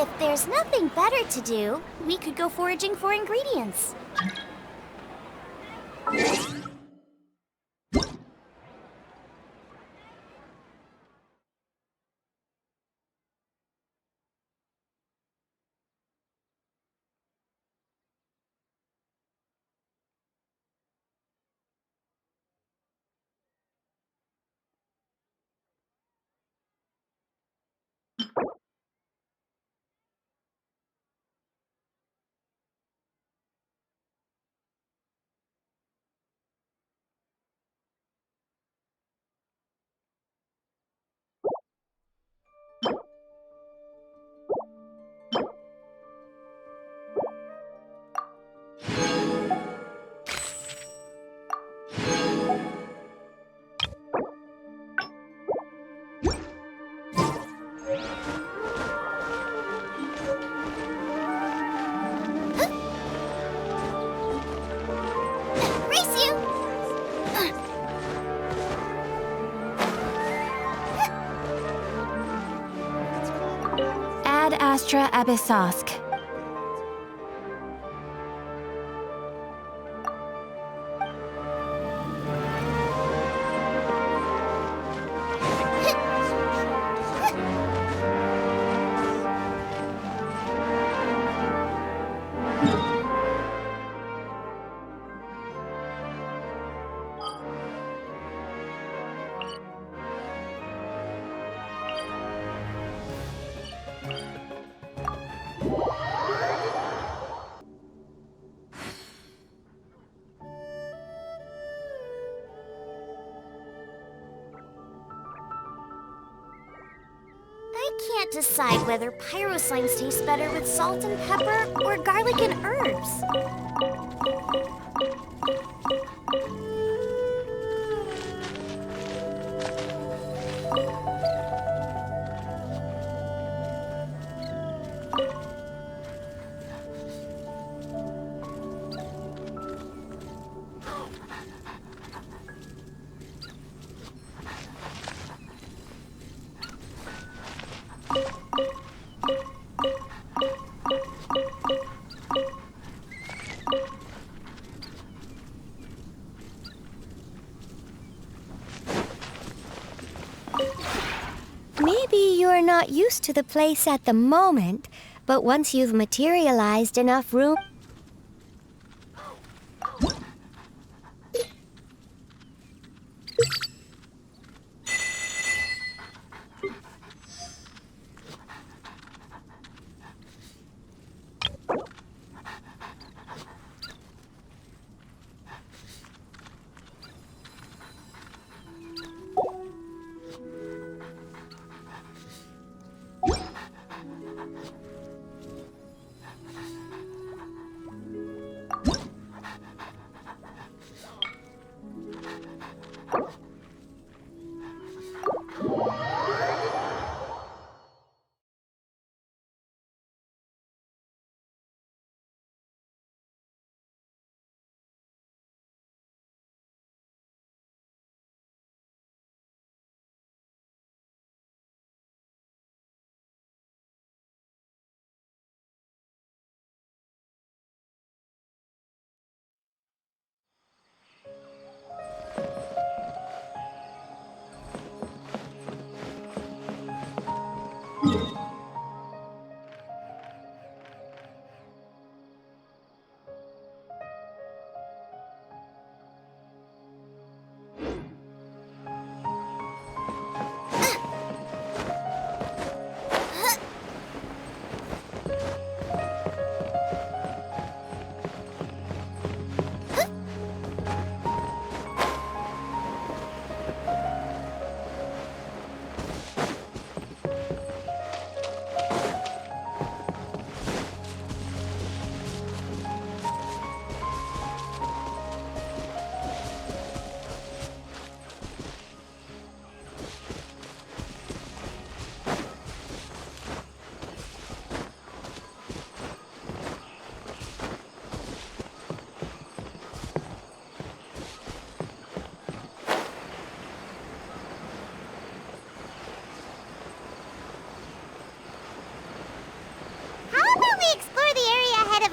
If there's nothing better to do, we could go foraging for ingredients. Ad Astra Abyssosk. I can't decide whether pyro slimes taste better with salt and pepper or garlic and herbs. Maybe you're not used to the place at the moment, but once you've materialized enough room...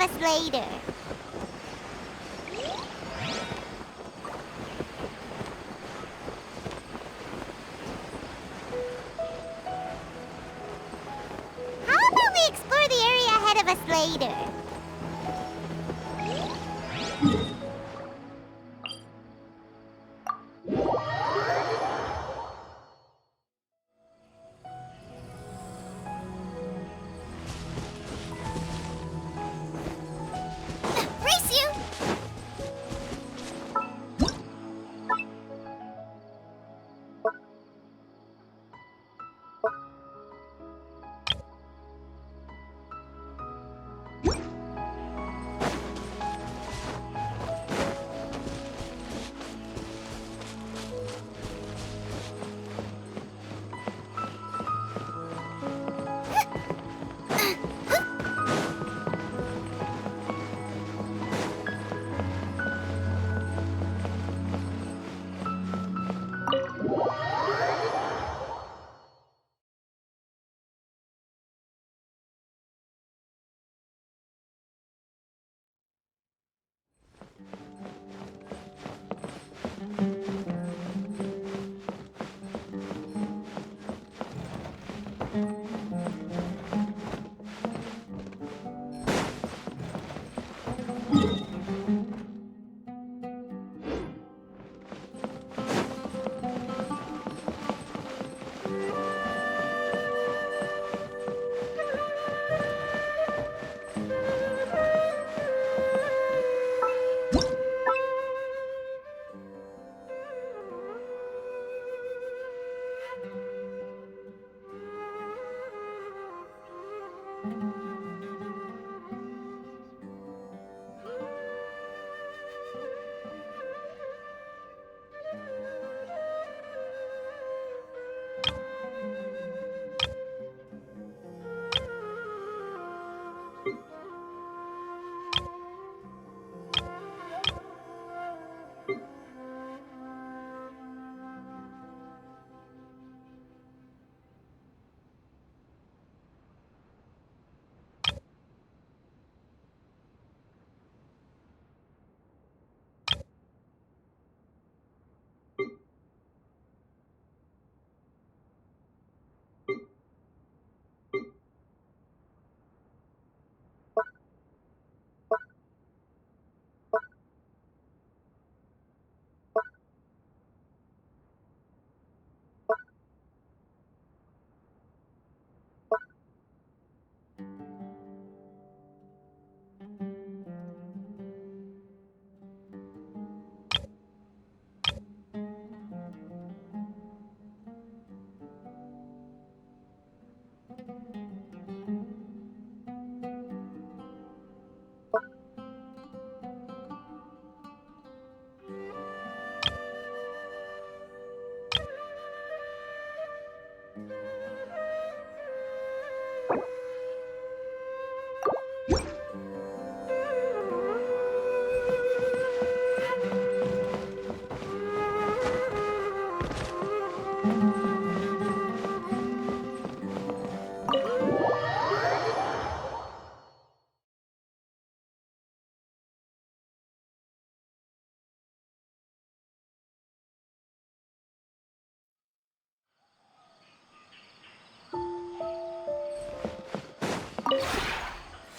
of us later. How about we explore the area ahead of us later? Race you!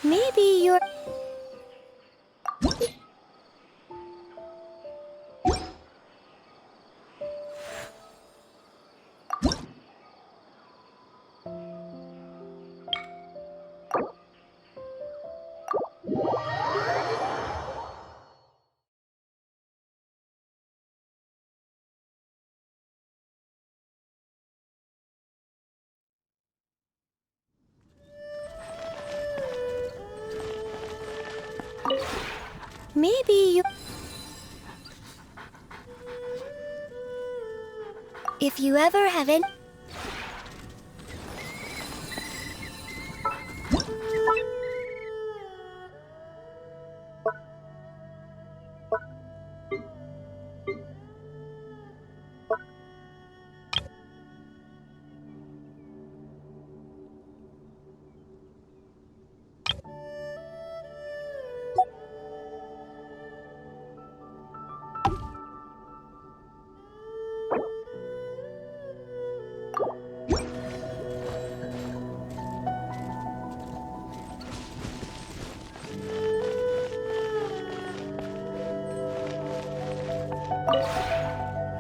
Maybe you're... Maybe you... If you ever have any...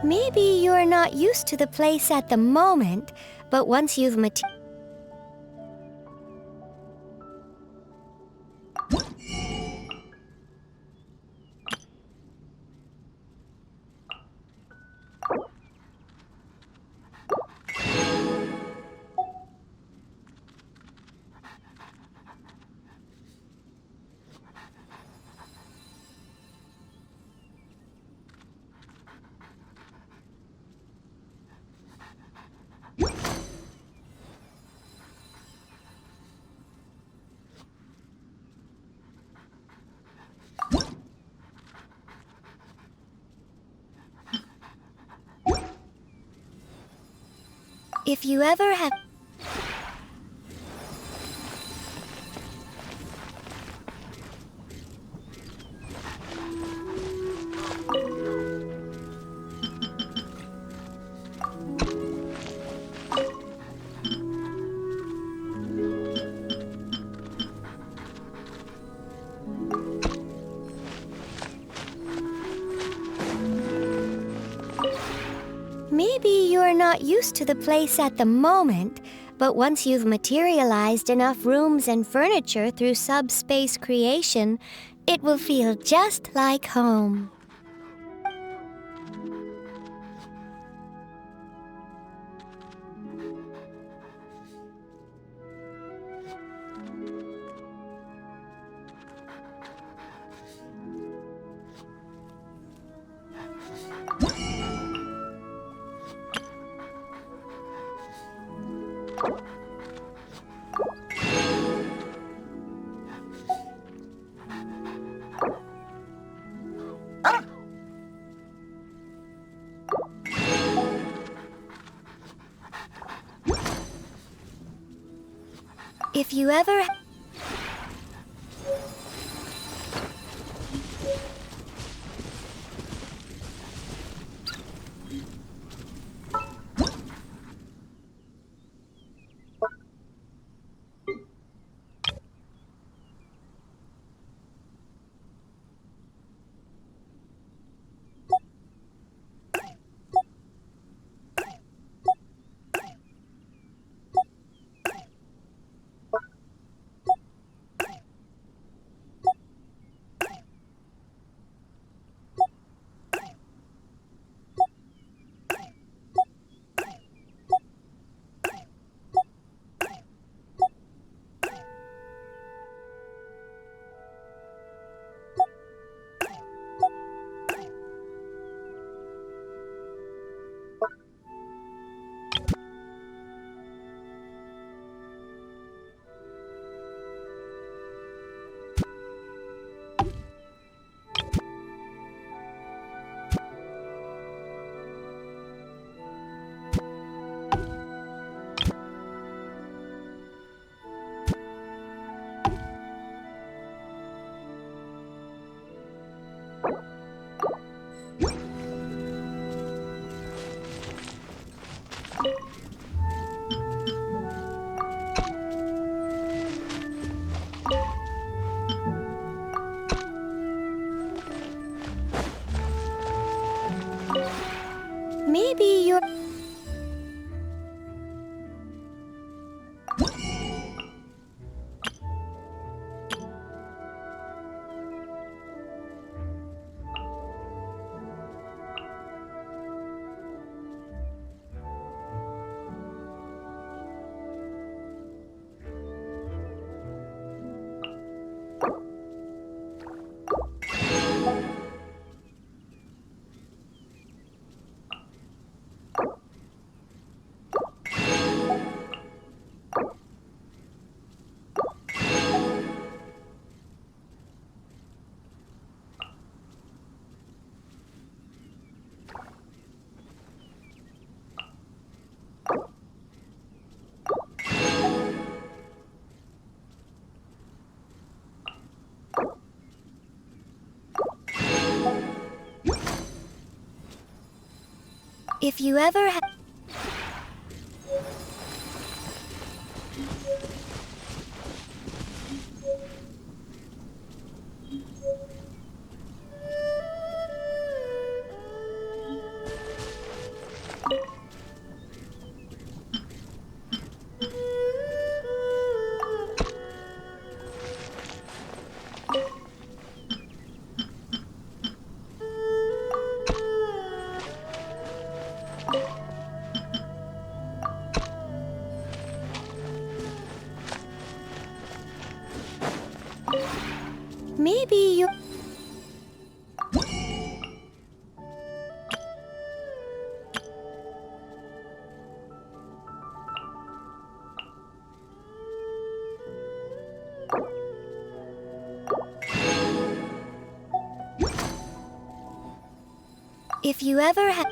Maybe you're not used to the place at the moment, but once you've If you ever have... Maybe you're not used to the place at the moment, but once you've materialized enough rooms and furniture through subspace creation, it will feel just like home. If you ever... Maybe you're... If you ever have... If you ever have...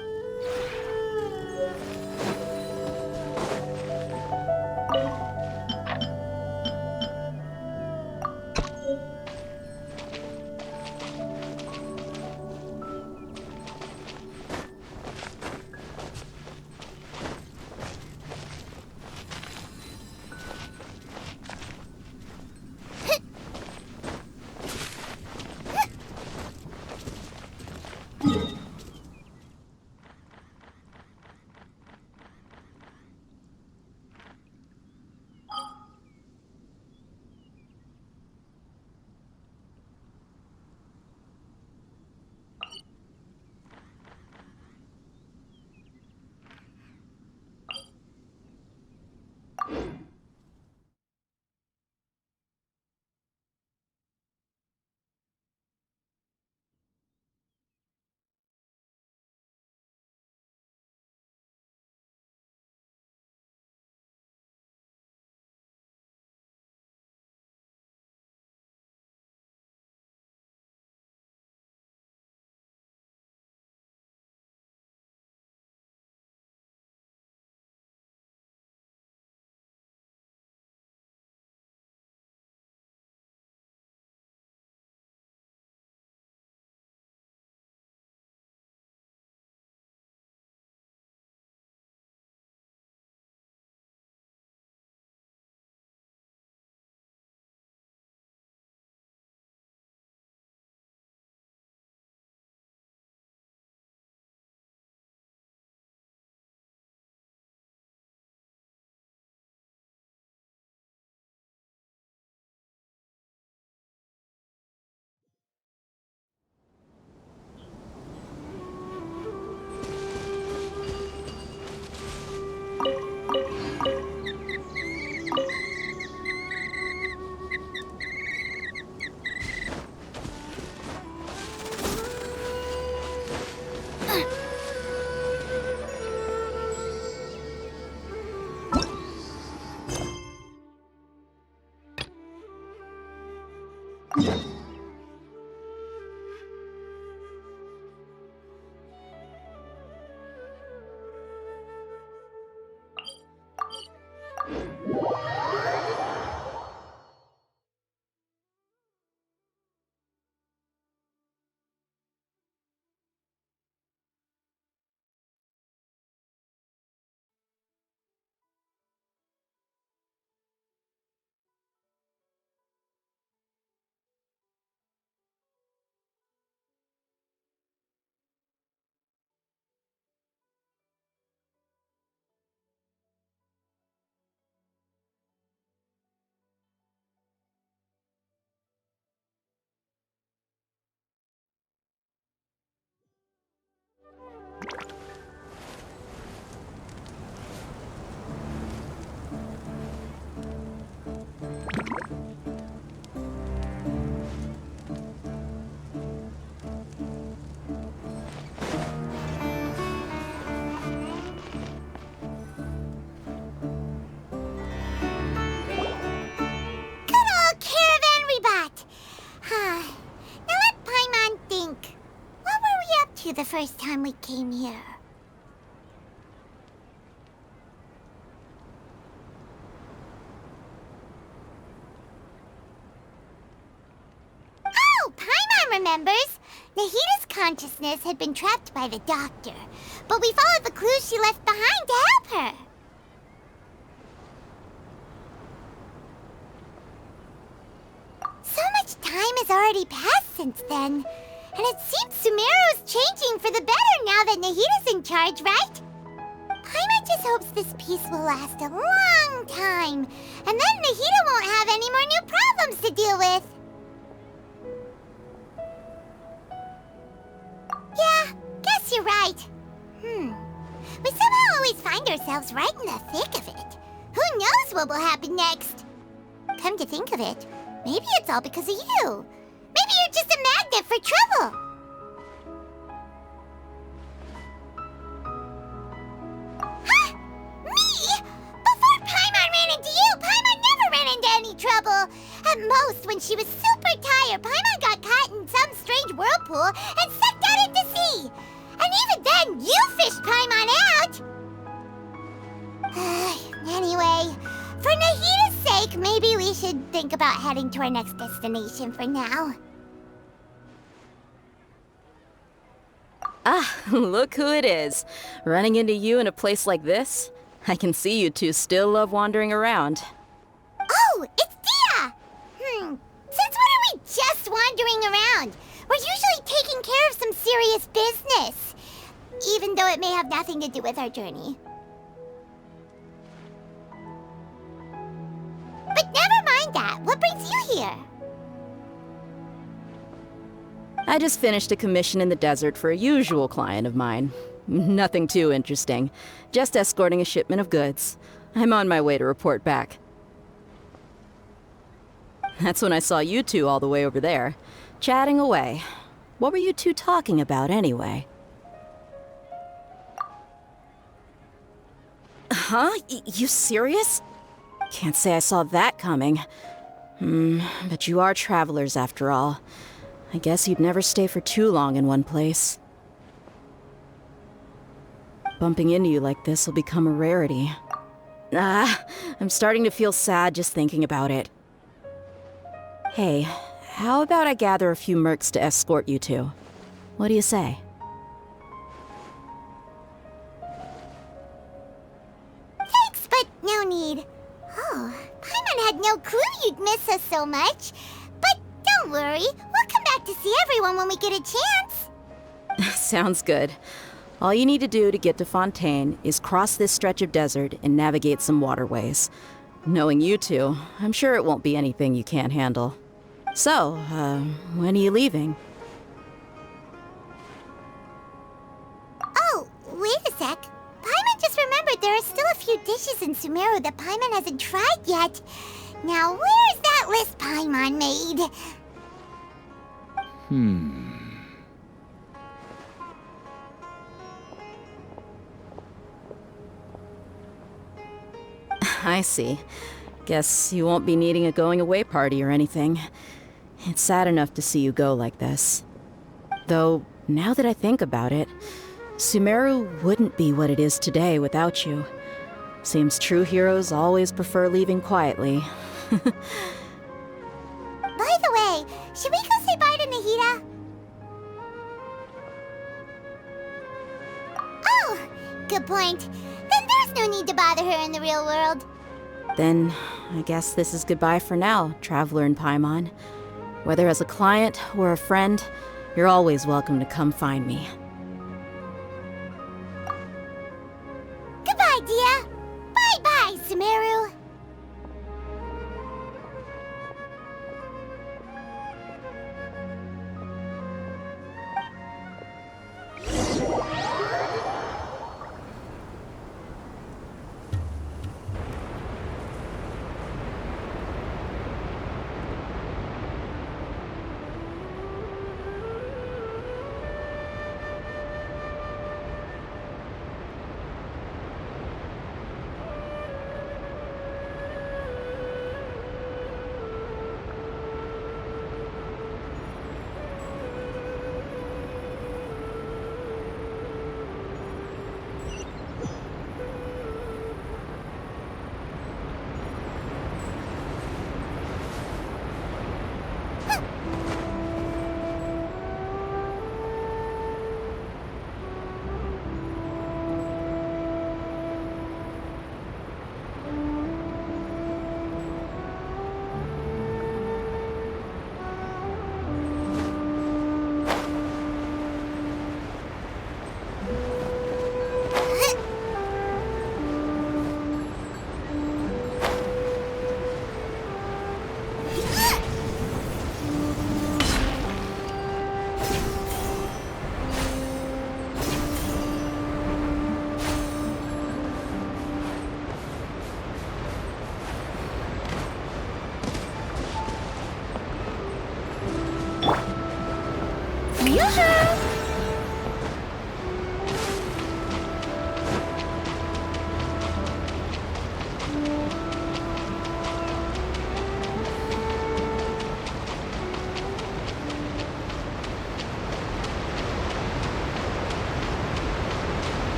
The first time we came here. Oh, Paimon remembers! Nahita's consciousness had been trapped by the doctor, but we followed the clues she left behind to help her. So much time has already passed since then. And it seems Sumeru's changing for the better now that Nahita's in charge, right? Paimon just hopes this peace will last a long time, and then Nahita won't have any more new problems to deal with. Yeah, guess you're right. We somehow always find ourselves right in the thick of it. Who knows what will happen next? Come to think of it, maybe it's all because of you. Maybe you're just a magnet for trouble. Huh? Me? Before Paimon ran into you, Paimon never ran into any trouble. At most, when she was super tired, Paimon got caught in some strange whirlpool and sucked out into sea. And should think about heading to our next destination for now. Ah, look who it is. Running into you in a place like this? I can see you two still love wandering around. Oh, it's Dia! Since when are we just wandering around? We're usually taking care of some serious business. Even though it may have nothing to do with our journey. But never mind that. What brings you here? I just finished a commission in the desert for a usual client of mine. Nothing too interesting. Just escorting a shipment of goods. I'm on my way to report back. That's when I saw you two all the way over there, chatting away. What were you two talking about anyway? Huh? You serious? Can't say I saw that coming. But you are travelers after all. I guess you'd never stay for too long in one place. Bumping into you like this will become a rarity. I'm starting to feel sad just thinking about it. Hey, how about I gather a few mercs to escort you two? What do you say? Thanks, but no need. Oh, Paimon had no clue you'd miss us so much. But don't worry, we'll come back to see everyone when we get a chance. Sounds good. All you need to do to get to Fontaine is cross this stretch of desert and navigate some waterways. Knowing you two, I'm sure it won't be anything you can't handle. So, when are you leaving? Oh, wait a sec. Paimon just remembered there are still a few dishes in Sumeru that Paimon hasn't tried yet. Now, where's that list Paimon made? I see. Guess you won't be needing a going-away party or anything. It's sad enough to see you go like this. Though, now that I think about it, Sumeru wouldn't be what it is today without you. Seems true heroes always prefer leaving quietly. By the way, should we go say bye to Nahida? Oh, good point. Then there's no need to bother her in the real world. Then, I guess this is goodbye for now, Traveler in Paimon. Whether as a client or a friend, you're always welcome to come find me. Goodbye, Dia. Bye-bye, Sumeru.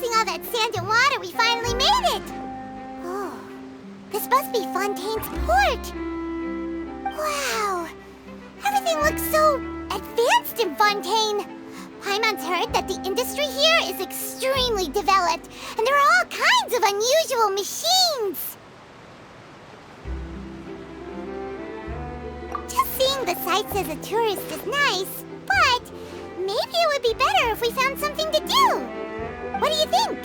crossing all that sand and water, we finally made it! Oh, this must be Fontaine's port! Wow! Everything looks so advanced in Fontaine! Paimon's heard that the industry here is extremely developed, and there are all kinds of unusual machines! Just seeing the sights as a tourist is nice, but maybe it would be better if we found something to do. What do you think?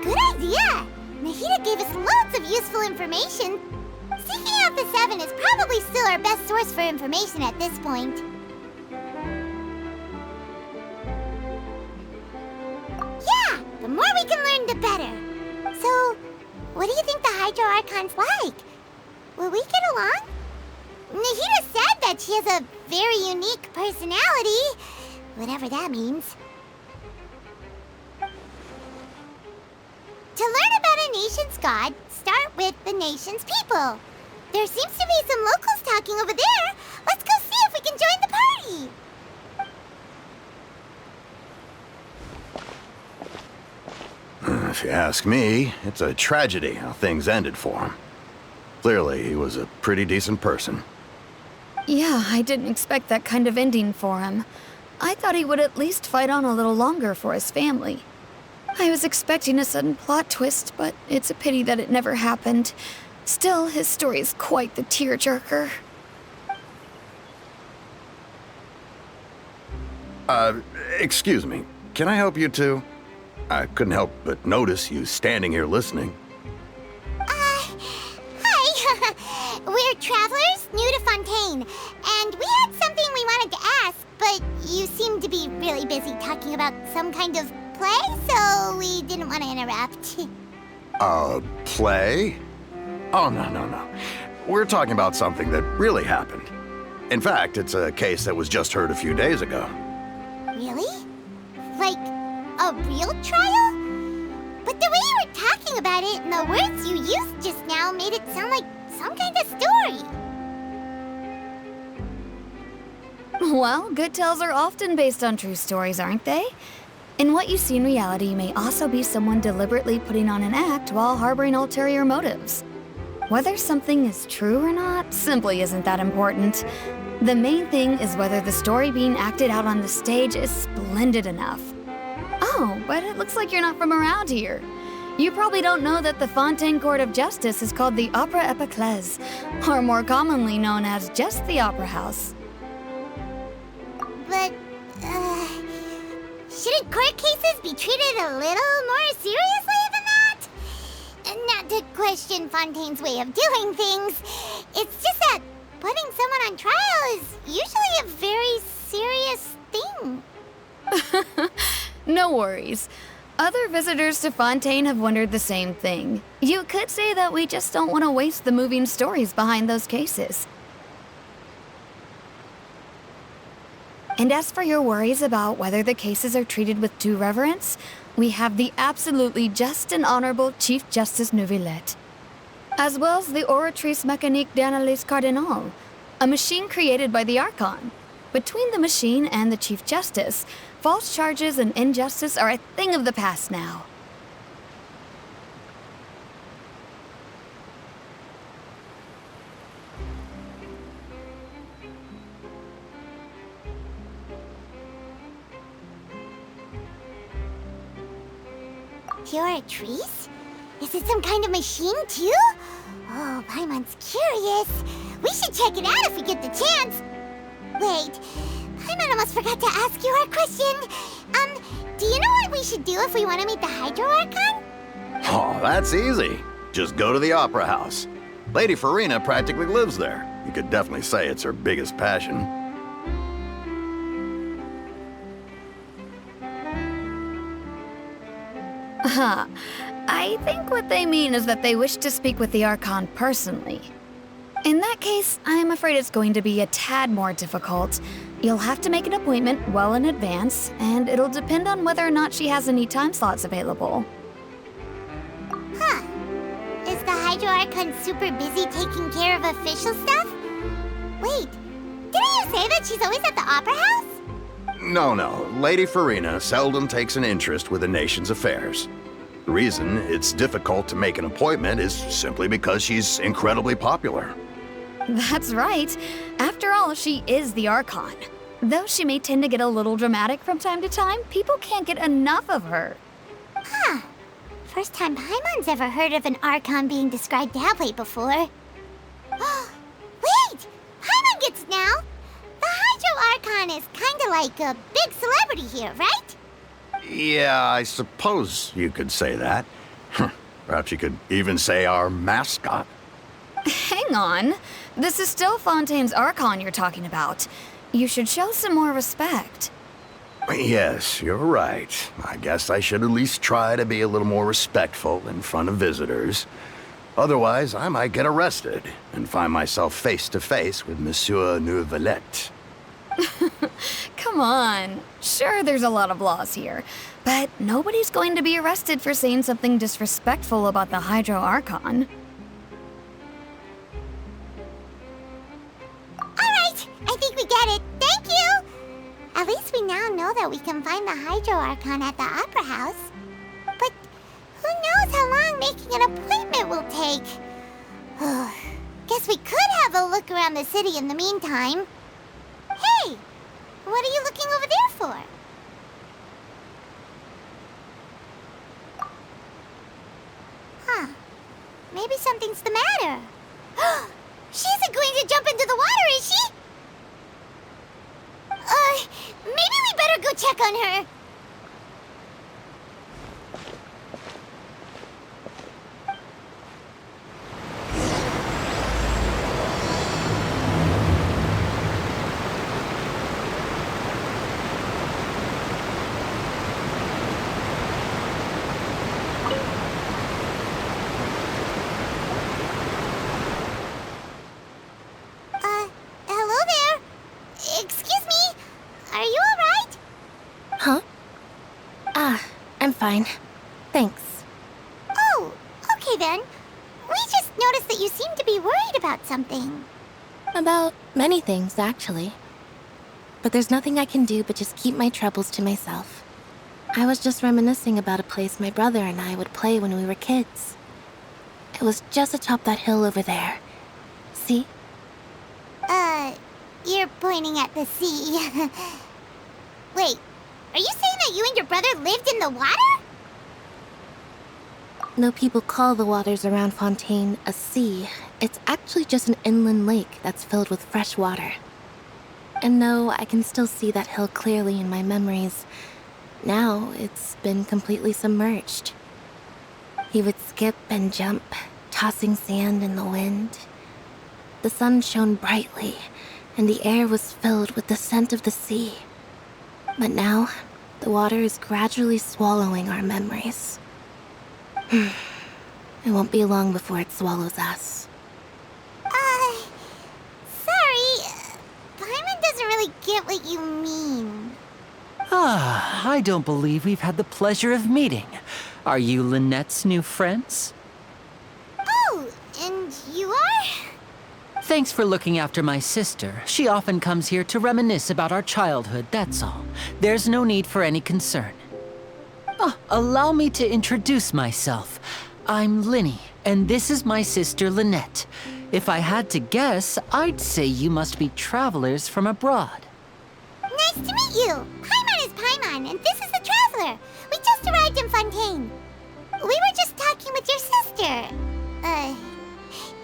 Good idea! Nahida gave us loads of useful information. Seeking out the Seven is probably still our best source for information at this point. Yeah! The more we can learn, the better. So, what do you think the Hydro Archon's like? Will we get along? Nahida said that she has a very unique personality, whatever that means. To learn about a nation's god, start with the nation's people. There seems to be some locals talking over there. Let's go see if we can join the party. If you ask me, it's a tragedy how things ended for him. Clearly, he was a pretty decent person. Yeah, I didn't expect that kind of ending for him. I thought he would at least fight on a little longer for his family. I was expecting a sudden plot twist, but it's a pity that it never happened. Still, his story is quite the tearjerker. Excuse me. Can I help you too? I couldn't help but notice you standing here listening. Hi. We're travelers new to Fontaine, and we had something we wanted to ask, but you seemed to be really busy talking about some kind of play, so we didn't want to interrupt. Play? Oh, no. We're talking about something that really happened. In fact, it's a case that was just heard a few days ago. Really? Like, a real trial? But the way you were talking about it and the words you used just now made it sound like some kind of story. Well, good tales are often based on true stories, aren't they? And what you see in reality may also be someone deliberately putting on an act while harboring ulterior motives. Whether something is true or not simply isn't that important. The main thing is whether the story being acted out on the stage is splendid enough. Oh, but it looks like you're not from around here. You probably don't know that the Fontaine Court of Justice is called the Opera Epiclese, or more commonly known as just the Opera House. But, shouldn't court cases be treated a little more seriously than that? Not to question Fontaine's way of doing things. It's just that putting someone on trial is usually a very serious thing. No worries. Other visitors to Fontaine have wondered the same thing. You could say that we just don't want to waste the moving stories behind those cases. And as for your worries about whether the cases are treated with due reverence, we have the absolutely just and honorable Chief Justice Neuvillette, as well as the Oratrice Mécanique d'Analyse Cardinal, a machine created by the Archon. Between the machine and the Chief Justice, false charges and injustice are a thing of the past now. Oratrice? Is it some kind of machine, too? Oh, Paimon's curious. We should check it out if we get the chance. Wait, Paimon almost forgot to ask you our question. Do you know what we should do if we want to meet the Hydro Archon? Oh, that's easy. Just go to the Opera House. Lady Farina practically lives there. You could definitely say it's her biggest passion. I think what they mean is that they wish to speak with the Archon personally. In that case, I'm afraid it's going to be a tad more difficult. You'll have to make an appointment well in advance, and it'll depend on whether or not she has any time slots available. Huh. Is the Hydro Archon super busy taking care of official stuff? Wait, didn't you say that she's always at the Opera House? No. Lady Farina seldom takes an interest with the nation's affairs. The reason it's difficult to make an appointment is simply because she's incredibly popular. That's right. After all, she is the Archon. Though she may tend to get a little dramatic from time to time, people can't get enough of her. Huh. First time Paimon's ever heard of an Archon being described that way before. Wait! Paimon gets now! The Hydro Archon is kinda like a big celebrity here, right? Yeah, I suppose you could say that. Perhaps you could even say our mascot. Hang on. This is still Fontaine's Archon you're talking about. You should show some more respect. Yes, you're right. I guess I should at least try to be a little more respectful in front of visitors. Otherwise, I might get arrested and find myself face to face with Monsieur Neuvillette. Come on. Sure, there's a lot of laws here, but nobody's going to be arrested for saying something disrespectful about the Hydro Archon. Alright, I think we get it. Thank you! At least we now know that we can find the Hydro Archon at the Opera House. But who knows how long making an appointment will take? Guess we could have a look around the city in the meantime. Hey! What are you looking over there for? Huh. Maybe something's the matter. She isn't going to jump into the water, is she? Maybe we better go check on her. Hello there. Excuse me. Are you alright? Huh? I'm fine. Thanks. Oh, okay then. We just noticed that you seem to be worried about something. About many things, actually. But there's nothing I can do but just keep my troubles to myself. I was just reminiscing about a place my brother and I would play when we were kids. It was just atop that hill over there. See? You're pointing at the sea. Wait, are you saying that you and your brother lived in the water? No, people call the waters around Fontaine a sea. It's actually just an inland lake that's filled with fresh water. And no, I can still see that hill clearly in my memories. Now, it's been completely submerged. He would skip and jump, tossing sand in the wind. The sun shone brightly, and the air was filled with the scent of the sea. But now, the water is gradually swallowing our memories. It won't be long before it swallows us. Sorry. Paimon doesn't really get what you mean. I don't believe we've had the pleasure of meeting. Are you Lynette's new friends? Oh, and you are? Thanks for looking after my sister. She often comes here to reminisce about our childhood, that's all. There's no need for any concern. Allow me to introduce myself. I'm Linny, and this is my sister Lynette. If I had to guess, I'd say you must be travelers from abroad. Nice to meet you. Paimon is Paimon, and this is the Traveler. We just arrived in Fontaine. We were just talking with your sister.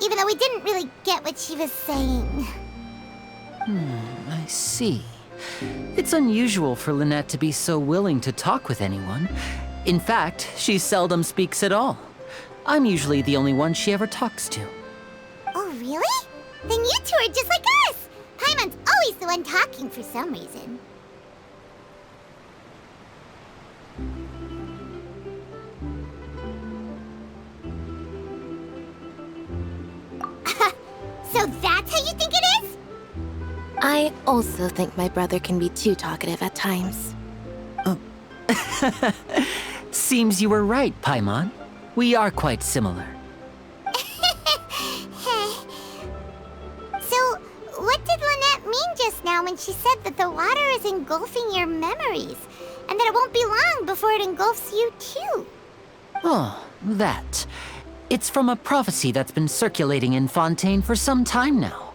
Even though we didn't really get what she was saying. I see. It's unusual for Lynette to be so willing to talk with anyone. In fact, she seldom speaks at all. I'm usually the only one she ever talks to. Oh, really? Then you two are just like us. Paimon's always the one talking for some reason. So that's how you think it is? I also think my brother can be too talkative at times. Seems you were right, Paimon. We are quite similar. So, what did Lynette mean just just now when she said that the water is engulfing your memories, and that it won't be long before it engulfs you too. Oh, that. It's from a prophecy that's been circulating in Fontaine for some time now.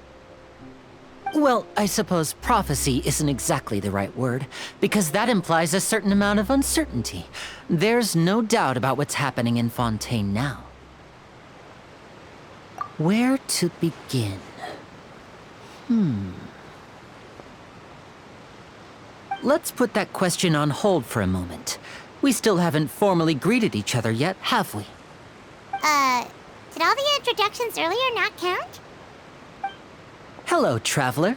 Well, I suppose prophecy isn't exactly the right word, because that implies a certain amount of uncertainty. There's no doubt about what's happening in Fontaine now. Where to begin? Let's put that question on hold for a moment. We still haven't formally greeted each other yet, have we? Did all the introductions earlier not count? Hello, traveler.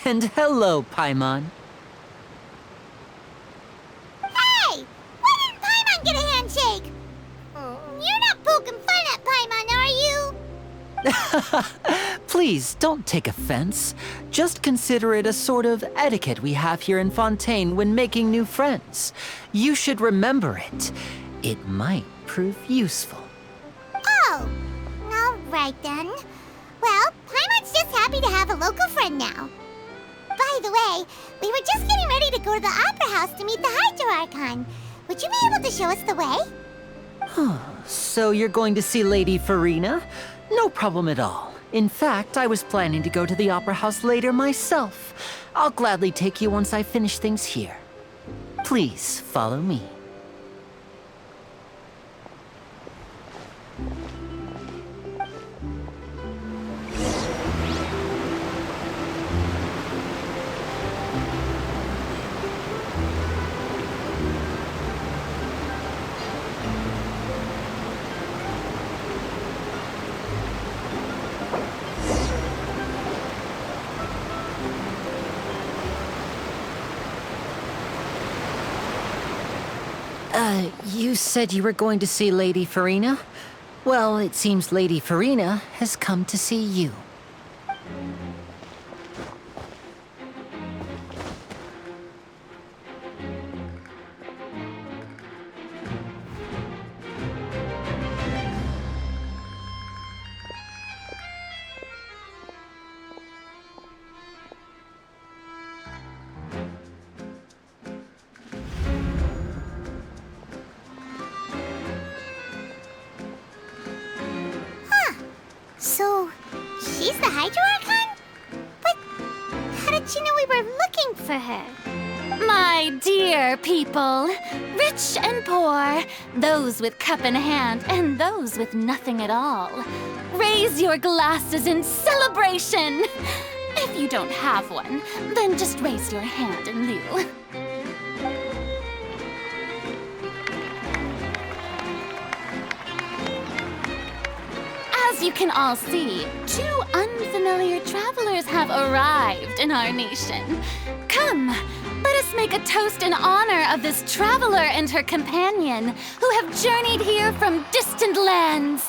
And hello, Paimon. Hey! Why didn't Paimon get a handshake? You're not poking fun at Paimon, are you? Please, don't take offense. Just consider it a sort of etiquette we have here in Fontaine when making new friends. You should remember it. It might prove useful. Oh, all right then. Well, Paimon's just happy to have a local friend now. By the way, we were just getting ready to go to the Opera House to meet the Hydro Archon. Would you be able to show us the way? So you're going to see Lady Farina? No problem at all. In fact, I was planning to go to the Opera House later myself. I'll gladly take you once I finish things here. Please, follow me. You said you were going to see Lady Farina? Well, it seems Lady Farina has come to see you. So, she's the Hydro Archon? But how did she know we were looking for her? My dear people, rich and poor, those with cup in hand and those with nothing at all, raise your glasses in celebration! If you don't have one, then just raise your hand in lieu. As you can all see, two unfamiliar travelers have arrived in our nation. Come, let us make a toast in honor of this traveler and her companion who have journeyed here from distant lands.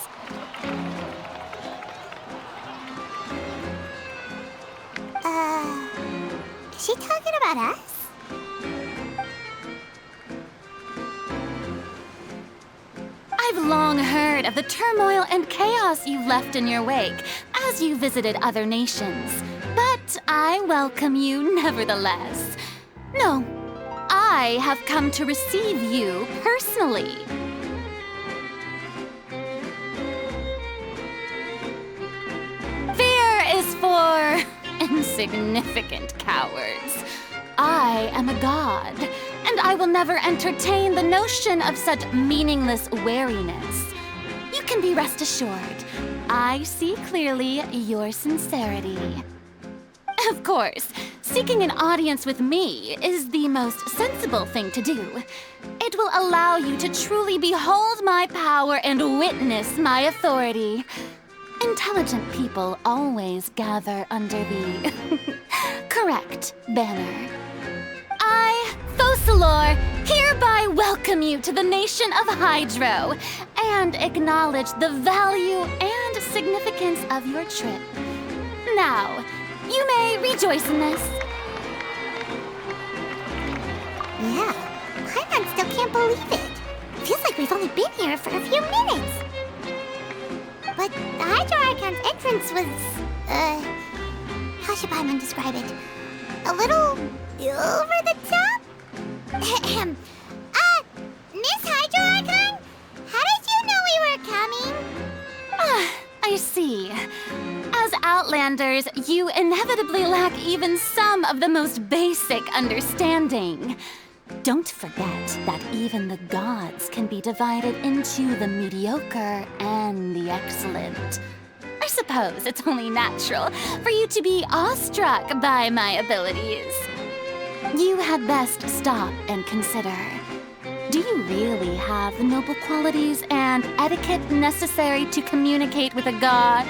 Is she talking about us? I've long heard of the turmoil and chaos you've left in your wake as you visited other nations, but I welcome you nevertheless. No, I have come to receive you personally. Fear is for insignificant cowards. I am a god, and I will never entertain the notion of such meaningless wariness. You can be rest assured, I see clearly your sincerity. Of course, seeking an audience with me is the most sensible thing to do. It will allow you to truly behold my power and witness my authority. Intelligent people always gather under the correct banner. I, Focalor, hereby welcome you to the nation of Hydro and acknowledge the value and significance of your trip. Now, you may rejoice in this. Yeah, Paimon still can't believe it. Feels like we've only been here for a few minutes. But the Hydro Archon's entrance was, how should Paimon describe it? A little over the top? Miss Hydro Archon? How did you know we were coming? I see. As Outlanders, you inevitably lack even some of the most basic understanding. Don't forget that even the gods can be divided into the mediocre and the excellent. I suppose it's only natural for you to be awestruck by my abilities. You had best stop and consider. Do you really have the noble qualities and etiquette necessary to communicate with a god?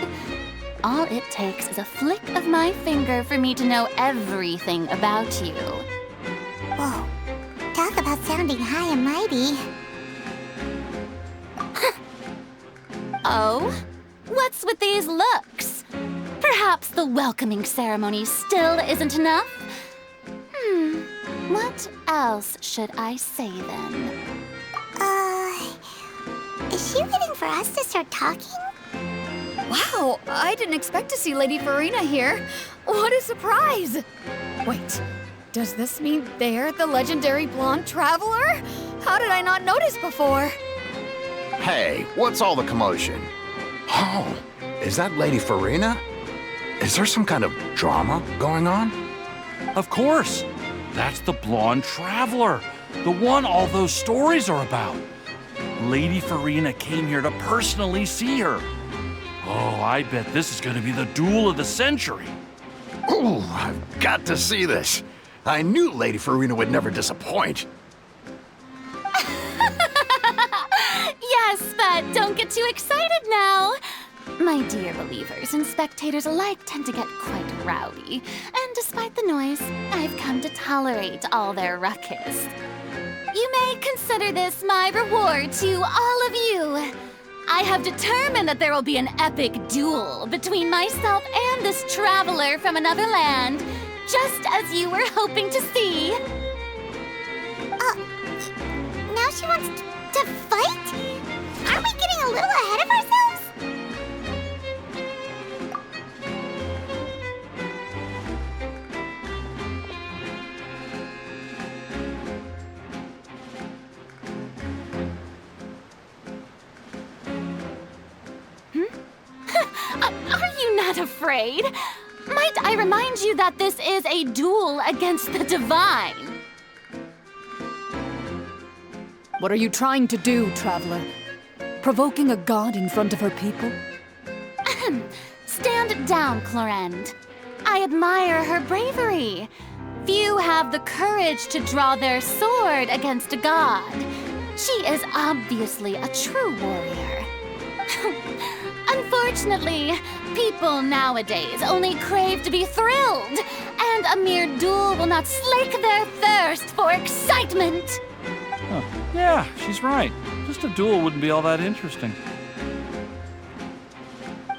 All it takes is a flick of my finger for me to know everything about you. Whoa. Talk about sounding high and mighty. Oh? What's with these looks? Perhaps the welcoming ceremony still isn't enough? What else should I say then? Is she waiting for us to start talking? Wow, I didn't expect to see Lady Farina here. What a surprise! Wait, does this mean they're the legendary blonde traveler? How did I not notice before? Hey, what's all the commotion? Oh, is that Lady Farina? Is there some kind of drama going on? Of course. That's the blonde traveler, the one all those stories are about. Lady Farina came here to personally see her. Oh, I bet this is going to be the duel of the century. Ooh, I've got to see this. I knew Lady Farina would never disappoint. Yes, but don't get too excited now. My dear believers and spectators alike tend to get quite rowdy, and despite the noise, I've come to tolerate all their ruckus. You may consider this my reward to all of you. I have determined that there will be an epic duel between myself and this traveler from another land, just as you were hoping to see. Now she wants to fight? Aren't we getting a little ahead of ourselves? Are you not afraid? Might I remind you that this is a duel against the divine? What are you trying to do, traveler? Provoking a god in front of her people? Stand down, Clorend. I admire her bravery. Few have the courage to draw their sword against a god. She is obviously a true warrior. Unfortunately, people nowadays only crave to be thrilled, and a mere duel will not slake their thirst for excitement. Huh. Yeah, she's right. Just a duel wouldn't be all that interesting.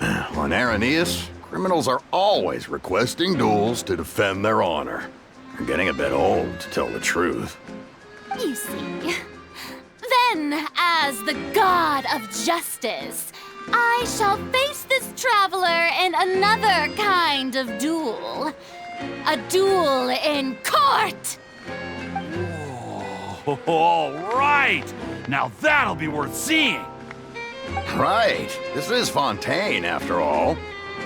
On Araneus, criminals are always requesting duels to defend their honor. I'm getting a bit old, to tell the truth. You see. Then, as the god of justice, I shall face this traveler in another kind of duel. A duel in court! Whoa, all right! Now that'll be worth seeing! Right. This is Fontaine, after all.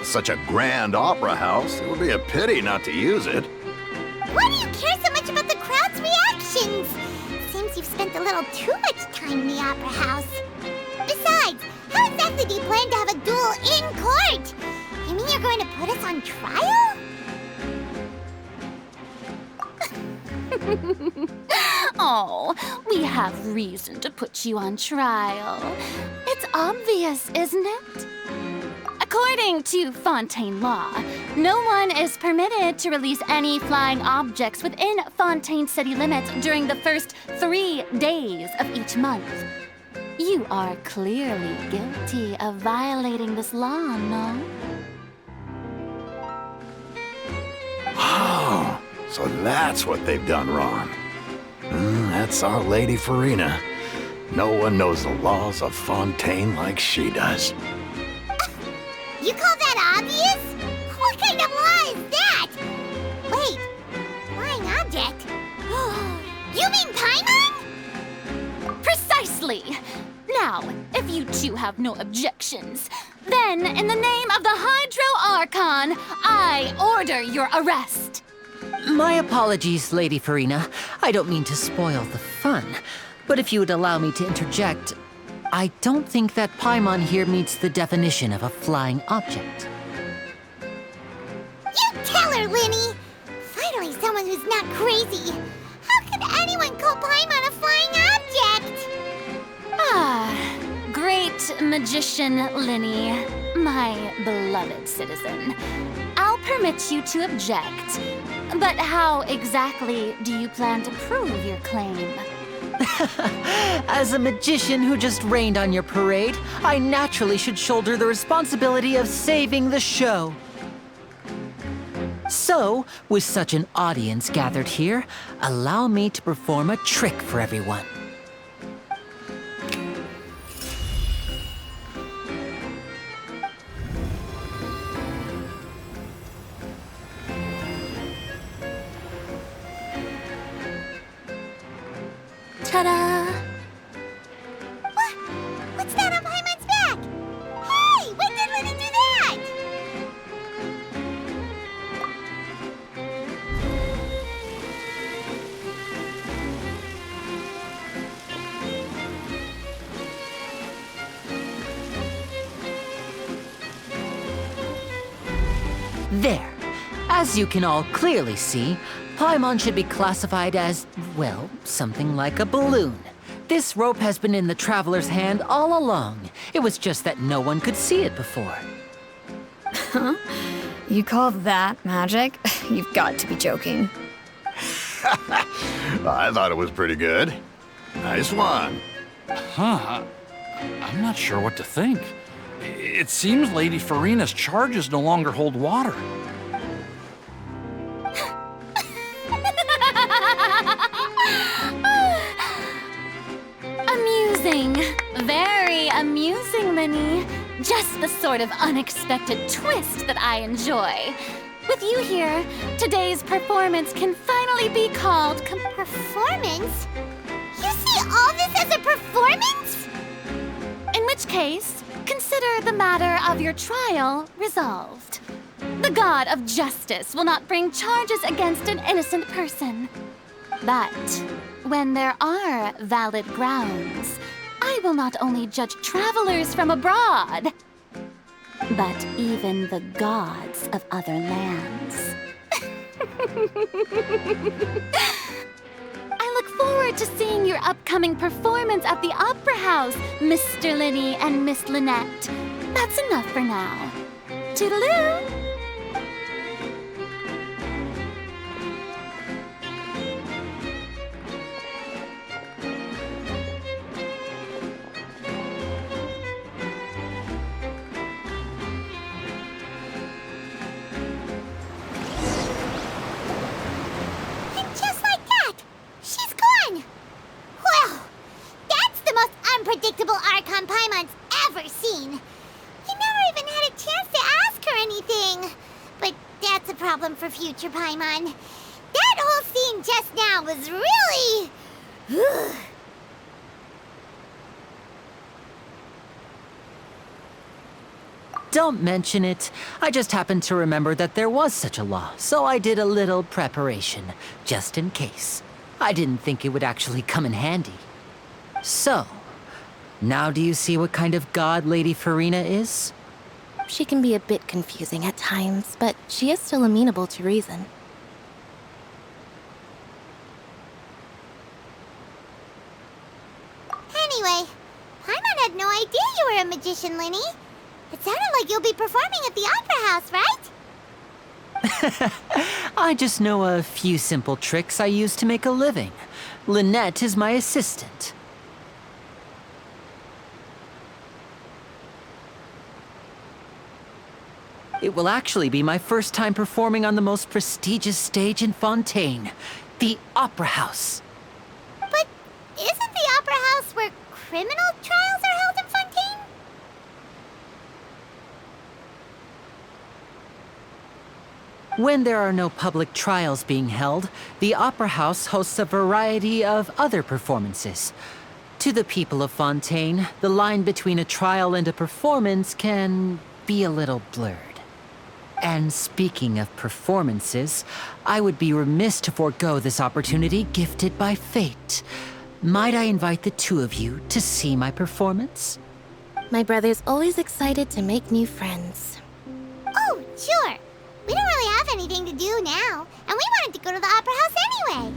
Such a grand opera house, it would be a pity not to use it. Why do you care so much about the crowd's reactions? Seems you've spent a little too much time in the opera house. Besides, how exactly do you plan to have a duel in court? You mean you're going to put us on trial? Oh, we have reason to put you on trial. It's obvious, isn't it? According to Fontaine law, no one is permitted to release any flying objects within Fontaine city limits during the first 3 days of each month. You are clearly guilty of violating this law, no? Oh, so that's what they've done wrong. That's our Lady Farina. No one knows the laws of Fontaine like she does. You call that obvious? What kind of law is that? Wait, flying object? You mean Paimon? Precisely! Now, if you two have no objections, then in the name of the Hydro Archon, I order your arrest. My apologies, Lady Farina. I don't mean to spoil the fun. But if you would allow me to interject, I don't think that Paimon here meets the definition of a flying object. You tell her, Linny! Finally someone who's not crazy. How could anyone call Paimon a flying object? Ah, great magician Linny, my beloved citizen. I'll permit you to object. But how exactly do you plan to prove your claim? As a magician who just rained on your parade, I naturally should shoulder the responsibility of saving the show. So, with such an audience gathered here, allow me to perform a trick for everyone. Ta-da! What's that on Paimon's back? Hey, when did Linny do that? There. As you can all clearly see, Paimon should be classified as, well, something like a balloon. This rope has been in the Traveler's hand all along. It was just that no one could see it before. Huh? You call that magic? You've got to be joking. I thought it was pretty good. Nice one. Huh. I'm not sure what to think. It seems Lady Farina's charges no longer hold water. Amusing. Very amusing, Linny. Just the sort of unexpected twist that I enjoy. With you here, today's performance can finally be called Performance? You see all this as a performance? in which case, consider the matter of your trial resolved. The god of justice will not bring charges against an innocent person. But when there are valid grounds, I will not only judge travelers from abroad, but even the gods of other lands. I look forward to seeing your upcoming performance at the Opera House, Mr. Linny and Miss Lynette. That's enough for now. Toodaloo! And just like that, she's gone. Well, that's the most unpredictable Archon Paimon's ever seen. You never even had a chance to ask her anything. But that's a problem for future Paimon. That whole scene just now was really... Don't mention it. I just happened to remember that there was such a law, so I did a little preparation, just in case. I didn't think it would actually come in handy. So, now do you see what kind of god Lady Farina is? She can be a bit confusing at times, but she is still amenable to reason. Anyway, Paimon had no idea you were a magician, Linny. It sounded like you'll be performing at the Opera House, right? I just know a few simple tricks I use to make a living. Lynette is my assistant. It will actually be my first time performing on the most prestigious stage in Fontaine, the Opera House. criminal trials are held in Fontaine? When there are no public trials being held, the Opera House hosts a variety of other performances. To the people of Fontaine, the line between a trial and a performance can be a little blurred. And speaking of performances, I would be remiss to forego this opportunity gifted by fate. Might I invite the two of you to see my performance? My brother's always excited to make new friends. Oh, sure. We don't really have anything to do now, and we wanted to go to the Opera House anyway.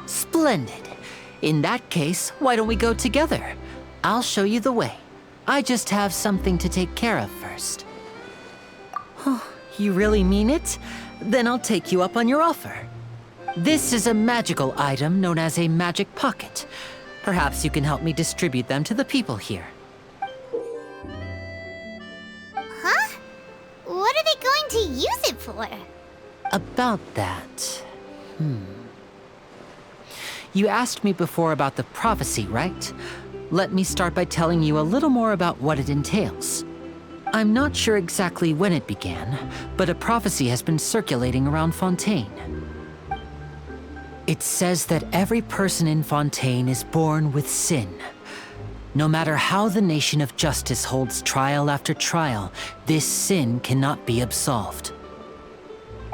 Splendid. In that case, why don't we go together? I'll show you the way. I just have something to take care of first. Oh, you really mean it? Then I'll take you up on your offer. This is a magical item known as a magic pocket. Perhaps you can help me distribute them to the people here. Huh? What are they going to use it for? About that... You asked me before about the prophecy, right? Let me start by telling you a little more about what it entails. I'm not sure exactly when it began, but a prophecy has been circulating around Fontaine. It says that every person in Fontaine is born with sin. No matter how the nation of justice holds trial after trial, this sin cannot be absolved.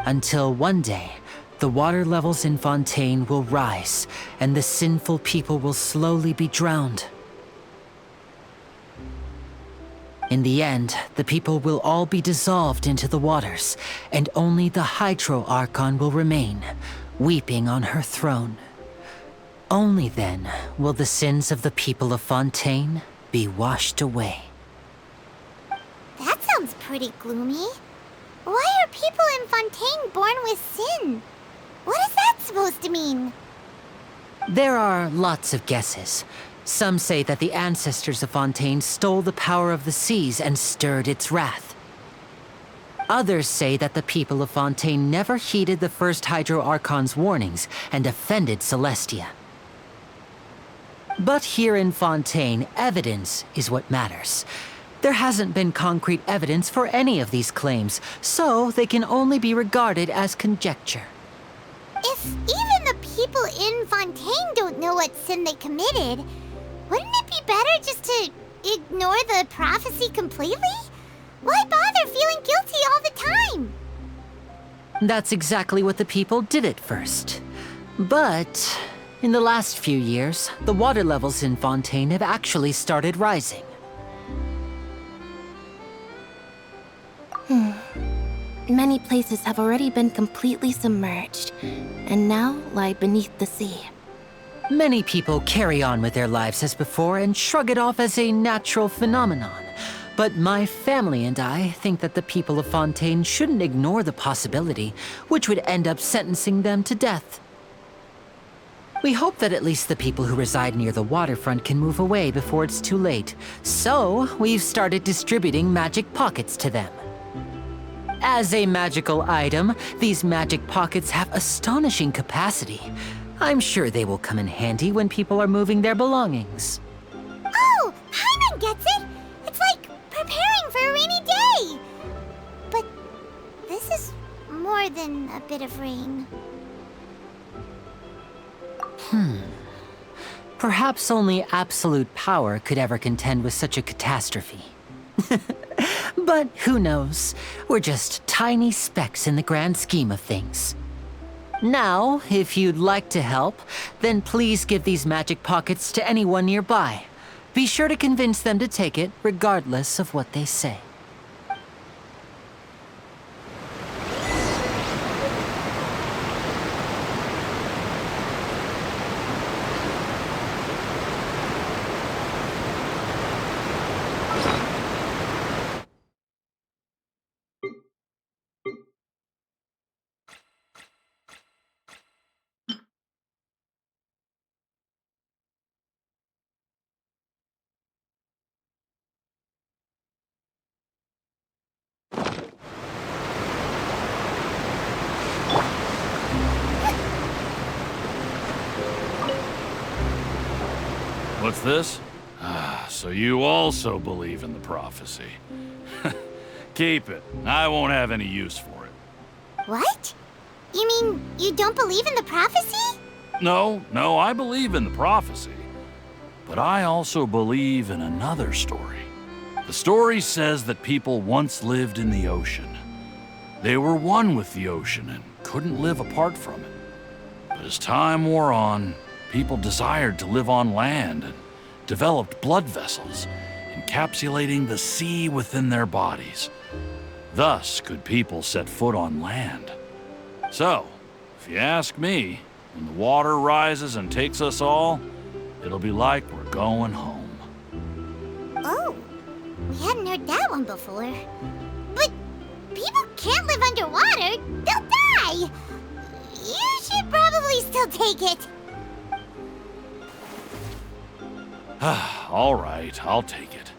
Until one day, the water levels in Fontaine will rise, and the sinful people will slowly be drowned. In the end, the people will all be dissolved into the waters, and only the Hydro Archon will remain, weeping on her throne. Only then will the sins of the people of Fontaine be washed away. That sounds pretty gloomy. Why are people in Fontaine born with sin? What is that supposed to mean? There are lots of guesses. Some say that the ancestors of Fontaine stole the power of the seas and stirred its wrath. Others say that the people of Fontaine never heeded the first Hydro Archon's warnings and offended Celestia. But here in Fontaine, evidence is what matters. There hasn't been concrete evidence for any of these claims, so they can only be regarded as conjecture. If even the people in Fontaine don't know what sin they committed, wouldn't it be better just to ignore the prophecy completely? Why bother feeling guilty all the time? That's exactly what the people did at first. But in the last few years, the water levels in Fontaine have actually started rising. Many places have already been completely submerged, and now lie beneath the sea. Many people carry on with their lives as before and shrug it off as a natural phenomenon. But my family and I think that the people of Fontaine shouldn't ignore the possibility, which would end up sentencing them to death. We hope that at least the people who reside near the waterfront can move away before it's too late. So, we've started distributing magic pockets to them. As a magical item, these magic pockets have astonishing capacity. I'm sure they will come in handy when people are moving their belongings. Oh, Paimon gets it! It's like preparing for a rainy day! But this is more than a bit of rain. Perhaps only absolute power could ever contend with such a catastrophe. But who knows? We're just tiny specks in the grand scheme of things. Now, if you'd like to help, then please give these magic pockets to anyone nearby. Be sure to convince them to take it, regardless of what they say. What's this? So you also believe in the prophecy. Keep it. I won't have any use for it. What? You mean you don't believe in the prophecy? No, I believe in the prophecy. But I also believe in another story. The story says that people once lived in the ocean. They were one with the ocean and couldn't live apart from it. But as time wore on, people desired to live on land and developed blood vessels, encapsulating the sea within their bodies. Thus could people set foot on land. So, if you ask me, when the water rises and takes us all, it'll be like we're going home. Oh, we hadn't heard that one before. But people can't live underwater. They'll die. You should probably still take it. All right, I'll take it.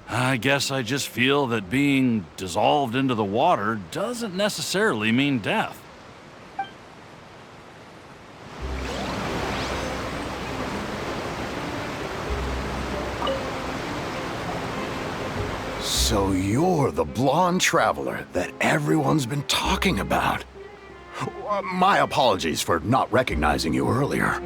I guess I just feel that being dissolved into the water doesn't necessarily mean death. So you're the blonde traveler that everyone's been talking about. My apologies for not recognizing you earlier.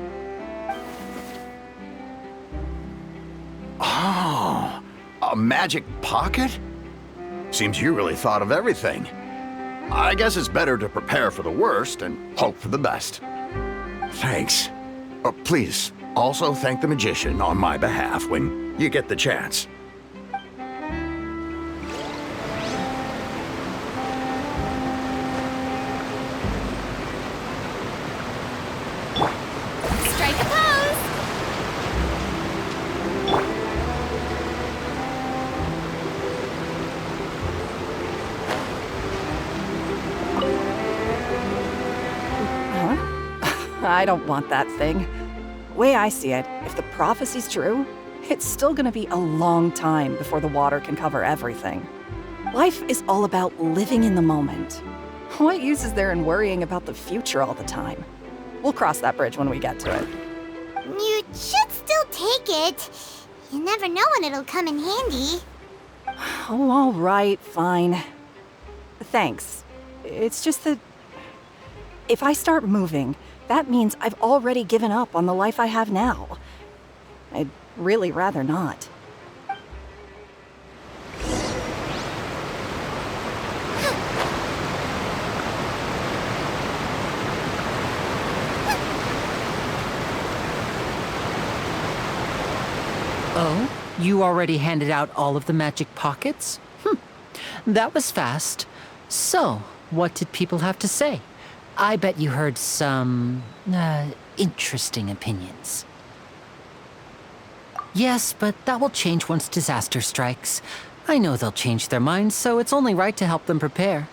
Oh, a magic pocket? Seems you really thought of everything. I guess it's better to prepare for the worst and hope for the best. Thanks. Please, also thank the magician on my behalf when you get the chance. Strike a pose! I don't want that thing. Way I see it, if the prophecy's true, it's still gonna be a long time before the water can cover everything. Life is all about living in the moment. What use is there in worrying about the future all the time? We'll cross that bridge when we get to it. You should still take it. You never know when it'll come in handy. Oh, all right, fine. Thanks. It's just that if I start moving, that means I've already given up on the life I have now. I'd really rather not. Oh, you already handed out all of the magic pockets? That was fast. So, what did people have to say? I bet you heard some, interesting opinions. Yes, but that will change once disaster strikes. I know they'll change their minds, so it's only right to help them prepare.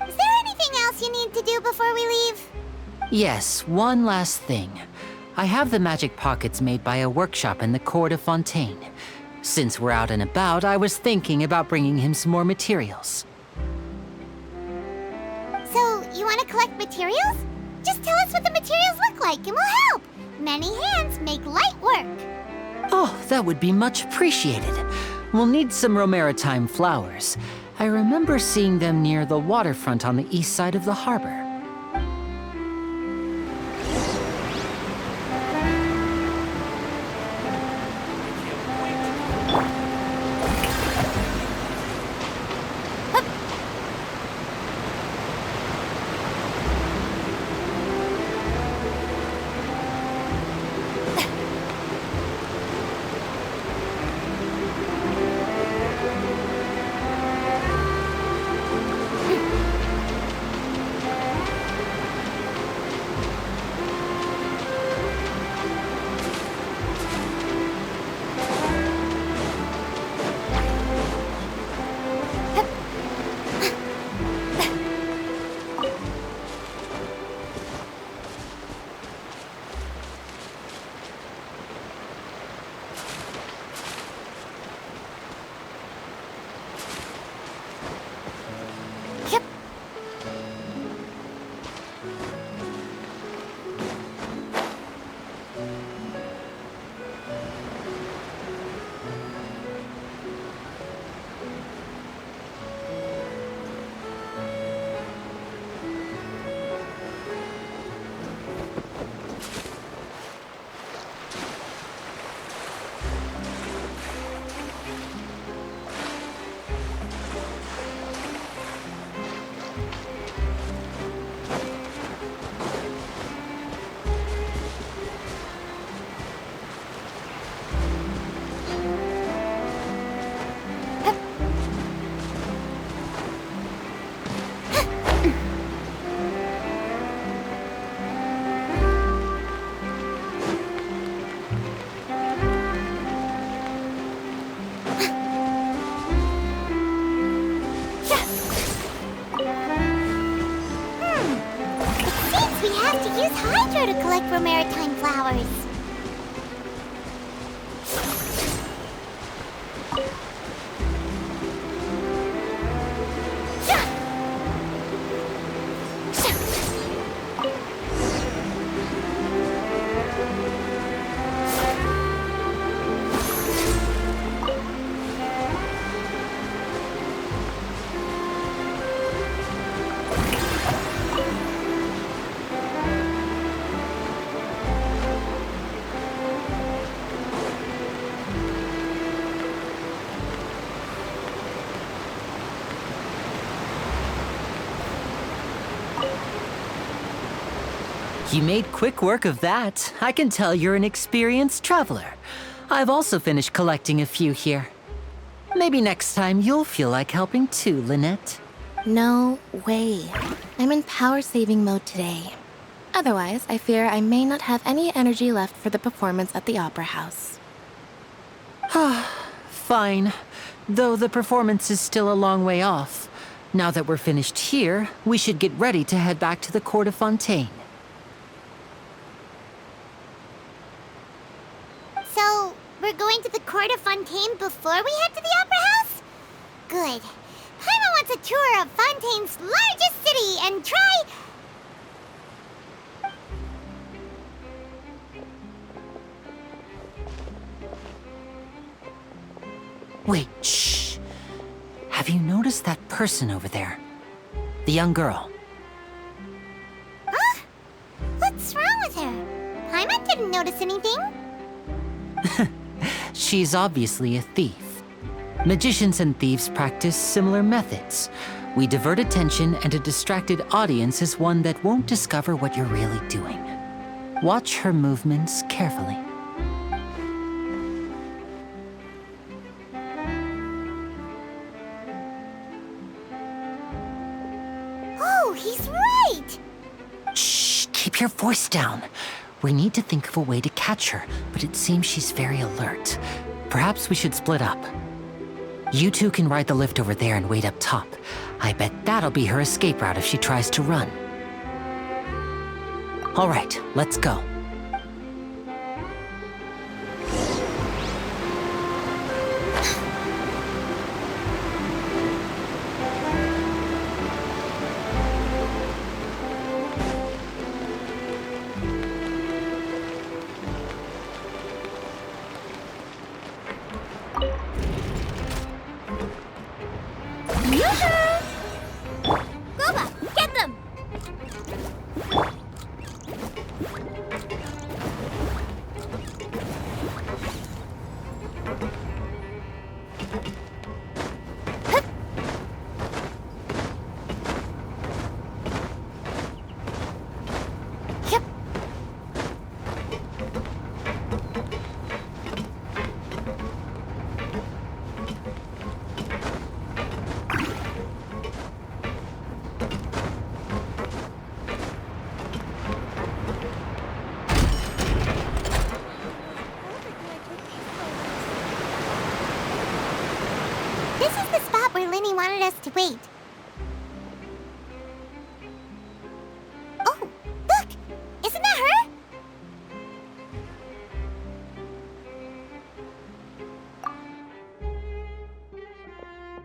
Is there anything else you need to do before we leave? Yes, one last thing. I have the magic pockets made by a workshop in the court of Fontaine. Since we're out and about, I was thinking about bringing him some more materials. So, you want to collect materials? Just tell us what the materials look like and we'll help. Many hands make light work. Oh, that would be much appreciated. We'll need some Romaritime flowers. I remember seeing them near the waterfront on the east side of the harbor. to collect romaritime flowers. You made quick work of that. I can tell you're an experienced traveler. I've also finished collecting a few here. Maybe next time you'll feel like helping too, Lynette. No way. I'm in power-saving mode today. Otherwise, I fear I may not have any energy left for the performance at the Opera House. Fine. Though the performance is still a long way off. Now that we're finished here, we should get ready to head back to the court of Fontaine. So, we're going to the court of Fontaine before we head to the Opera House? Good. Paimon wants a tour of Fontaine's largest city and try... Wait, shh. Have you noticed that person over there? The young girl. Huh? What's wrong with her? Paimon didn't notice anything. She's obviously a thief. Magicians and thieves practice similar methods. We divert attention, and a distracted audience is one that won't discover what you're really doing. Watch her movements carefully. Oh, he's right! Shh, keep your voice down. We need to think of a way to catch her, but it seems she's very alert. Perhaps we should split up. You two can ride the lift over there and wait up top. I bet that'll be her escape route if she tries to run. All right, let's go. Goba, get them! Yep. This is the spot where Linny wanted us to wait. Oh, look! Isn't that her?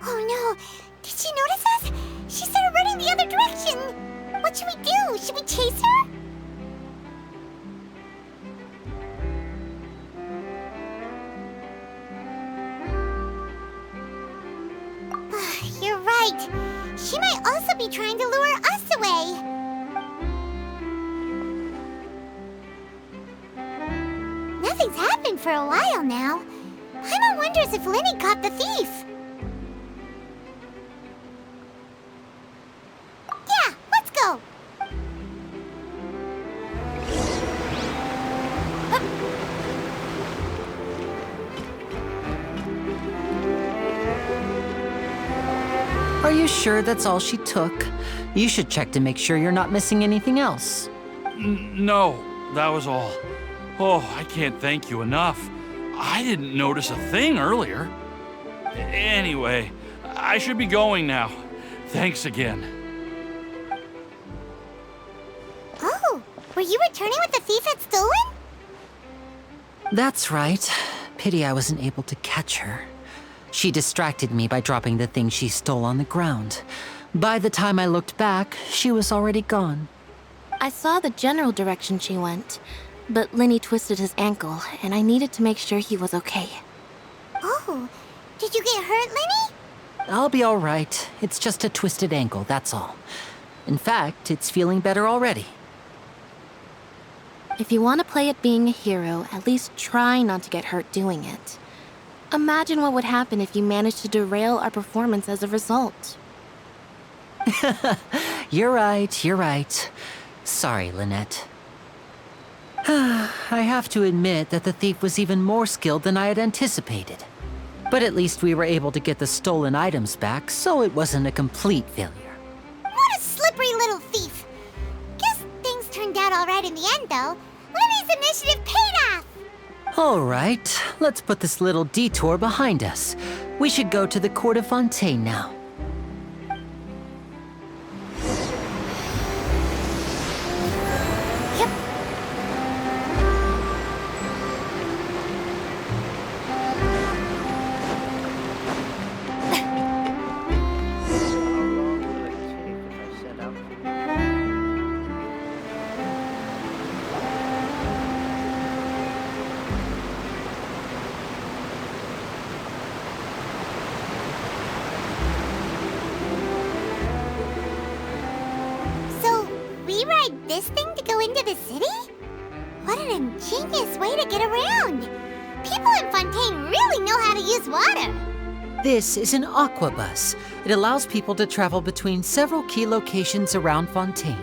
Oh no! Did she notice us? She started running the other direction! What should we do? Should we chase her? You're right. She might also be trying to lure us away. Nothing's happened for a while now. Paimon wonders if Linny caught the thief. Yeah, let's go. Are you sure that's all she took? You should check to make sure you're not missing anything else. No, that was all. Oh, I can't thank you enough. I didn't notice a thing earlier. Anyway, I should be going now. Thanks again. Oh, were you returning what the thief had stolen? That's right. Pity I wasn't able to catch her. She distracted me by dropping the thing she stole on the ground. By the time I looked back, she was already gone. I saw the general direction she went, but Lenny twisted his ankle, and I needed to make sure he was okay. Oh, did you get hurt, Lenny? I'll be all right. It's just a twisted ankle, that's all. In fact, it's feeling better already. If you want to play at being a hero, at least try not to get hurt doing it. Imagine what would happen if you managed to derail our performance as a result. You're right. Sorry, Lynette. I have to admit that the thief was even more skilled than I had anticipated. But at least we were able to get the stolen items back, so it wasn't a complete failure. What a slippery little thief. Guess things turned out all right in the end, though. Lenny's initiative paid off! All right, let's put this little detour behind us. We should go to the court of Fontaine now. This thing to go into the city? What an ingenious way to get around! People in Fontaine really know how to use water! This is an aqua bus. It allows people to travel between several key locations around Fontaine.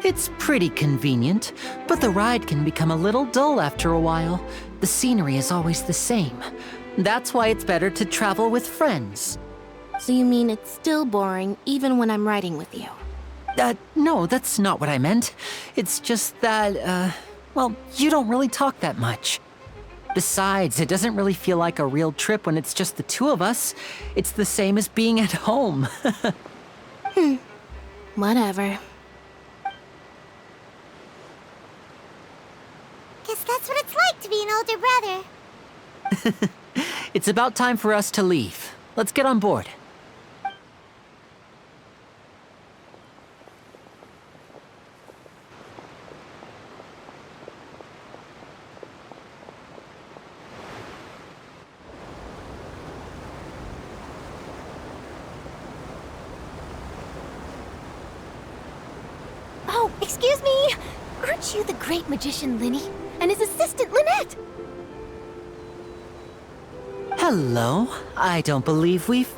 It's pretty convenient, but the ride can become a little dull after a while. The scenery is always the same. That's why it's better to travel with friends. So you mean it's still boring even when I'm riding with you? No, that's not what I meant. It's just that, well, you don't really talk that much. Besides, it doesn't really feel like a real trip when it's just the two of us. It's the same as being at home. Whatever. Guess that's what it's like to be an older brother. It's about time for us to leave. Let's get on board. Oh, excuse me! Aren't you the great magician Lenny? And his assistant Lynette? Hello. I don't believe we've...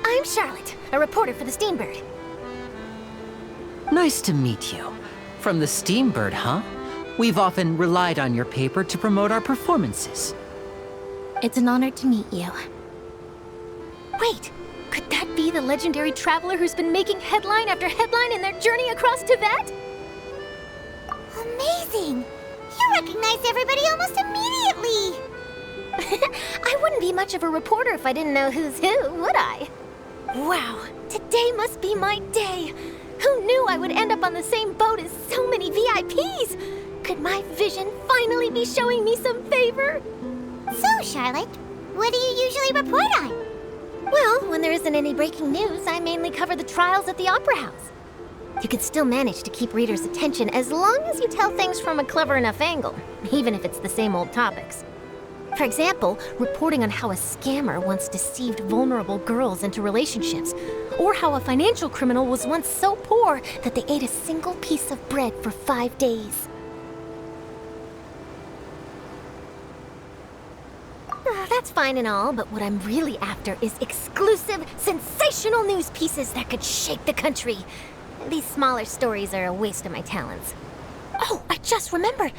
I'm Charlotte, a reporter for the Steambird. Nice to meet you. From the Steambird, huh? We've often relied on your paper to promote our performances. It's an honor to meet you. Wait, could that be the legendary traveler who's been making headline after headline in their journey across Tibet? Amazing! You recognized everybody almost immediately! I wouldn't be much of a reporter if I didn't know who's who, would I? Wow, today must be my day! Who knew I would end up on the same boat as so many VIPs? Could my vision finally be showing me some favor? So, Charlotte, what do you usually report on? Well, when there isn't any breaking news, I mainly cover the trials at the Opera House. You can still manage to keep readers' attention as long as you tell things from a clever enough angle, even if it's the same old topics. For example, reporting on how a scammer once deceived vulnerable girls into relationships, or how a financial criminal was once so poor that they ate a single piece of bread for 5 days. That's fine and all, but what I'm really after is exclusive, sensational news pieces that could shake the country. These smaller stories are a waste of my talents. Oh, I just remembered.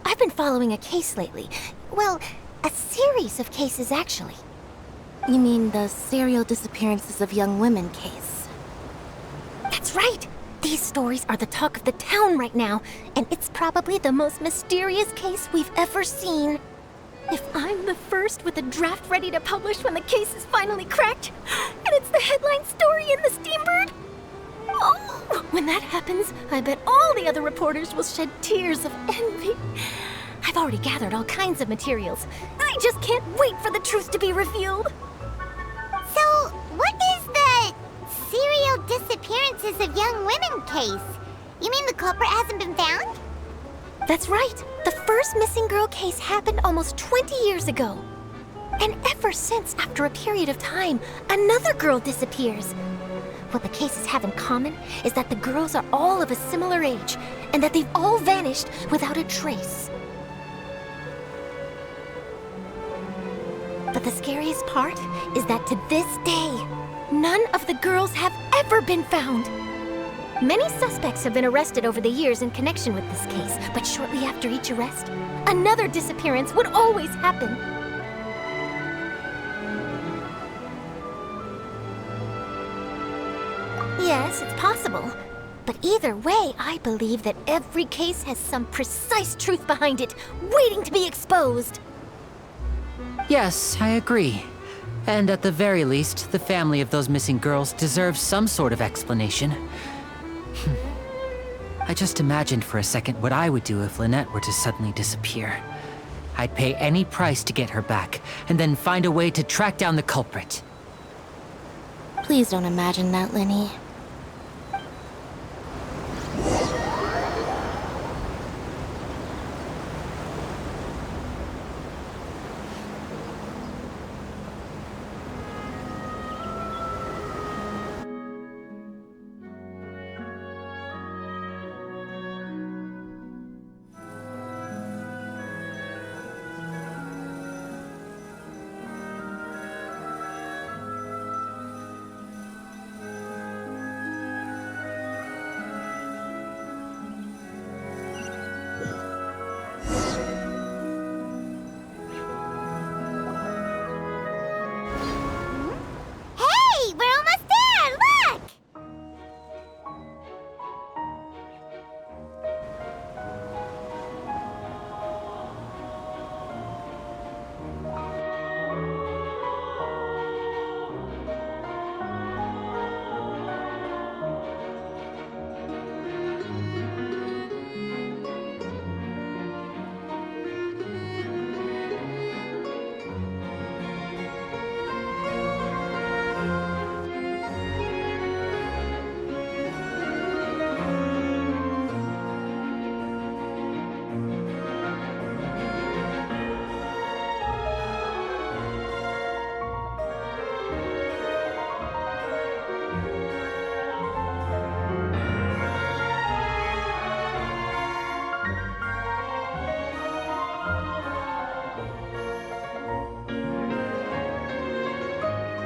I've been following a case lately. Well, a series of cases, actually. You mean the serial disappearances of young women case? That's right! These stories are the talk of the town right now, and it's probably the most mysterious case we've ever seen. If I'm the first with a draft ready to publish when the case is finally cracked, and it's the headline story in the Steambird, oh, when that happens, I bet all the other reporters will shed tears of envy. I've already gathered all kinds of materials. I just can't wait for the truth to be revealed. So, what is the serial disappearances of young women case? You mean the culprit hasn't been found? That's right. The first missing girl case happened almost 20 years ago. And ever since, after a period of time, another girl disappears. What the cases have in common is that the girls are all of a similar age, and that they've all vanished without a trace. But the scariest part is that to this day, none of the girls have ever been found. Many suspects have been arrested over the years in connection with this case, but shortly after each arrest, another disappearance would always happen. Yes, it's possible. But either way, I believe that every case has some precise truth behind it, waiting to be exposed. Yes, I agree. And at the very least, the family of those missing girls deserves some sort of explanation. I just imagined for a second what I would do if Lynette were to suddenly disappear. I'd pay any price to get her back, and then find a way to track down the culprit. Please don't imagine that, Lenny.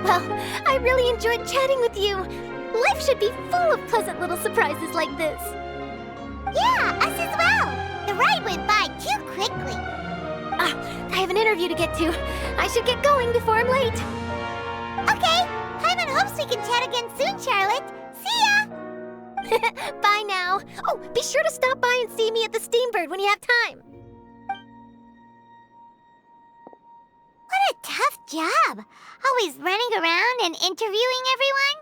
Well, I really enjoyed chatting with you. Life should be full of pleasant little surprises like this. Yeah, us as well. The ride went by too quickly. I have an interview to get to. I should get going before I'm late. Okay, Paimon hopes we can chat again soon, Charlotte. See ya! Bye now. Oh, be sure to stop by and see me at the Steambird when you have time. What a tough job. Always running around and interviewing everyone.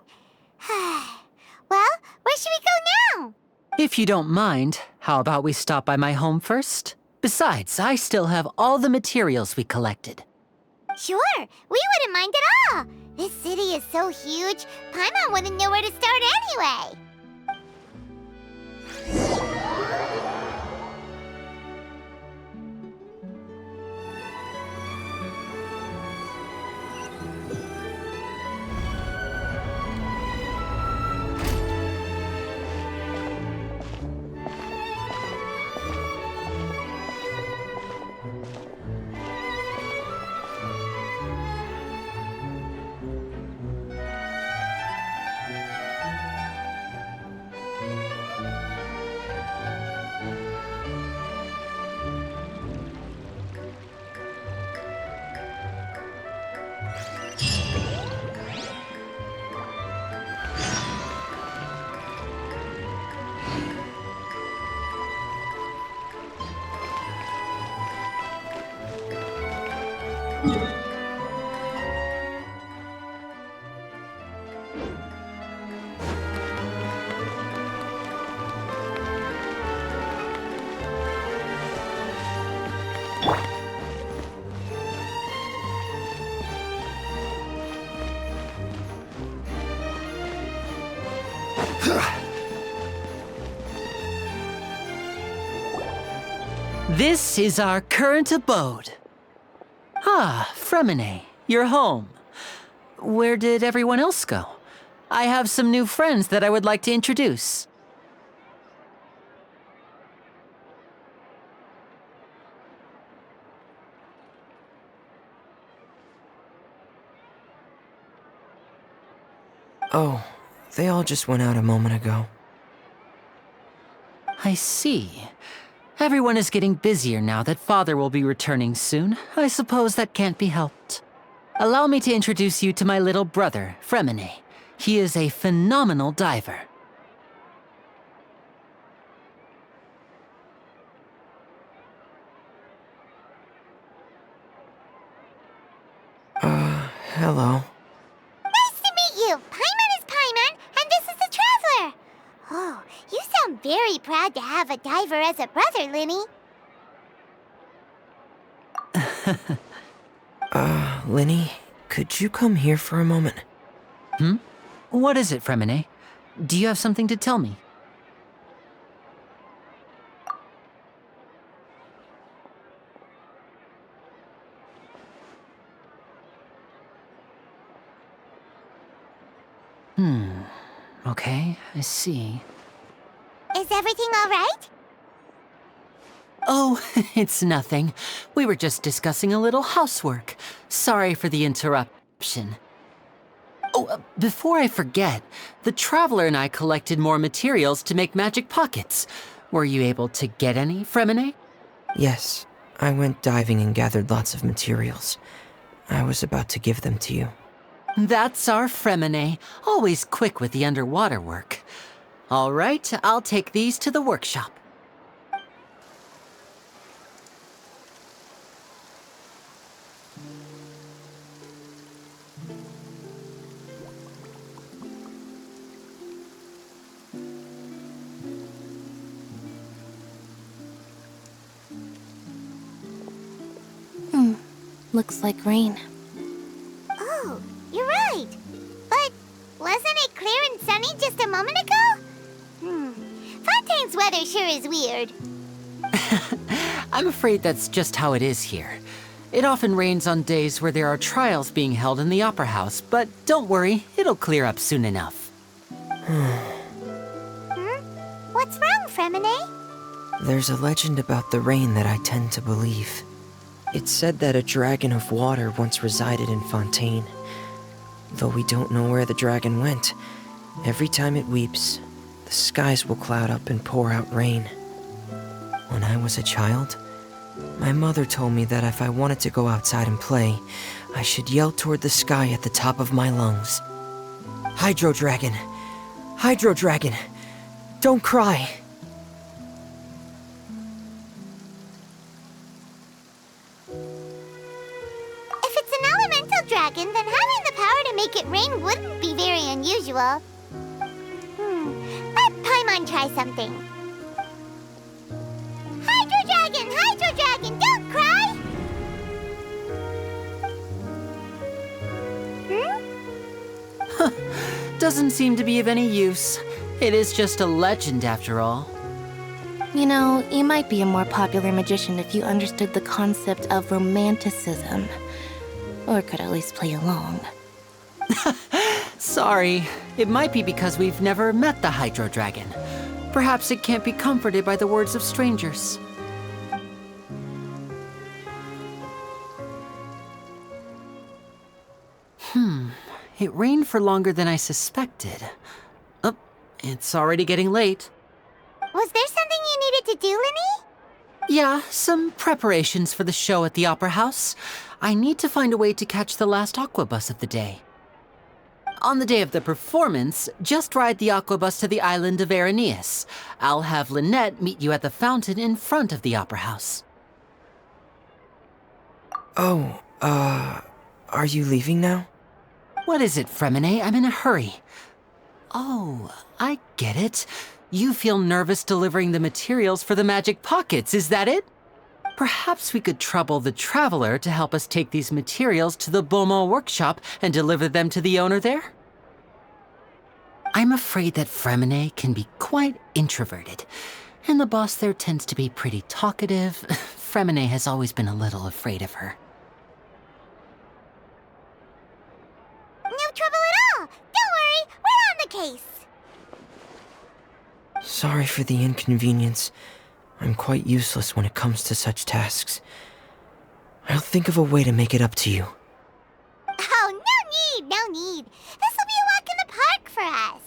Well, where should we go now? If you don't mind, how about we stop by my home first? Besides, I still have all the materials we collected. Sure, we wouldn't mind at all. This city is so huge, Paimon wouldn't know where to start anyway. This is our current abode. Ah, Fremine, you're home. Where did everyone else go? I have some new friends that I would like to introduce. Oh, they all just went out a moment ago. I see. Everyone is getting busier now that Father will be returning soon. I suppose that can't be helped. Allow me to introduce you to my little brother, Fremine. He is a phenomenal diver. Hello. Nice to meet you! Paimon is Paimon, and this is the Traveler! Oh, you sound very proud to have a diver as a brother, Linny. Linny, could you come here for a moment? What is it, Fremine? Do you have something to tell me? Okay, I see. Is everything all right? Oh, it's nothing. We were just discussing a little housework. Sorry for the interruption. Oh, before I forget, the Traveler and I collected more materials to make magic pockets. Were you able to get any, Fremine? Yes, I went diving and gathered lots of materials. I was about to give them to you. That's our Fremine, always quick with the underwater work. All right, I'll take these to the workshop. Looks like rain. Oh, you're right. But wasn't it clear and sunny just a moment ago? Fontaine's weather sure is weird. I'm afraid that's just how it is here. It often rains on days where there are trials being held in the Opera House, but don't worry, it'll clear up soon enough. What's wrong, Fremine? There's a legend about the rain that I tend to believe. It's said that a dragon of water once resided in Fontaine. Though we don't know where the dragon went, every time it weeps, the skies will cloud up and pour out rain. When I was a child, my mother told me that if I wanted to go outside and play, I should yell toward the sky at the top of my lungs. Hydro Dragon! Hydro Dragon! Don't cry! If it's an elemental dragon, then having the power to make it rain wouldn't be very unusual. Let Paimon try something. Hydro Dragon, don't cry! Doesn't seem to be of any use. It is just a legend after all. You know, you might be a more popular magician if you understood the concept of romanticism. Or could at least play along. Sorry, it might be because we've never met the Hydro Dragon. Perhaps it can't be comforted by the words of strangers. It rained for longer than I suspected. Oh, it's already getting late. Was there something you needed to do, Linny? Yeah, some preparations for the show at the Opera House. I need to find a way to catch the last aqua bus of the day. On the day of the performance, just ride the aqua bus to the island of Araneus. I'll have Lynette meet you at the fountain in front of the Opera House. Oh, are you leaving now? What is it, Fremine? I'm in a hurry. Oh, I get it. You feel nervous delivering the materials for the magic pockets, is that it? Perhaps we could trouble the Traveler to help us take these materials to the Beaumont workshop and deliver them to the owner there? I'm afraid that Fremine can be quite introverted, and the boss there tends to be pretty talkative. Fremine has always been a little afraid of her. No trouble at all! Don't worry, we're on the case! Sorry for the inconvenience. I'm quite useless when it comes to such tasks. I'll think of a way to make it up to you. Oh, no need! This'll be a walk in the park for us!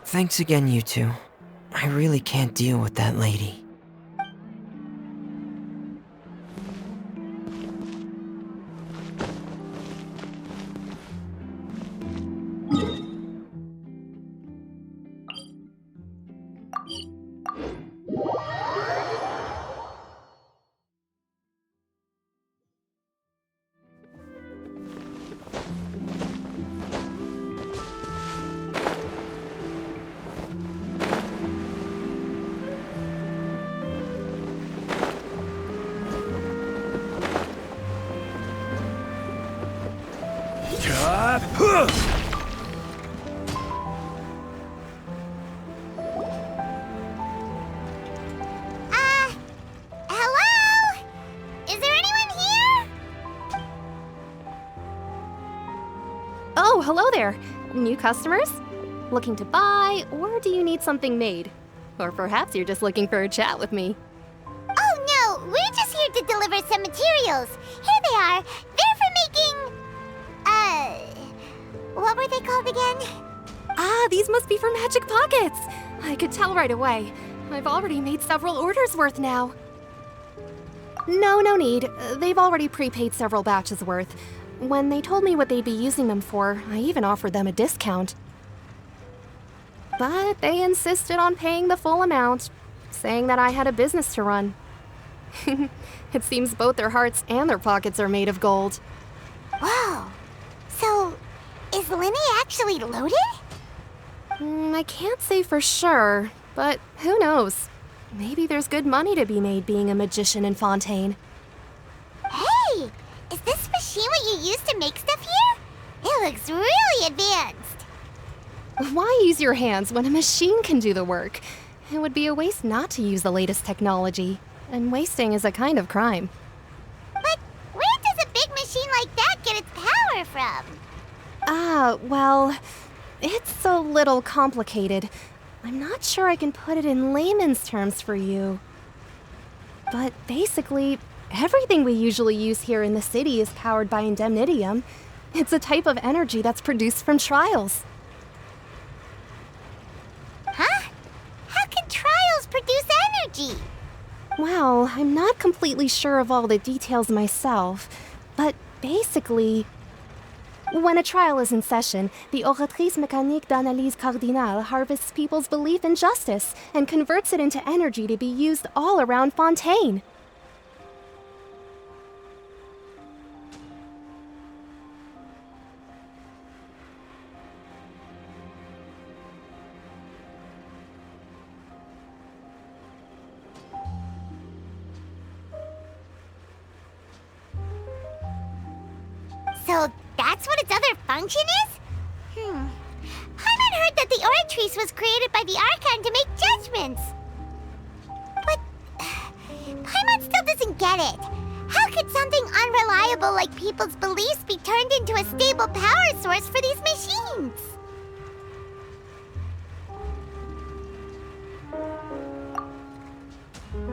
Thanks again, you two. I really can't deal with that lady. Hello? Is there anyone here? Oh, hello there. New customers? Looking to buy, or do you need something made? Or perhaps you're just looking for a chat with me. Oh no, we're just here to deliver some materials. Here they are. They're for making... what were they called again? Ah, these must be for magic pockets. I could tell right away. I've already made several orders worth now. No need. They've already prepaid several batches worth. When they told me what they'd be using them for, I even offered them a discount. But they insisted on paying the full amount, saying that I had a business to run. It seems both their hearts and their pockets are made of gold. Whoa. So, is Linny actually loaded? I can't say for sure, but who knows? Maybe there's good money to be made being a magician in Fontaine. Hey! Is this machine what you use to make stuff here? It looks really advanced. Why use your hands when a machine can do the work? It would be a waste not to use the latest technology, and wasting is a kind of crime. But where does a big machine like that get its power from? Well, it's a little complicated. I'm not sure I can put it in layman's terms for you. But basically, everything we usually use here in the city is powered by indemnitium. It's a type of energy that's produced from trials. Huh? How can trials produce energy? Well, I'm not completely sure of all the details myself, but basically, when a trial is in session, the Oratrice Mécanique d'Analyse Cardinale harvests people's belief in justice and converts it into energy to be used all around Fontaine. So that's what its other function is? Paimon heard that the Oratrice was created by the Archon to make judgments. But Paimon still doesn't get it. How could something unreliable like people's beliefs be turned into a stable power source for these machines?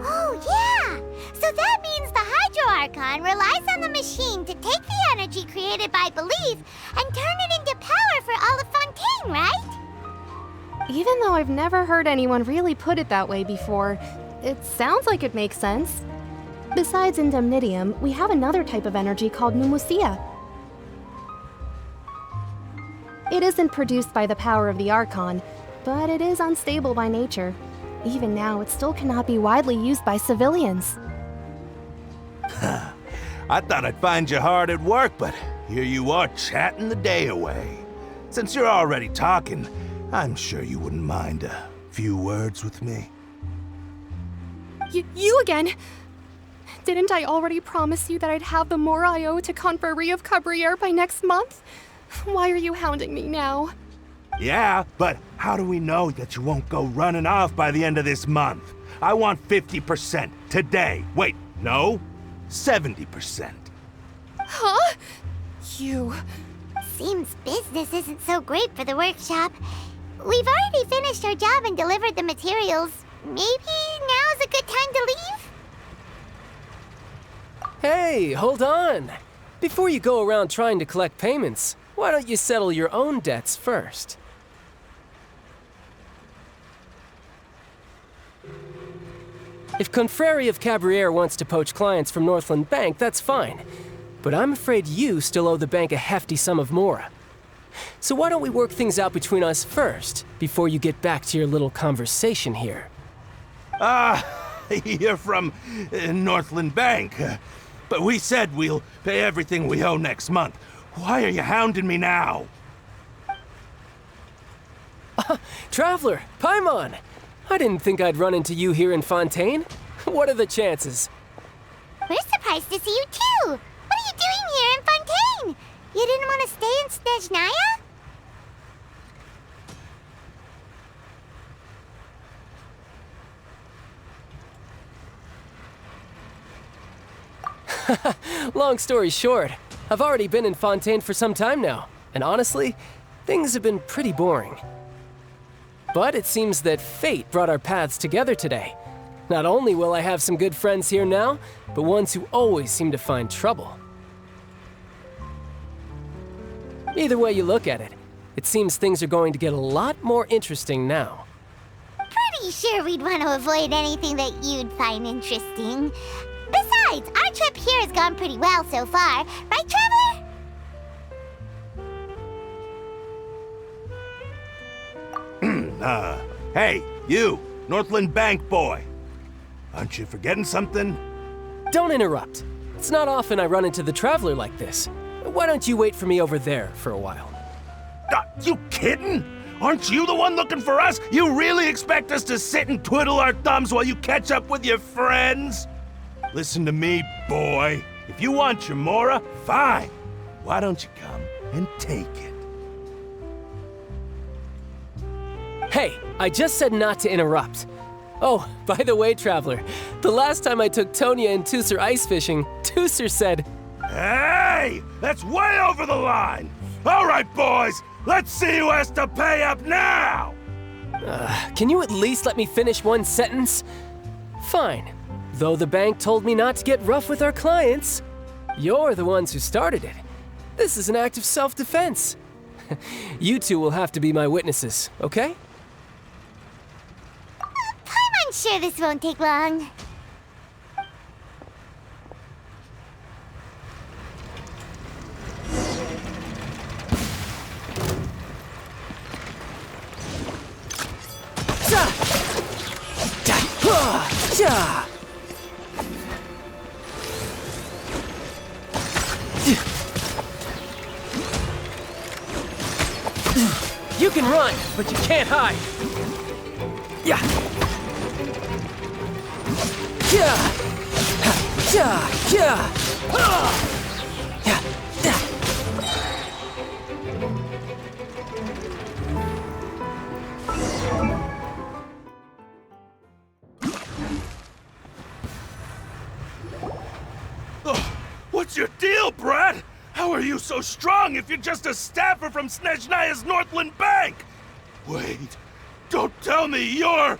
Oh, yeah! So that means the Hydro Archon relies on the machine to take the energy created by belief and turn it into power for all of Fontaine, right? Even though I've never heard anyone really put it that way before, it sounds like it makes sense. Besides indemnitium, we have another type of energy called pneumosia. It isn't produced by the power of the Archon, but it is unstable by nature. Even now, it still cannot be widely used by civilians. I thought I'd find you hard at work, but here you are chatting the day away. Since you're already talking, I'm sure you wouldn't mind a few words with me. You again? Didn't I already promise you that I'd have the more I owe to Confrérie of Cabriere by next month? Why are you hounding me now? Yeah, but how do we know that you won't go running off by the end of this month? I want 50% today. Wait, no, 70%. Huh? You... Seems business isn't so great for the workshop. We've already finished our job and delivered the materials. Maybe now's a good time to leave? Hey, hold on. Before you go around trying to collect payments, why don't you settle your own debts first? If Confrérie of Cabriere wants to poach clients from Northland Bank, that's fine. But I'm afraid you still owe the bank a hefty sum of mora. So why don't we work things out between us first, before you get back to your little conversation here? You're from Northland Bank. But we said we'll pay everything we owe next month. Why are you hounding me now? Traveler, Paimon! I didn't think I'd run into you here in Fontaine. What are the chances? We're surprised to see you too! What are you doing here in Fontaine? You didn't want to stay in Snezhnaya? Long story short, I've already been in Fontaine for some time now, and honestly, things have been pretty boring. But it seems that fate brought our paths together today. Not only will I have some good friends here now, but ones who always seem to find trouble. Either way you look at it, it seems things are going to get a lot more interesting now. Pretty sure we'd want to avoid anything that you'd find interesting. Besides, our trip here has gone pretty well so far, right, Traveler? Hey, you, Northland Bank boy. Aren't you forgetting something? Don't interrupt. It's not often I run into the Traveler like this. Why don't you wait for me over there for a while? You kidding? Aren't you the one looking for us? You really expect us to sit and twiddle our thumbs while you catch up with your friends? Listen to me, boy. If you want your mora, fine. Why don't you come and take it? Hey, I just said not to interrupt. Oh, by the way, Traveler, the last time I took Tonya and Tusser ice fishing, Tusser said, "Hey, that's way over the line! All right, boys, let's see who has to pay up now!" Can you at least let me finish one sentence? Fine. Though the bank told me not to get rough with our clients, you're the ones who started it. This is an act of self-defense. You two will have to be my witnesses, okay? I'm sure this won't take long. You can run, but you can't hide. Yeah. Yeah. Yeah. Yeah. Yeah. What's your deal, Brad? How are you so strong if you're just a staffer from Snezhnaya's Northland Bank? Wait, don't tell me you're...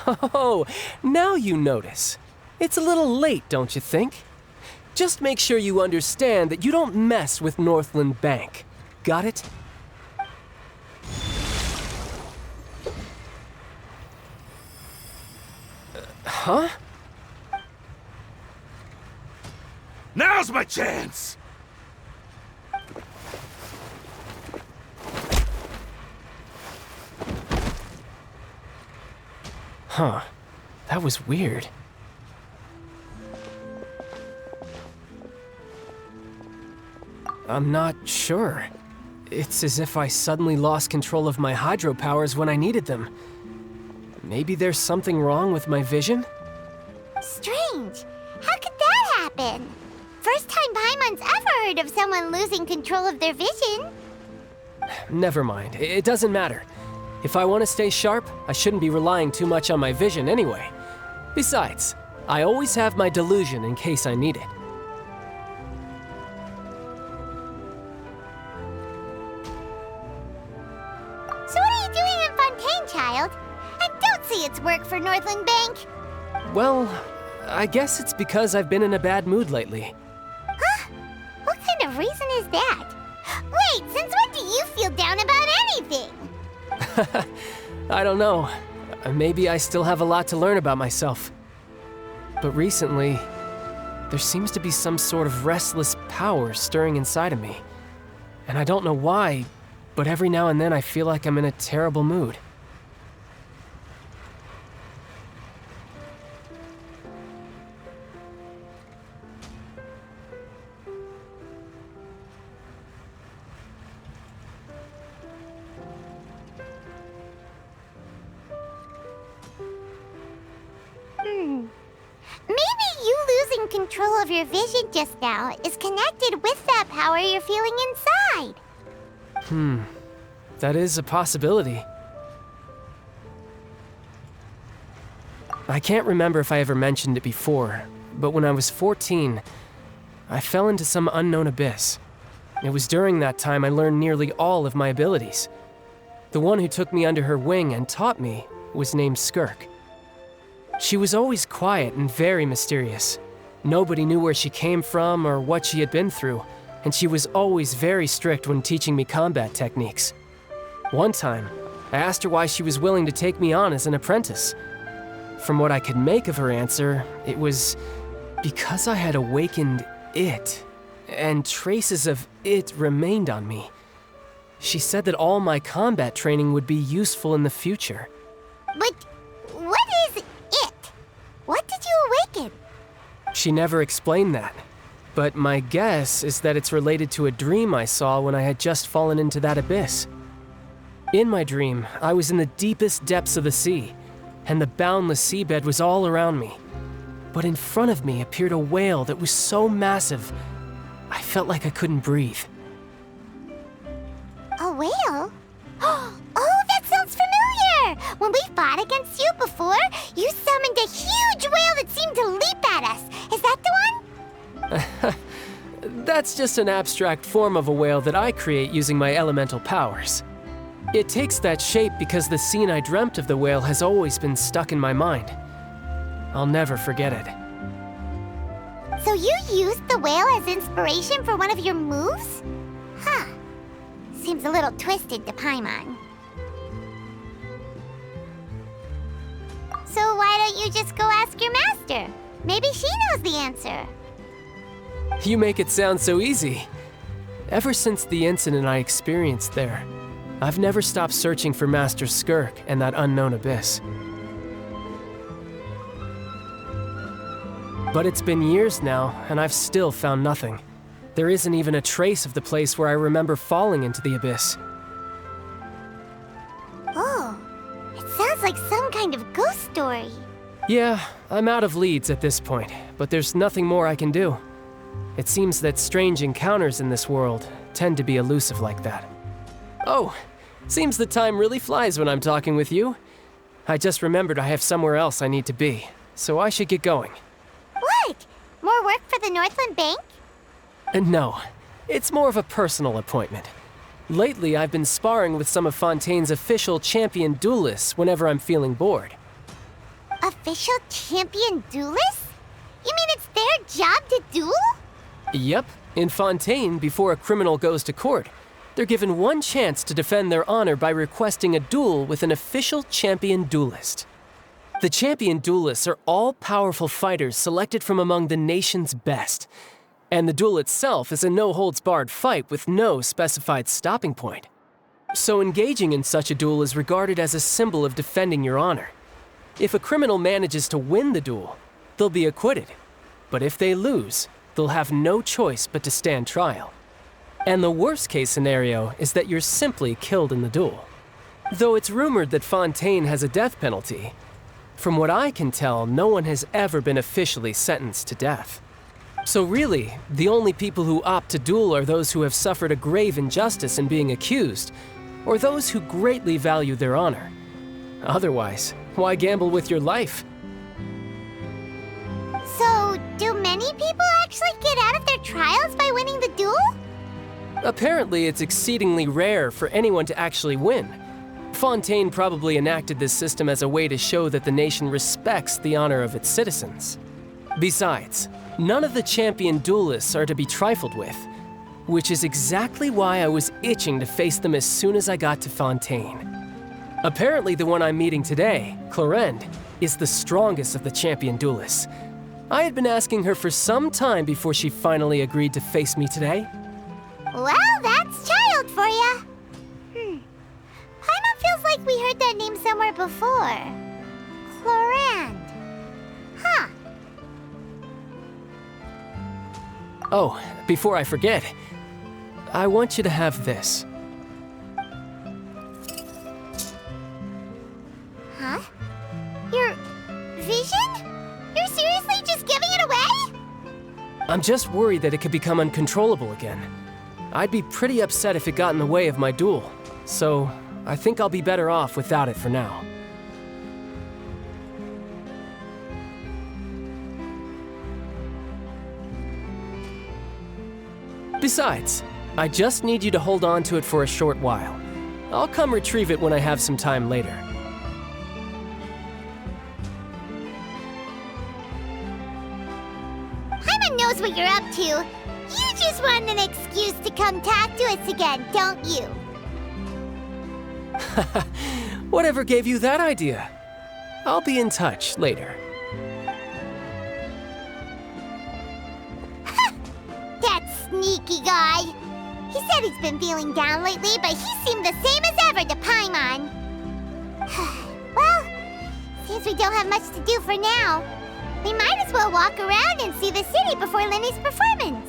Oh, now you notice. It's a little late, don't you think? Just make sure you understand that you don't mess with Northland Bank. Got it? Huh? Now's my chance! Huh. That was weird. I'm not sure. It's as if I suddenly lost control of my hydro powers when I needed them. Maybe there's something wrong with my vision? Strange. happen? First time Paimon's ever heard of someone losing control of their vision. Never mind. It doesn't matter. If I want to stay sharp, I shouldn't be relying too much on my vision anyway. Besides, I always have my delusion in case I need it. So what are you doing in Fontaine, child? And don't say it's work for Northland Bank. Well, I guess it's because I've been in a bad mood lately. Huh? What kind of reason is that? Wait, since when do you feel down about anything? I don't know. Maybe I still have a lot to learn about myself. But recently, there seems to be some sort of restless power stirring inside of me. And I don't know why, but every now and then I feel like I'm in a terrible mood. Maybe you losing control of your vision just now is connected with that power you're feeling inside. That is a possibility. I can't remember if I ever mentioned it before, but when I was 14, I fell into some unknown abyss. It was during that time I learned nearly all of my abilities. The one who took me under her wing and taught me was named Skirk. She was always quiet and very mysterious. Nobody knew where she came from or what she had been through, and she was always very strict when teaching me combat techniques. One time, I asked her why she was willing to take me on as an apprentice. From what I could make of her answer, it was because I had awakened it, and traces of it remained on me. She said that all my combat training would be useful in the future. But what is it? What did you awaken? She never explained that, but my guess is that it's related to a dream I saw when I had just fallen into that abyss. In my dream, I was in the deepest depths of the sea, and the boundless seabed was all around me. But in front of me appeared a whale that was so massive, I felt like I couldn't breathe. A whale? Oh, that sounds familiar! When we fought against you before, you summoned a huge whale that seemed to leap at us. Is that the one? That's just an abstract form of a whale that I create using my elemental powers. It takes that shape because the scene I dreamt of the whale has always been stuck in my mind. I'll never forget it. So you used the whale as inspiration for one of your moves? Huh. Seems a little twisted to Paimon. So why don't you just go ask your master? Maybe she knows the answer. You make it sound so easy. Ever since the incident I experienced there, I've never stopped searching for Master Skirk and that unknown abyss. But it's been years now, and I've still found nothing. There isn't even a trace of the place where I remember falling into the abyss. Oh, it sounds like some kind of ghost story. Yeah, I'm out of leads at this point, but there's nothing more I can do. It seems that strange encounters in this world tend to be elusive like that. Oh, seems the time really flies when I'm talking with you. I just remembered I have somewhere else I need to be, so I should get going. What? More work for the Northland Bank? No, it's more of a personal appointment. Lately, I've been sparring with some of Fontaine's official champion duelists whenever I'm feeling bored. Official champion duelists? You mean it's their job to duel? Yep, in Fontaine, before a criminal goes to court, they're given one chance to defend their honor by requesting a duel with an official champion duelist. The champion duelists are all powerful fighters selected from among the nation's best. And the duel itself is a no-holds-barred fight with no specified stopping point. So engaging in such a duel is regarded as a symbol of defending your honor. If a criminal manages to win the duel, they'll be acquitted. But if they lose, they'll have no choice but to stand trial. And the worst-case scenario is that you're simply killed in the duel. Though it's rumored that Fontaine has a death penalty, from what I can tell, no one has ever been officially sentenced to death. So really, the only people who opt to duel are those who have suffered a grave injustice in being accused, or those who greatly value their honor. Otherwise, why gamble with your life? So, do many people actually get out of their trials by winning the duel? Apparently, it's exceedingly rare for anyone to actually win. Fontaine probably enacted this system as a way to show that the nation respects the honor of its citizens. Besides, none of the champion duelists are to be trifled with, which is exactly why I was itching to face them as soon as I got to Fontaine. Apparently, the one I'm meeting today, Clorinde, is the strongest of the champion duelists. I had been asking her for some time before she finally agreed to face me today. Well, that's child for ya. Paimon feels like we heard that name somewhere before. Clorinde. Huh. Oh, before I forget, I want you to have this. Huh? Your vision? You're seriously just giving it away? I'm just worried that it could become uncontrollable again. I'd be pretty upset if it got in the way of my duel, so I think I'll be better off without it for now. Besides, I just need you to hold on to it for a short while. I'll come retrieve it when I have some time later. Paimon knows what you're up to. You just want an excuse to come talk to us again, don't you? Whatever gave you that idea? I'll be in touch later. That sneaky guy. He said he's been feeling down lately, but he seemed the same as ever to Paimon. Well, seems we don't have much to do for now. We might as well walk around and see the city before Lenny's performance.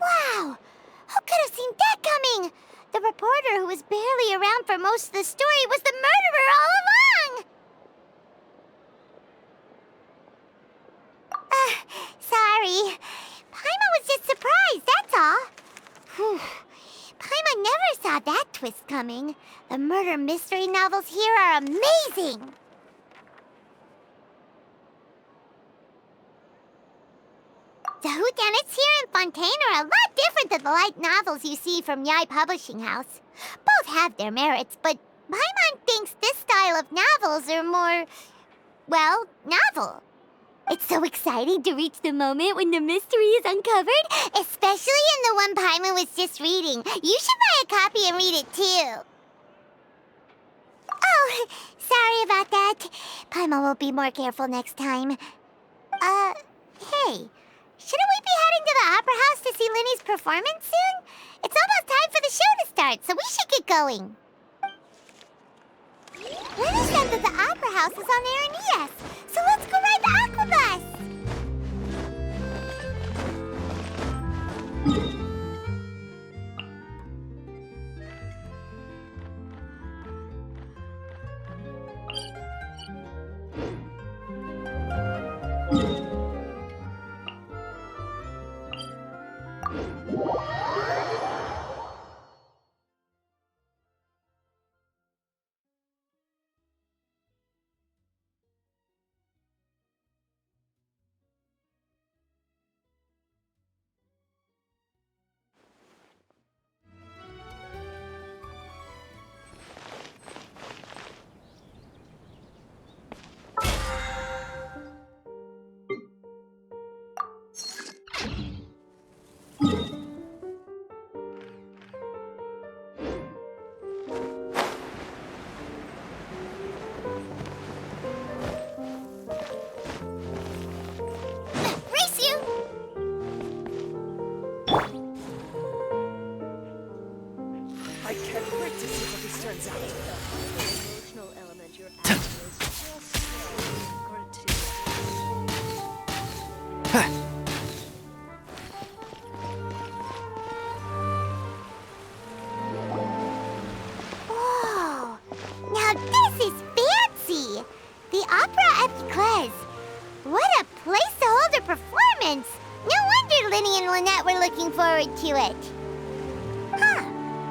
Wow! Who could have seen that coming? The reporter who was barely around for most of the story was the murderer all along! Sorry. Paimon was just surprised, that's all. Whew. Paimon never saw that twist coming. The murder mystery novels here are amazing! The whodunits here in Fontaine are a lot different than the light novels you see from Yai Publishing House. Both have their merits, but Paimon thinks this style of novels are more, well, novel. It's so exciting to reach the moment when the mystery is uncovered, especially in the one Paimon was just reading. You should buy a copy and read it too. Oh, sorry about that. Paimon will be more careful next time. Hey. Shouldn't we be heading to the Opera House to see Linny's performance soon? It's almost time for the show to start, so we should get going. Linny said that the Opera House is on Aeneas, so let's go ride the Aquabus! Whoa! Now this is fancy! The Opera Epiclese. What a place to hold a performance! No wonder Linny and Lynette were looking forward to it. Huh.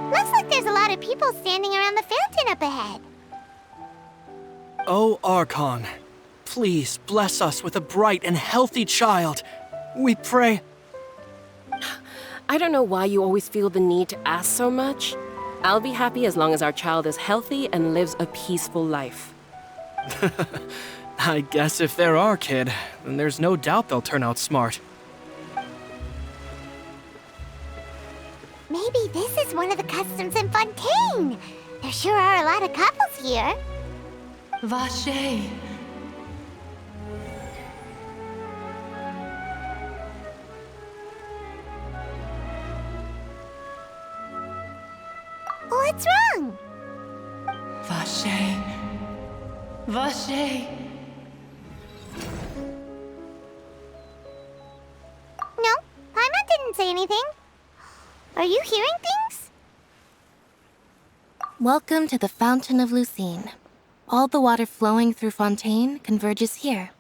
Looks like there's a lot of people standing around the fountain up ahead. Oh, Archon, please bless us with a bright and healthy child. We pray. I don't know why you always feel the need to ask so much. I'll be happy as long as our child is healthy and lives a peaceful life. I guess if they're our kid, then there's no doubt they'll turn out smart. Maybe this is one of the customs in Fontaine. There sure are a lot of couples here. Vache. What's wrong? Vache. Vache. No, Paimon didn't say anything. Are you hearing things? Welcome to the Fountain of Lucine. All the water flowing through Fontaine converges here.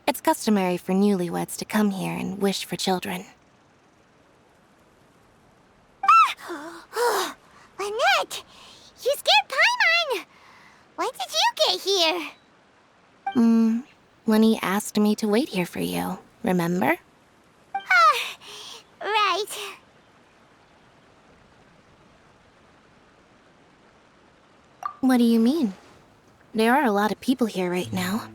It's customary for newlyweds to come here and wish for children. Lynette! You scared Paimon! When did you get here? Lenny asked me to wait here for you, remember? Right. What do you mean? There are a lot of people here right now.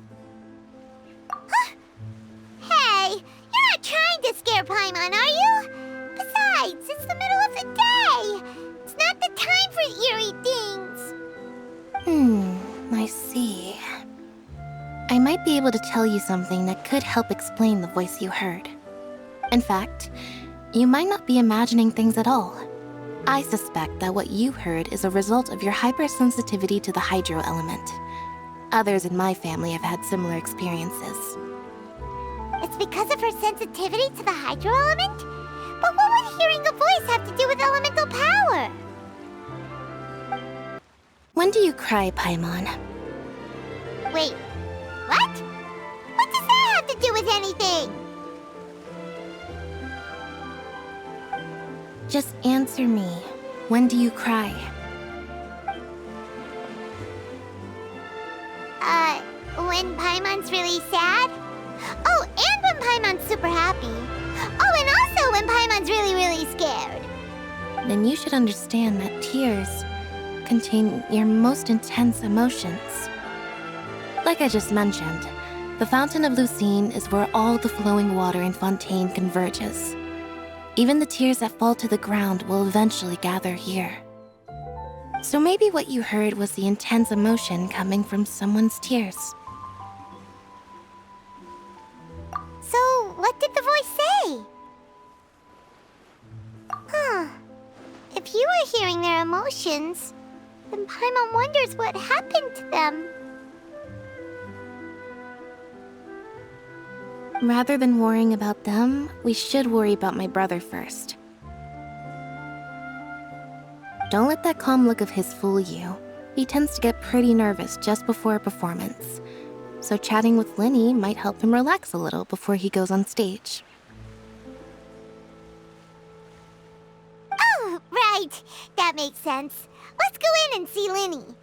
Hey, you're not trying to scare Paimon, are you? Besides, it's the middle of the day. It's not the time for eerie things. I see. I might be able to tell you something that could help explain the voice you heard. In fact, you might not be imagining things at all. I suspect that what you heard is a result of your hypersensitivity to the hydro element. Others in my family have had similar experiences. It's because of her sensitivity to the hydro element? But what would hearing a voice have to do with elemental power? When do you cry, Paimon? Wait, what? What does that have to do with anything? Just answer me. When do you cry? When Paimon's really sad? Oh, and when Paimon's super happy. Oh, and also when Paimon's really, really scared. Then you should understand that tears contain your most intense emotions. Like I just mentioned, the Fountain of Lucine is where all the flowing water in Fontaine converges. Even the tears that fall to the ground will eventually gather here. So maybe what you heard was the intense emotion coming from someone's tears. So, what did the voice say? If you were hearing their emotions, then Paimon wonders what happened to them. Rather than worrying about them, we should worry about my brother first. Don't let that calm look of his fool you. He tends to get pretty nervous just before a performance. So chatting with Linny might help him relax a little before he goes on stage. Oh, right. That makes sense. Let's go in and see Linny.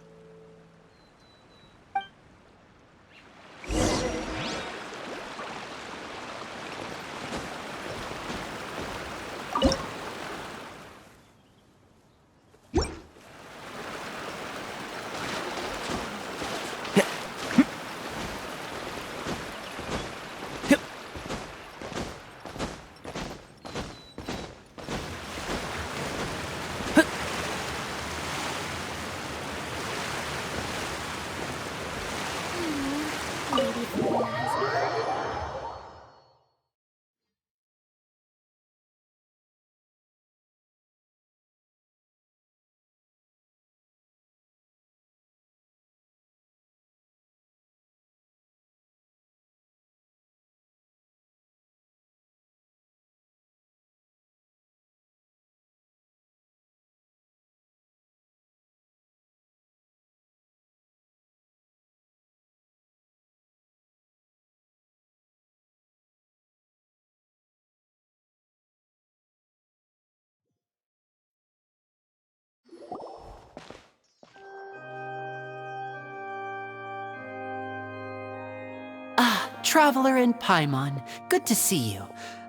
Traveler and Paimon. Good to see you.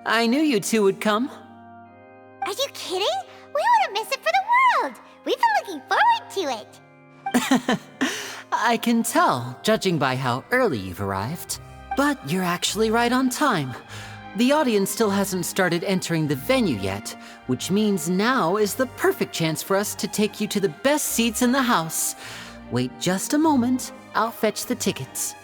I knew you two would come. Are you kidding? We wouldn't miss it for the world. We've been looking forward to it. I can tell, judging by how early you've arrived. But you're actually right on time. The audience still hasn't started entering the venue yet, which means now is the perfect chance for us to take you to the best seats in the house. Wait just a moment, I'll fetch the tickets.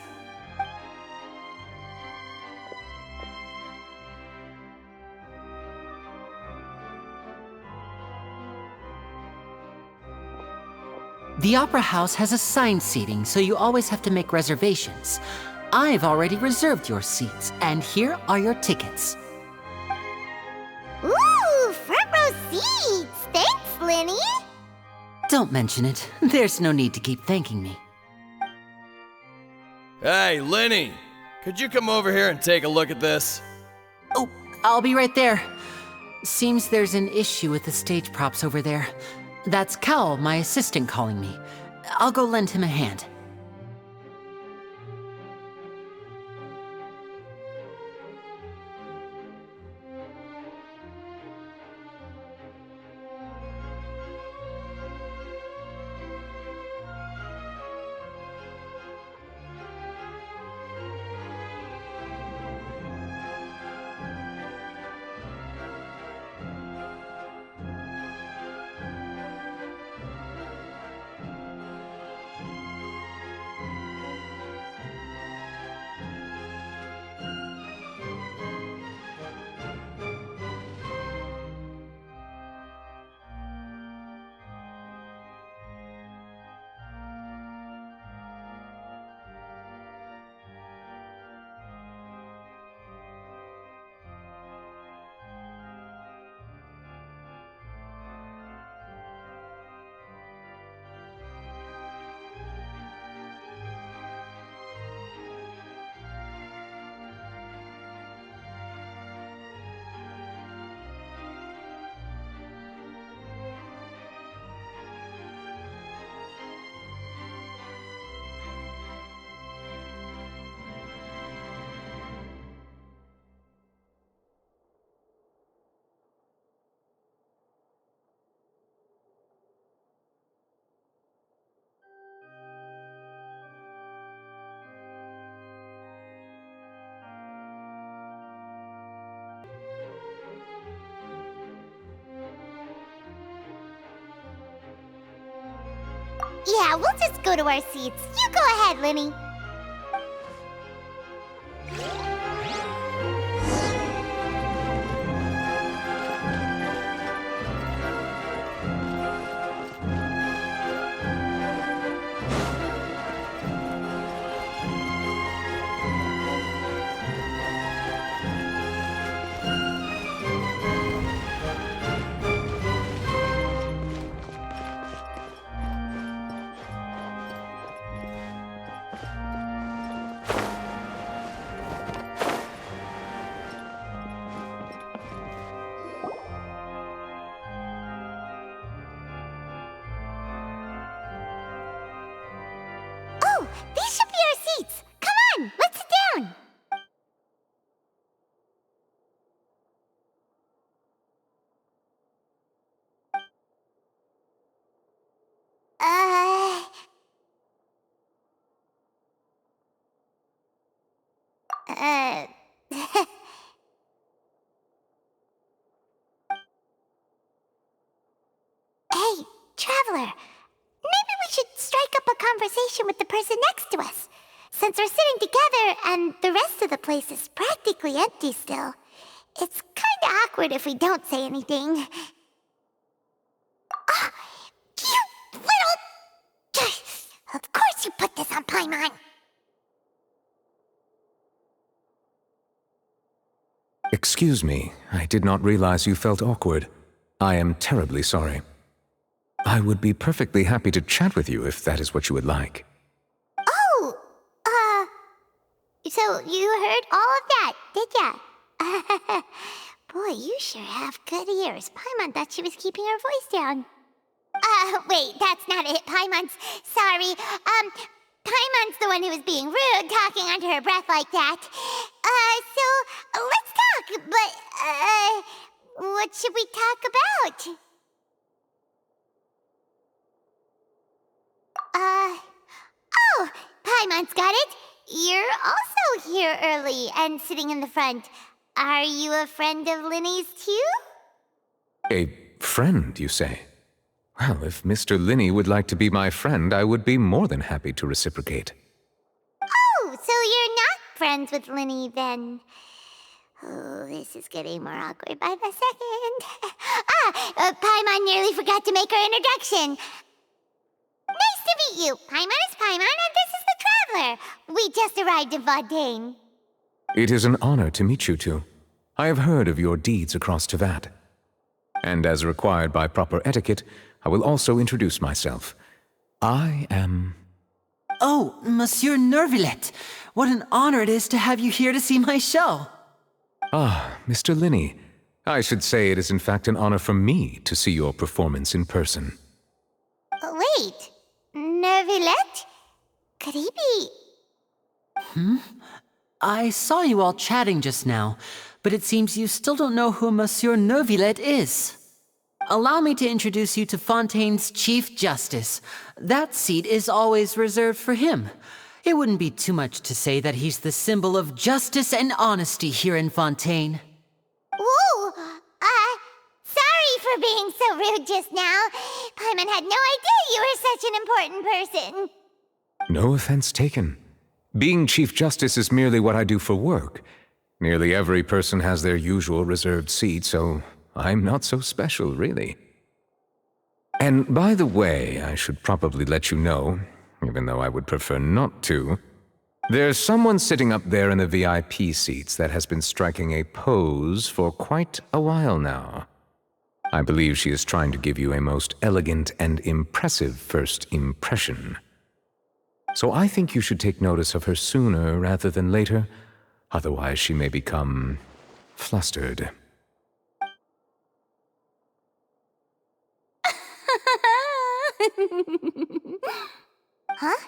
The Opera House has assigned seating, so you always have to make reservations. I've already reserved your seats, and here are your tickets. Ooh, front row seats! Thanks, Lenny! Don't mention it. There's no need to keep thanking me. Hey, Lenny! Could you come over here and take a look at this? Oh, I'll be right there. Seems there's an issue with the stage props over there. That's Cal, my assistant, calling me. I'll go lend him a hand. Yeah, we'll just go to our seats. You go ahead, Lenny. These should be our seats. Come on, let's sit down. Hey, Traveler. Maybe we should strike up a conversation with the person next to us. Since we're sitting together and the rest of the place is practically empty still, it's kinda awkward if we don't say anything. Oh, you little... Of course you put this on Paimon. Excuse me, I did not realize you felt awkward. I am terribly sorry. I would be perfectly happy to chat with you if that is what you would like. Oh, so you heard all of that, did ya? Boy, you sure have good ears. Paimon thought she was keeping her voice down. Wait, that's not it. Paimon's sorry. Paimon's the one who was being rude, talking under her breath like that. let's talk, but, what should we talk about? Oh, Paimon's got it. You're also here early and sitting in the front. Are you a friend of Linny's too? A friend, you say? Well, if Mr. Linney would like to be my friend, I would be more than happy to reciprocate. Oh, so you're not friends with Linny then? Oh, this is getting more awkward by the second. Paimon nearly forgot to make her introduction. Nice to meet you. Paimon is Paimon, and this is the Traveler. We just arrived in Fontaine. It is an honor to meet you two. I have heard of your deeds across Tevat. And as required by proper etiquette, I will also introduce myself. I am... Oh, Monsieur Nervillet. What an honor it is to have you here to see my show. Ah, Mr. Linney. I should say it is in fact an honor for me to see your performance in person. Wait, Nervillet? Could he be... I saw you all chatting just now, but it seems you still don't know who Monsieur Nervillet is. Allow me to introduce you to Fontaine's Chief Justice. That seat is always reserved for him. It wouldn't be too much to say that he's the symbol of justice and honesty here in Fontaine. Whoa! Sorry for being so rude just now. Paimon had no idea you were such an important person. No offense taken. Being Chief Justice is merely what I do for work. Nearly every person has their usual reserved seat, so I'm not so special, really. And by the way, I should probably let you know, even though I would prefer not to, there's someone sitting up there in the VIP seats that has been striking a pose for quite a while now. I believe she is trying to give you a most elegant and impressive first impression. So I think you should take notice of her sooner rather than later, otherwise she may become flustered. Huh?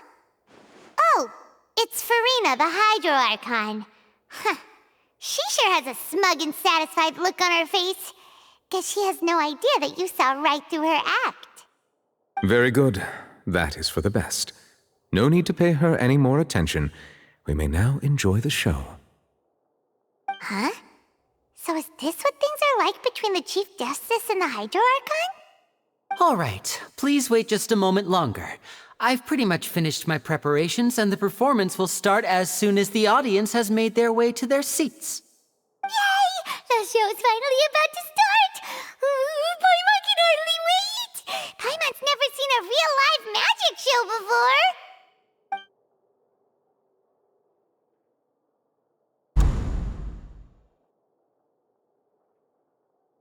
Oh, it's Farina, the Hydro Archon. Huh. She sure has a smug and satisfied look on her face. Guess she has no idea that you saw right through her act. Very good. That is for the best. No need to pay her any more attention. We may now enjoy the show. Huh? So is this what things are like between the Chief Justice and the Hydro Archon? All right, please wait just a moment longer. I've pretty much finished my preparations, and the performance will start as soon as the audience has made their way to their seats. Yay! The show's finally about to start! Paimon can hardly wait! Paimon's never seen a real live magic show before!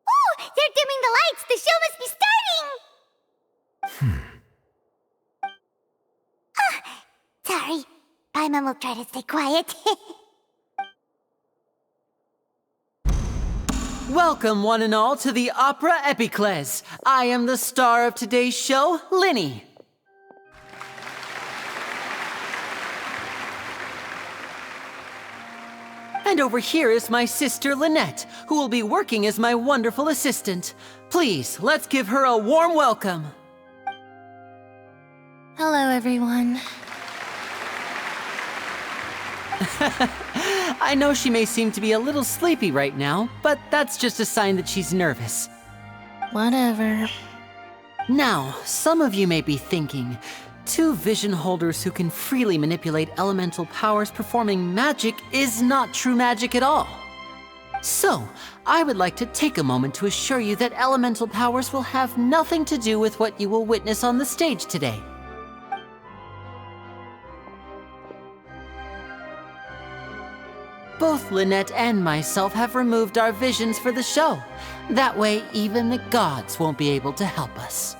Oh! They're dimming the lights! The show must be starting! Sorry. Paimon will try to stay quiet. Welcome, one and all, to the Opera Epiclese. I am the star of today's show, Linny. And over here is my sister, Lynette, who will be working as my wonderful assistant. Please, let's give her a warm welcome. Hello, everyone. I know she may seem to be a little sleepy right now, but that's just a sign that she's nervous. Whatever. Now, some of you may be thinking, two vision holders who can freely manipulate elemental powers performing magic is not true magic at all. So, I would like to take a moment to assure you that elemental powers will have nothing to do with what you will witness on the stage today. Both Lynette and myself have removed our visions for the show. That way, even the gods won't be able to help us.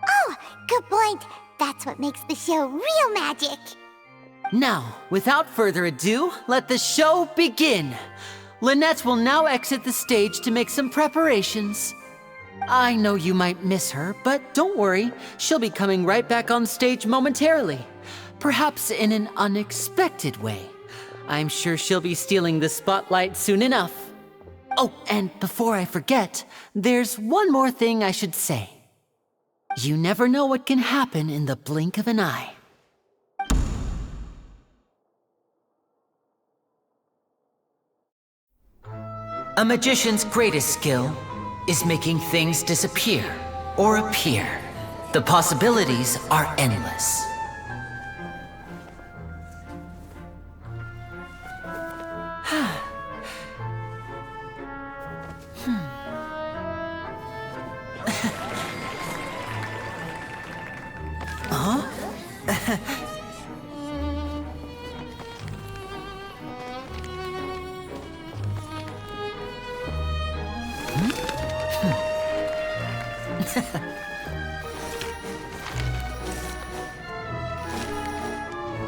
Oh, good point. That's what makes the show real magic. Now, without further ado, let the show begin. Lynette will now exit the stage to make some preparations. I know you might miss her, but don't worry. She'll be coming right back on stage momentarily. Perhaps in an unexpected way. I'm sure she'll be stealing the spotlight soon enough. Oh, and before I forget, there's one more thing I should say. You never know what can happen in the blink of an eye. A magician's greatest skill is making things disappear or appear. The possibilities are endless.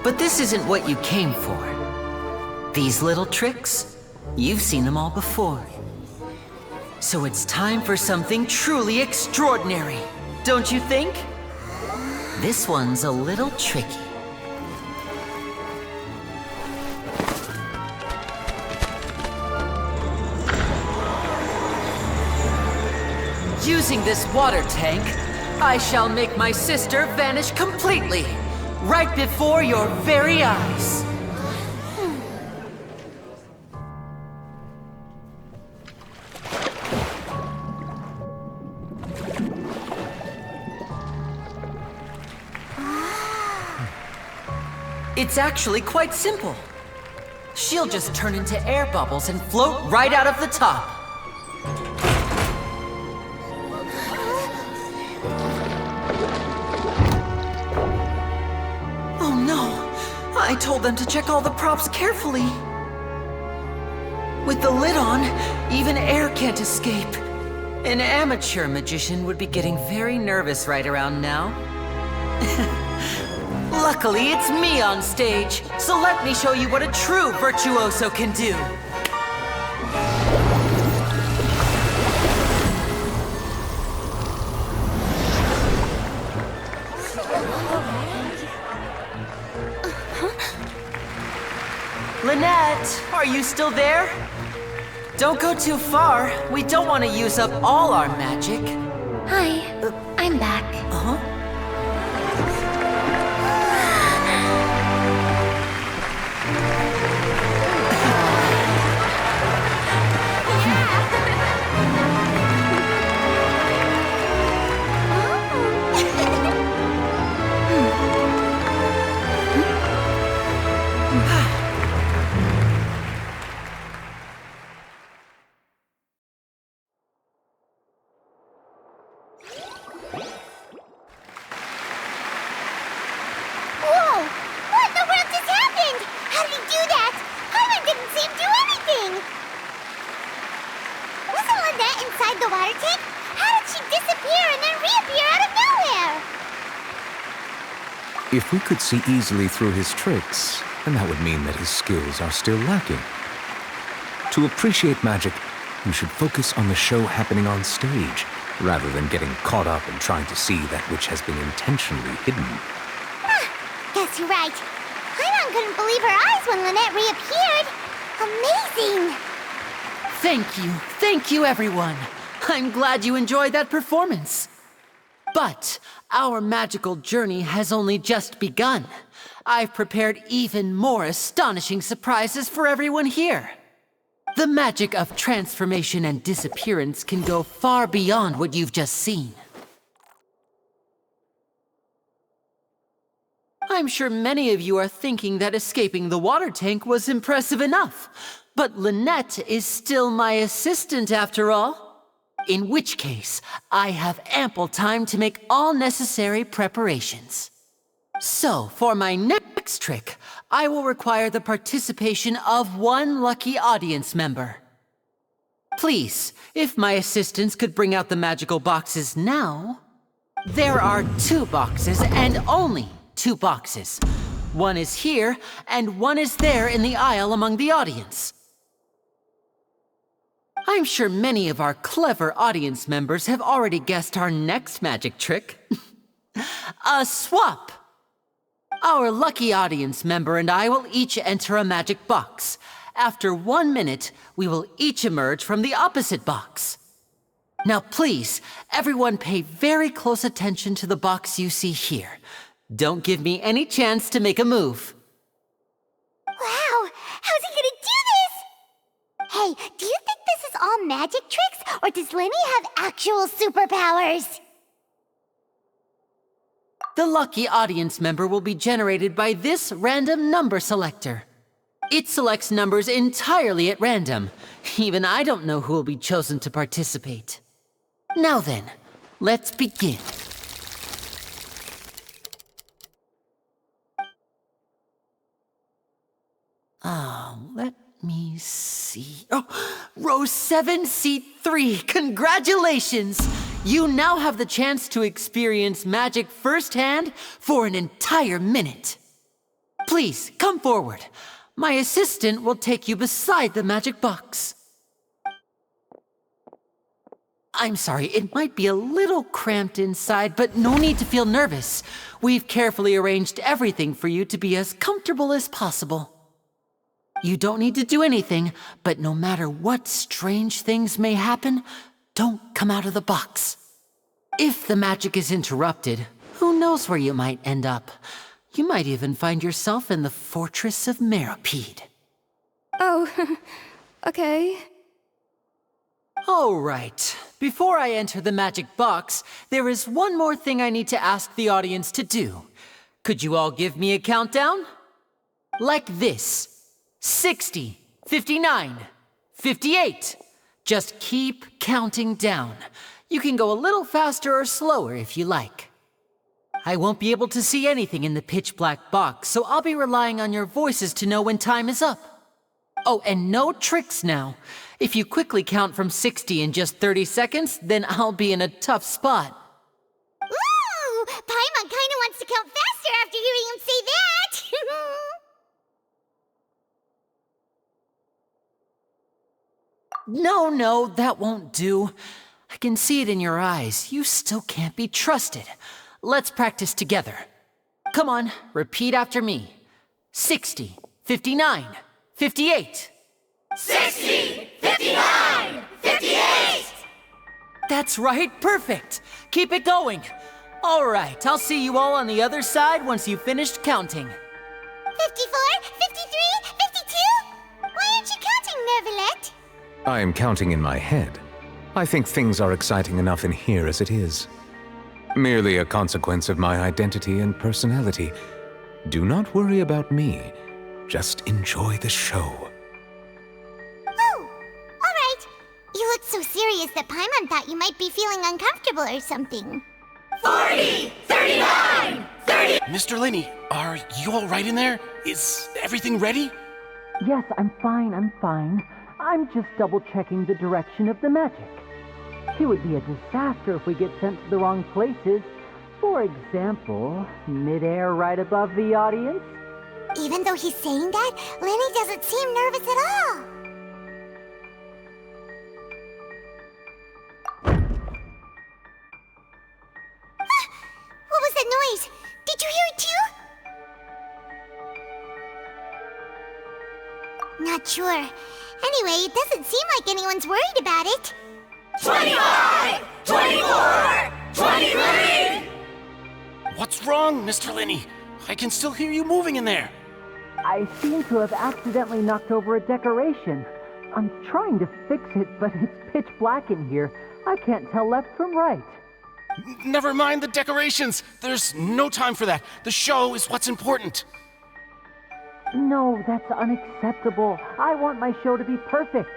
But this isn't what you came for. These little tricks, you've seen them all before. So it's time for something truly extraordinary, don't you think? This one's a little tricky. Using this water tank, I shall make my sister vanish completely, right before your very eyes. It's actually quite simple. She'll just turn into air bubbles and float right out of the top. Oh no! I told them to check all the props carefully. With the lid on, even air can't escape. An amateur magician would be getting very nervous right around now. Luckily, it's me on stage, so let me show you what a true virtuoso can do. Lynette, are you still there? Don't go too far. We don't want to use up all our magic. Hi, I'm back. Uh-huh. If we could see easily through his tricks, then that would mean that his skills are still lacking. To appreciate magic, you should focus on the show happening on stage, rather than getting caught up in trying to see that which has been intentionally hidden. Guess you're right. Paimon couldn't believe her eyes when Lynette reappeared. Amazing! Thank you everyone. I'm glad you enjoyed that performance. But our magical journey has only just begun. I've prepared even more astonishing surprises for everyone here. The magic of transformation and disappearance can go far beyond what you've just seen. I'm sure many of you are thinking that escaping the water tank was impressive enough, but Lynette is still my assistant after all. In which case, I have ample time to make all necessary preparations. So, for my next trick, I will require the participation of one lucky audience member. Please, if my assistants could bring out the magical boxes now. There are 2 boxes and only 2 boxes. One is here and one is there in the aisle among the audience. I'm sure many of our clever audience members have already guessed our next magic trick. A swap! Our lucky audience member and I will each enter a magic box. After 1 minute, we will each emerge from the opposite box. Now please, everyone pay very close attention to the box you see here. Don't give me any chance to make a move. Wow! How's he gonna do this? Hey, do you think this is all magic tricks, or does Lenny have actual superpowers? The lucky audience member will be generated by this random number selector. It selects numbers entirely at random. Even I don't know who will be chosen to participate. Now then, let's begin. Let me see. Oh, row 7, seat 3. Congratulations! You now have the chance to experience magic firsthand for an entire minute. Please, come forward. My assistant will take you beside the magic box. I'm sorry, it might be a little cramped inside, but no need to feel nervous. We've carefully arranged everything for you to be as comfortable as possible. You don't need to do anything, but no matter what strange things may happen, don't come out of the box. If the magic is interrupted, who knows where you might end up? You might even find yourself in the Fortress of Meropide. Oh, okay. All right. Before I enter the magic box, there is one more thing I need to ask the audience to do. Could you all give me a countdown? Like this. 60, 59, 58. Just keep counting down. You can go a little faster or slower if you like. I won't be able to see anything in the pitch-black box, so I'll be relying on your voices to know when time is up. Oh, and no tricks now. If you quickly count from 60 in just 30 seconds, then I'll be in a tough spot. Ooh! Paimon kinda wants to count faster after hearing him say that! No, that won't do. I can see it in your eyes. You still can't be trusted. Let's practice together. Come on, repeat after me. 60, 59, 58. 60, 59, 58! That's right, perfect. Keep it going. All right, I'll see you all on the other side once you've finished counting. 54, 53, 52? Why aren't you counting, Nervalet? I am counting in my head. I think things are exciting enough in here as it is. Merely a consequence of my identity and personality. Do not worry about me. Just enjoy the show. Oh, all right. You look so serious that Paimon thought you might be feeling uncomfortable or something. 40, 39, 30... Mr. Linney, are you all right in there? Is everything ready? Yes, I'm fine. I'm just double-checking the direction of the magic. It would be a disaster if we get sent to the wrong places. For example, midair right above the audience. Even though he's saying that, Lenny doesn't seem nervous at all. What was that noise? Did you hear it too? Not sure. Anyway, it doesn't seem like anyone's worried about it. 25! 24! 23! What's wrong, Mr. Linney? I can still hear you moving in there. I seem to have accidentally knocked over a decoration. I'm trying to fix it, but it's pitch black in here. I can't tell left from right. Never mind the decorations. There's no time for that. The show is what's important. No, that's unacceptable. I want my show to be perfect.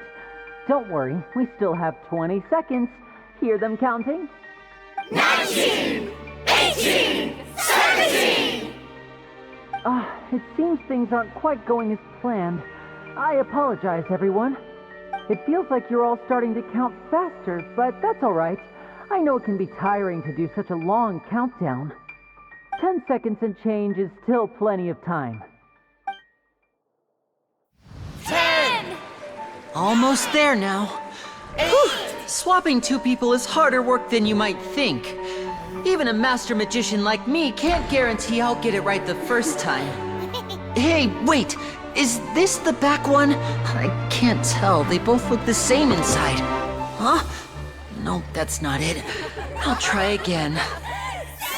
Don't worry, we still have 20 seconds. Hear them counting? 19! 18! 17! It seems things aren't quite going as planned. I apologize, everyone. It feels like you're all starting to count faster, but that's all right. I know it can be tiring to do such a long countdown. 10 seconds and change is still plenty of time. 10! Almost there now. Whew. Swapping two people is harder work than you might think. Even a master magician like me can't guarantee I'll get it right the first time. Hey, wait! Is this the back one? I can't tell. They both look the same inside. Huh? No, that's not it. I'll try again.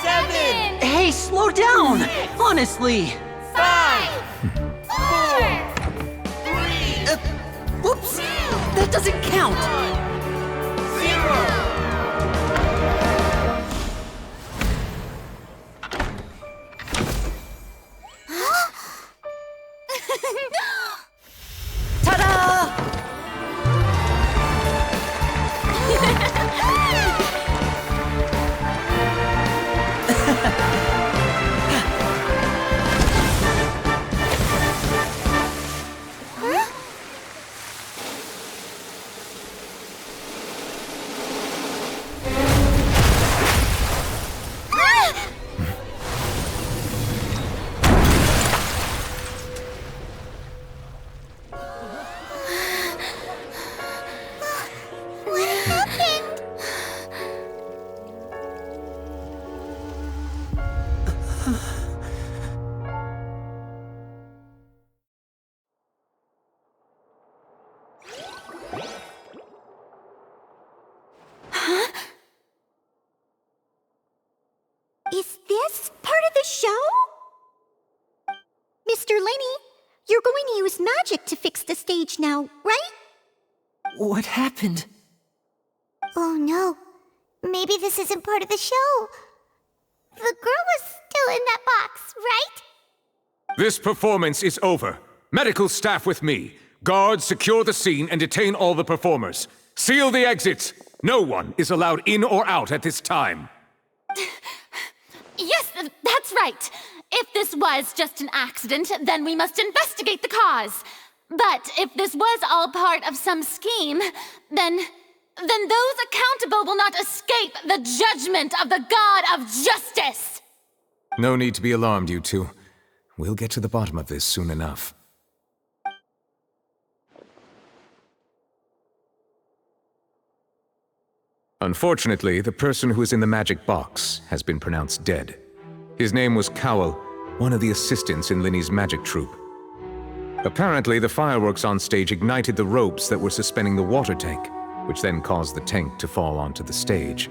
7! Hey, slow down! Honestly! 5! 4! 3! Whoops! That doesn't count! 0! Ta-da! Is this part of the show? Mr. Lenny, you're going to use magic to fix the stage now, right? What happened? Oh no. Maybe this isn't part of the show. The girl was still in that box, right? This performance is over. Medical staff with me. Guards, secure the scene and detain all the performers. Seal the exits. No one is allowed in or out at this time. Yes, that's right. If this was just an accident, then we must investigate the cause. But if this was all part of some scheme, then those accountable will not escape the judgment of the God of Justice! No need to be alarmed, you two. We'll get to the bottom of this soon enough. Unfortunately, the person who is in the magic box has been pronounced dead. His name was Cowell, one of the assistants in Linny's magic troupe. Apparently, the fireworks on stage ignited the ropes that were suspending the water tank, which then caused the tank to fall onto the stage.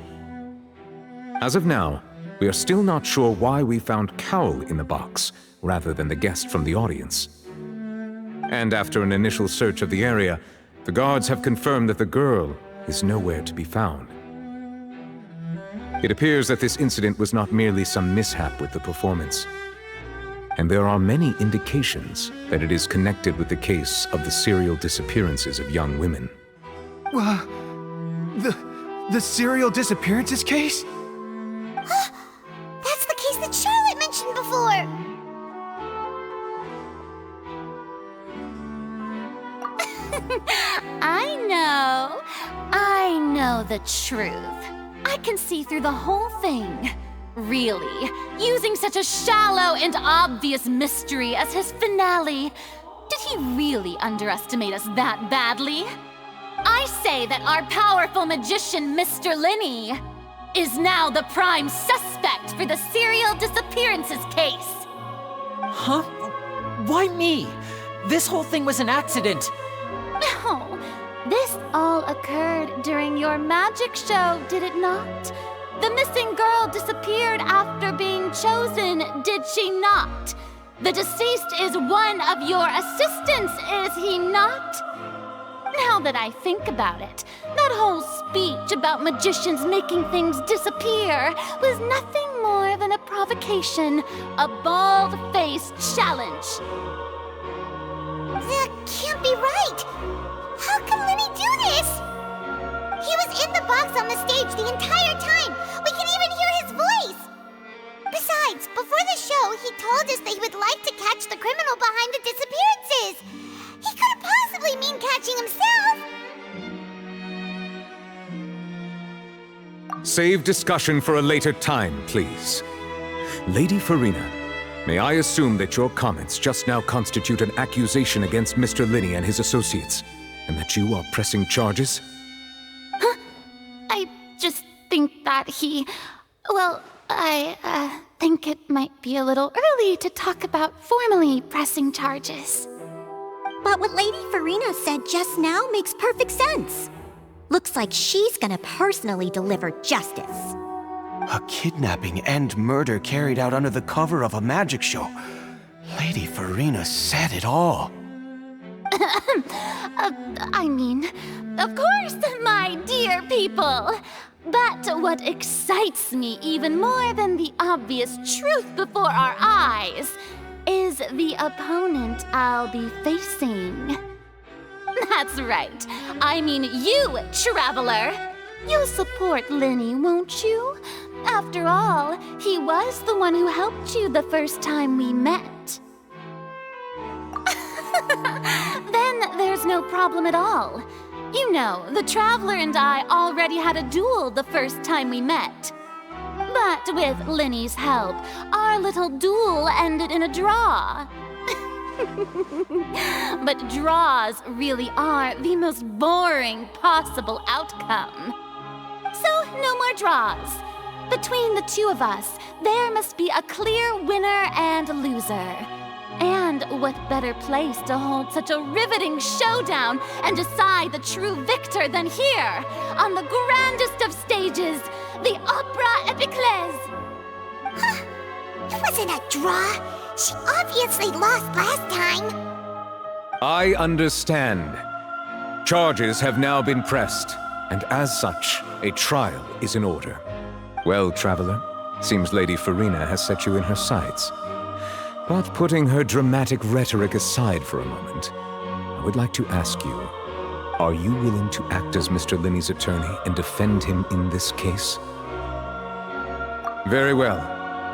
As of now, we are still not sure why we found Cowell in the box, rather than the guest from the audience. And after an initial search of the area, the guards have confirmed that the girl is nowhere to be found. It appears that this incident was not merely some mishap with the performance. And there are many indications that it is connected with the case of the serial disappearances of young women. The serial disappearances case? That's the case that Charlotte mentioned before! I know the truth. I can see through the whole thing. Really, using such a shallow and obvious mystery as his finale, did he really underestimate us that badly? I say that our powerful magician, Mr. Lenny, is now the prime suspect for the serial disappearances case. Huh? Why me? This whole thing was an accident. No, this all occurred during your magic show, did it not? The missing girl disappeared after being chosen, did she not? The deceased is one of your assistants, is he not? Now that I think about it, that whole speech about magicians making things disappear was nothing more than a provocation, a bald-faced challenge. That can't be right! How can Lenny do this? He was in the box on the stage the entire time! We can even hear his voice! Besides, before the show, he told us that he would like to catch the criminal behind the disappearances! He couldn't possibly mean catching himself! Save discussion for a later time, please. Lady Farina, may I assume that your comments just now constitute an accusation against Mr. Lenny and his associates, and that you are pressing charges? I just think that he Well, I think it might be a little early to talk about formally pressing charges. But what Lady Farina said just now makes perfect sense. Looks like she's gonna personally deliver justice. A kidnapping and murder carried out under the cover of a magic show. Lady Farina said it all. I mean, of course, my dear people. But what excites me even more than the obvious truth before our eyes is the opponent I'll be facing. That's right. I mean you, Traveler. You'll support Linny, won't you? After all, he was the one who helped you the first time we met. Then there's no problem at all. You know, the Traveler and I already had a duel the first time we met. But with Linny's help, our little duel ended in a draw. But draws really are the most boring possible outcome. So, no more draws. Between the two of us, there must be a clear winner and loser. And what better place to hold such a riveting showdown and decide the true victor than here, on the grandest of stages, the Opera Epiclese. Huh. It wasn't a draw. She obviously lost last time. I understand. Charges have now been pressed, and as such, a trial is in order. Well, Traveler, seems Lady Farina has set you in her sights. But putting her dramatic rhetoric aside for a moment, I would like to ask you, are you willing to act as Mr. Linny's attorney and defend him in this case? Very well.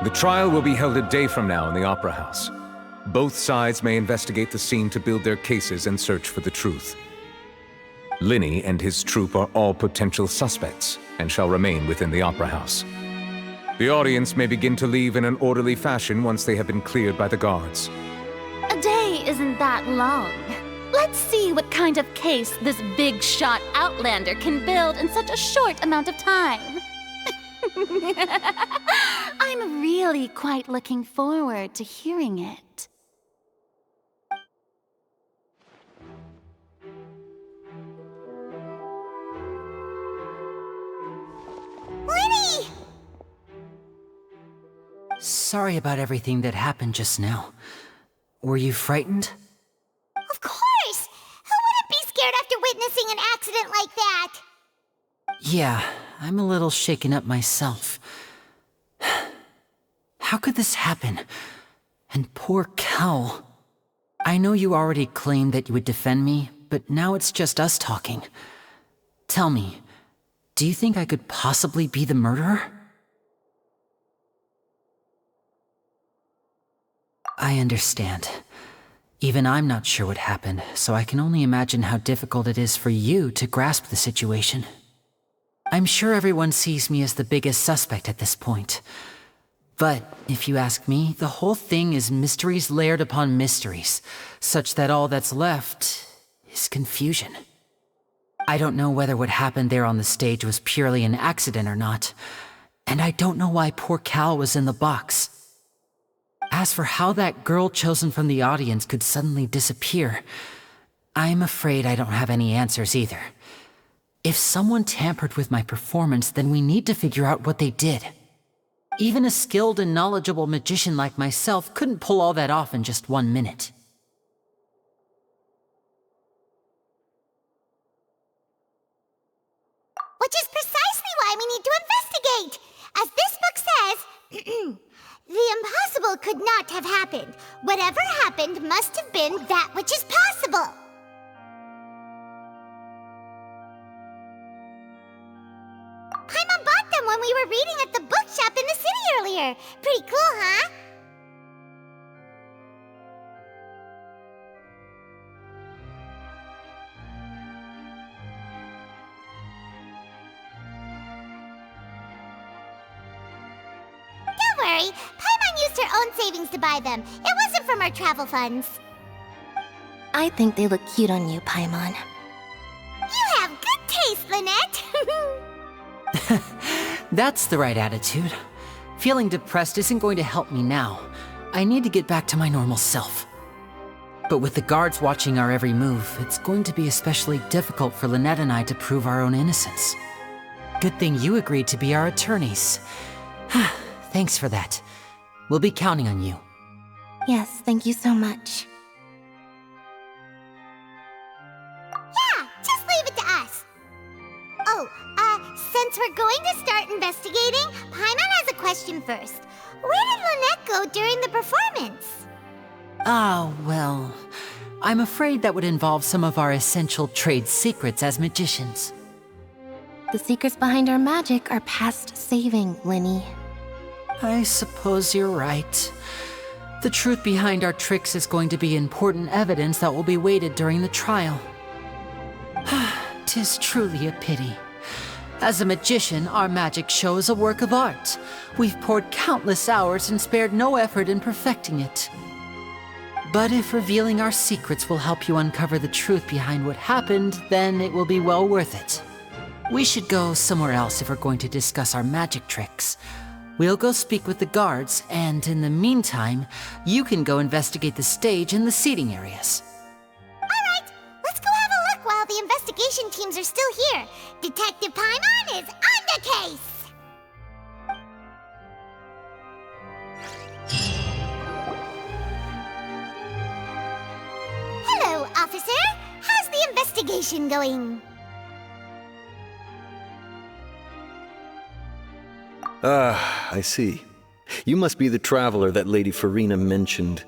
The trial will be held a day from now in the Opera House. Both sides may investigate the scene to build their cases and search for the truth. Linny and his troupe are all potential suspects and shall remain within the Opera House. The audience may begin to leave in an orderly fashion once they have been cleared by the guards. A day isn't that long. Let's see what kind of case this big-shot Outlander can build in such a short amount of time. I'm really quite looking forward to hearing it. Linny! Sorry about everything that happened just now. Were you frightened? Of course! Who wouldn't be scared after witnessing an accident like that? Yeah, I'm a little shaken up myself. How could this happen? And poor Cal. I know you already claimed that you would defend me, but now it's just us talking. Tell me, do you think I could possibly be the murderer? I understand. Even I'm not sure what happened, so I can only imagine how difficult it is for you to grasp the situation. I'm sure everyone sees me as the biggest suspect at this point. But if you ask me, the whole thing is mysteries layered upon mysteries, such that all that's left is confusion. I don't know whether what happened there on the stage was purely an accident or not, and I don't know why poor Cal was in the box. As for how that girl chosen from the audience could suddenly disappear, I'm afraid I don't have any answers either. If someone tampered with my performance, then we need to figure out what they did. Even a skilled and knowledgeable magician like myself couldn't pull all that off in just 1 minute. Which is precisely why we need to investigate! As this book says, the impossible could not have happened. Whatever happened must have been that which is possible. Paimon bought them when we were reading at the bookshop in the city earlier. Pretty cool, huh? Don't worry, Paimon used her own savings to buy them. It wasn't from our travel funds. I think they look cute on you, Paimon. You have good taste, Lynette. That's the right attitude. Feeling depressed isn't going to help me now. I need to get back to my normal self. But with the guards watching our every move, it's going to be especially difficult for Lynette and I to prove our own innocence. Good thing you agreed to be our attorneys. Thanks for that. We'll be counting on you. Yes, thank you so much. Yeah, just leave it to us. Oh, since we're going to start investigating, Paimon has a question first. Where did Lynette go during the performance? Well, I'm afraid that would involve some of our essential trade secrets as magicians. The secrets behind our magic are past saving, Linny. I suppose you're right. The truth behind our tricks is going to be important evidence that will be weighted during the trial. 'Tis truly a pity. As a magician, our magic show is a work of art. We've poured countless hours and spared no effort in perfecting it. But if revealing our secrets will help you uncover the truth behind what happened, then it will be well worth it. We should go somewhere else if we're going to discuss our magic tricks. We'll go speak with the guards, and in the meantime, you can go investigate the stage and the seating areas. Alright, let's go have a look while the investigation teams are still here. Detective Paimon is on the case! Hello, officer. How's the investigation going? I see. You must be the traveler that Lady Farina mentioned.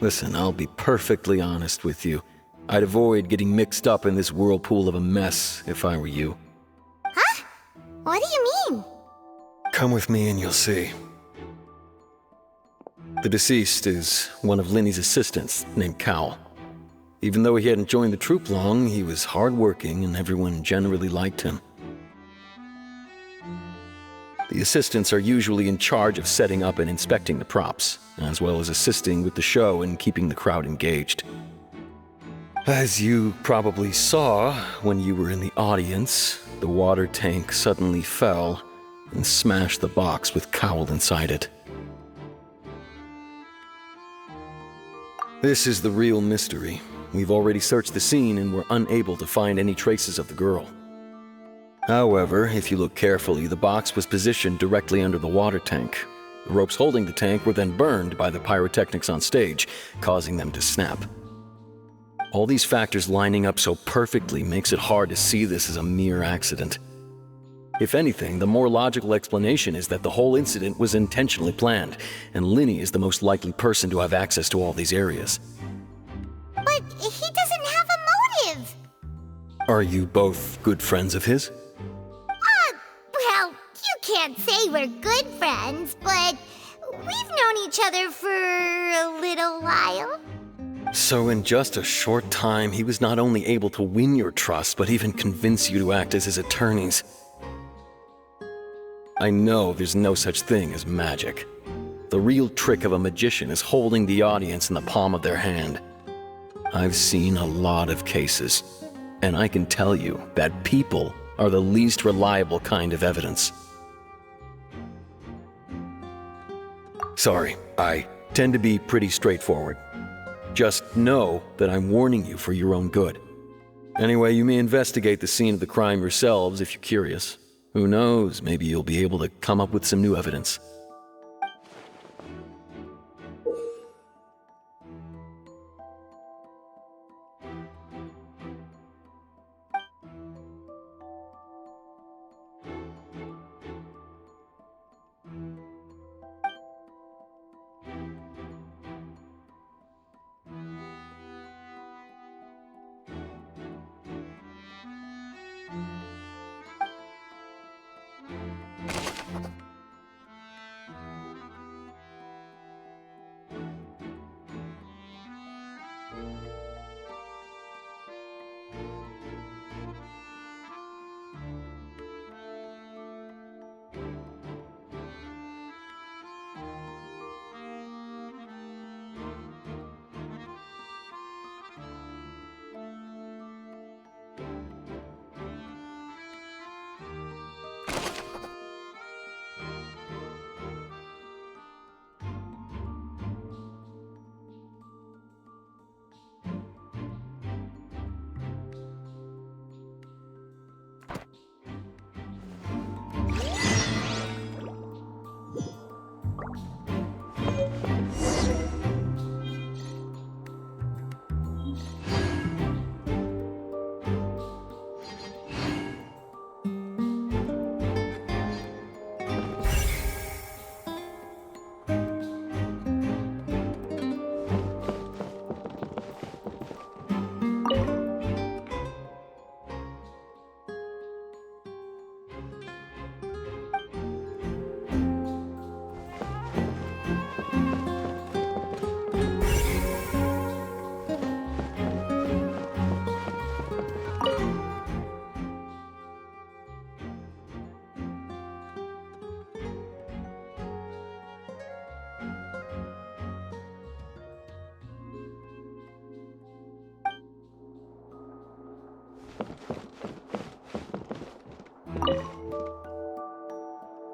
Listen, I'll be perfectly honest with you. I'd avoid getting mixed up in this whirlpool of a mess if I were you. Huh? What do you mean? Come with me and you'll see. The deceased is one of Linny's assistants named Cal. Even though he hadn't joined the troupe long, he was hardworking and everyone generally liked him. The assistants are usually in charge of setting up and inspecting the props, as well as assisting with the show and keeping the crowd engaged. As you probably saw when you were in the audience, the water tank suddenly fell and smashed the box with Cowl inside it. This is the real mystery. We've already searched the scene and were unable to find any traces of the girl. However, if you look carefully, the box was positioned directly under the water tank. The ropes holding the tank were then burned by the pyrotechnics on stage, causing them to snap. All these factors lining up so perfectly makes it hard to see this as a mere accident. If anything, the more logical explanation is that the whole incident was intentionally planned, and Linny is the most likely person to have access to all these areas. But he doesn't have a motive! Are you both good friends of his? Well, you can't say we're good friends, but we've known each other for a little while. So in just a short time, he was not only able to win your trust, but even convince you to act as his attorneys. I know there's no such thing as magic. The real trick of a magician is holding the audience in the palm of their hand. I've seen a lot of cases, and I can tell you that people are the least reliable kind of evidence. Sorry, I tend to be pretty straightforward. Just know that I'm warning you for your own good. Anyway, you may investigate the scene of the crime yourselves if you're curious. Who knows, maybe you'll be able to come up with some new evidence.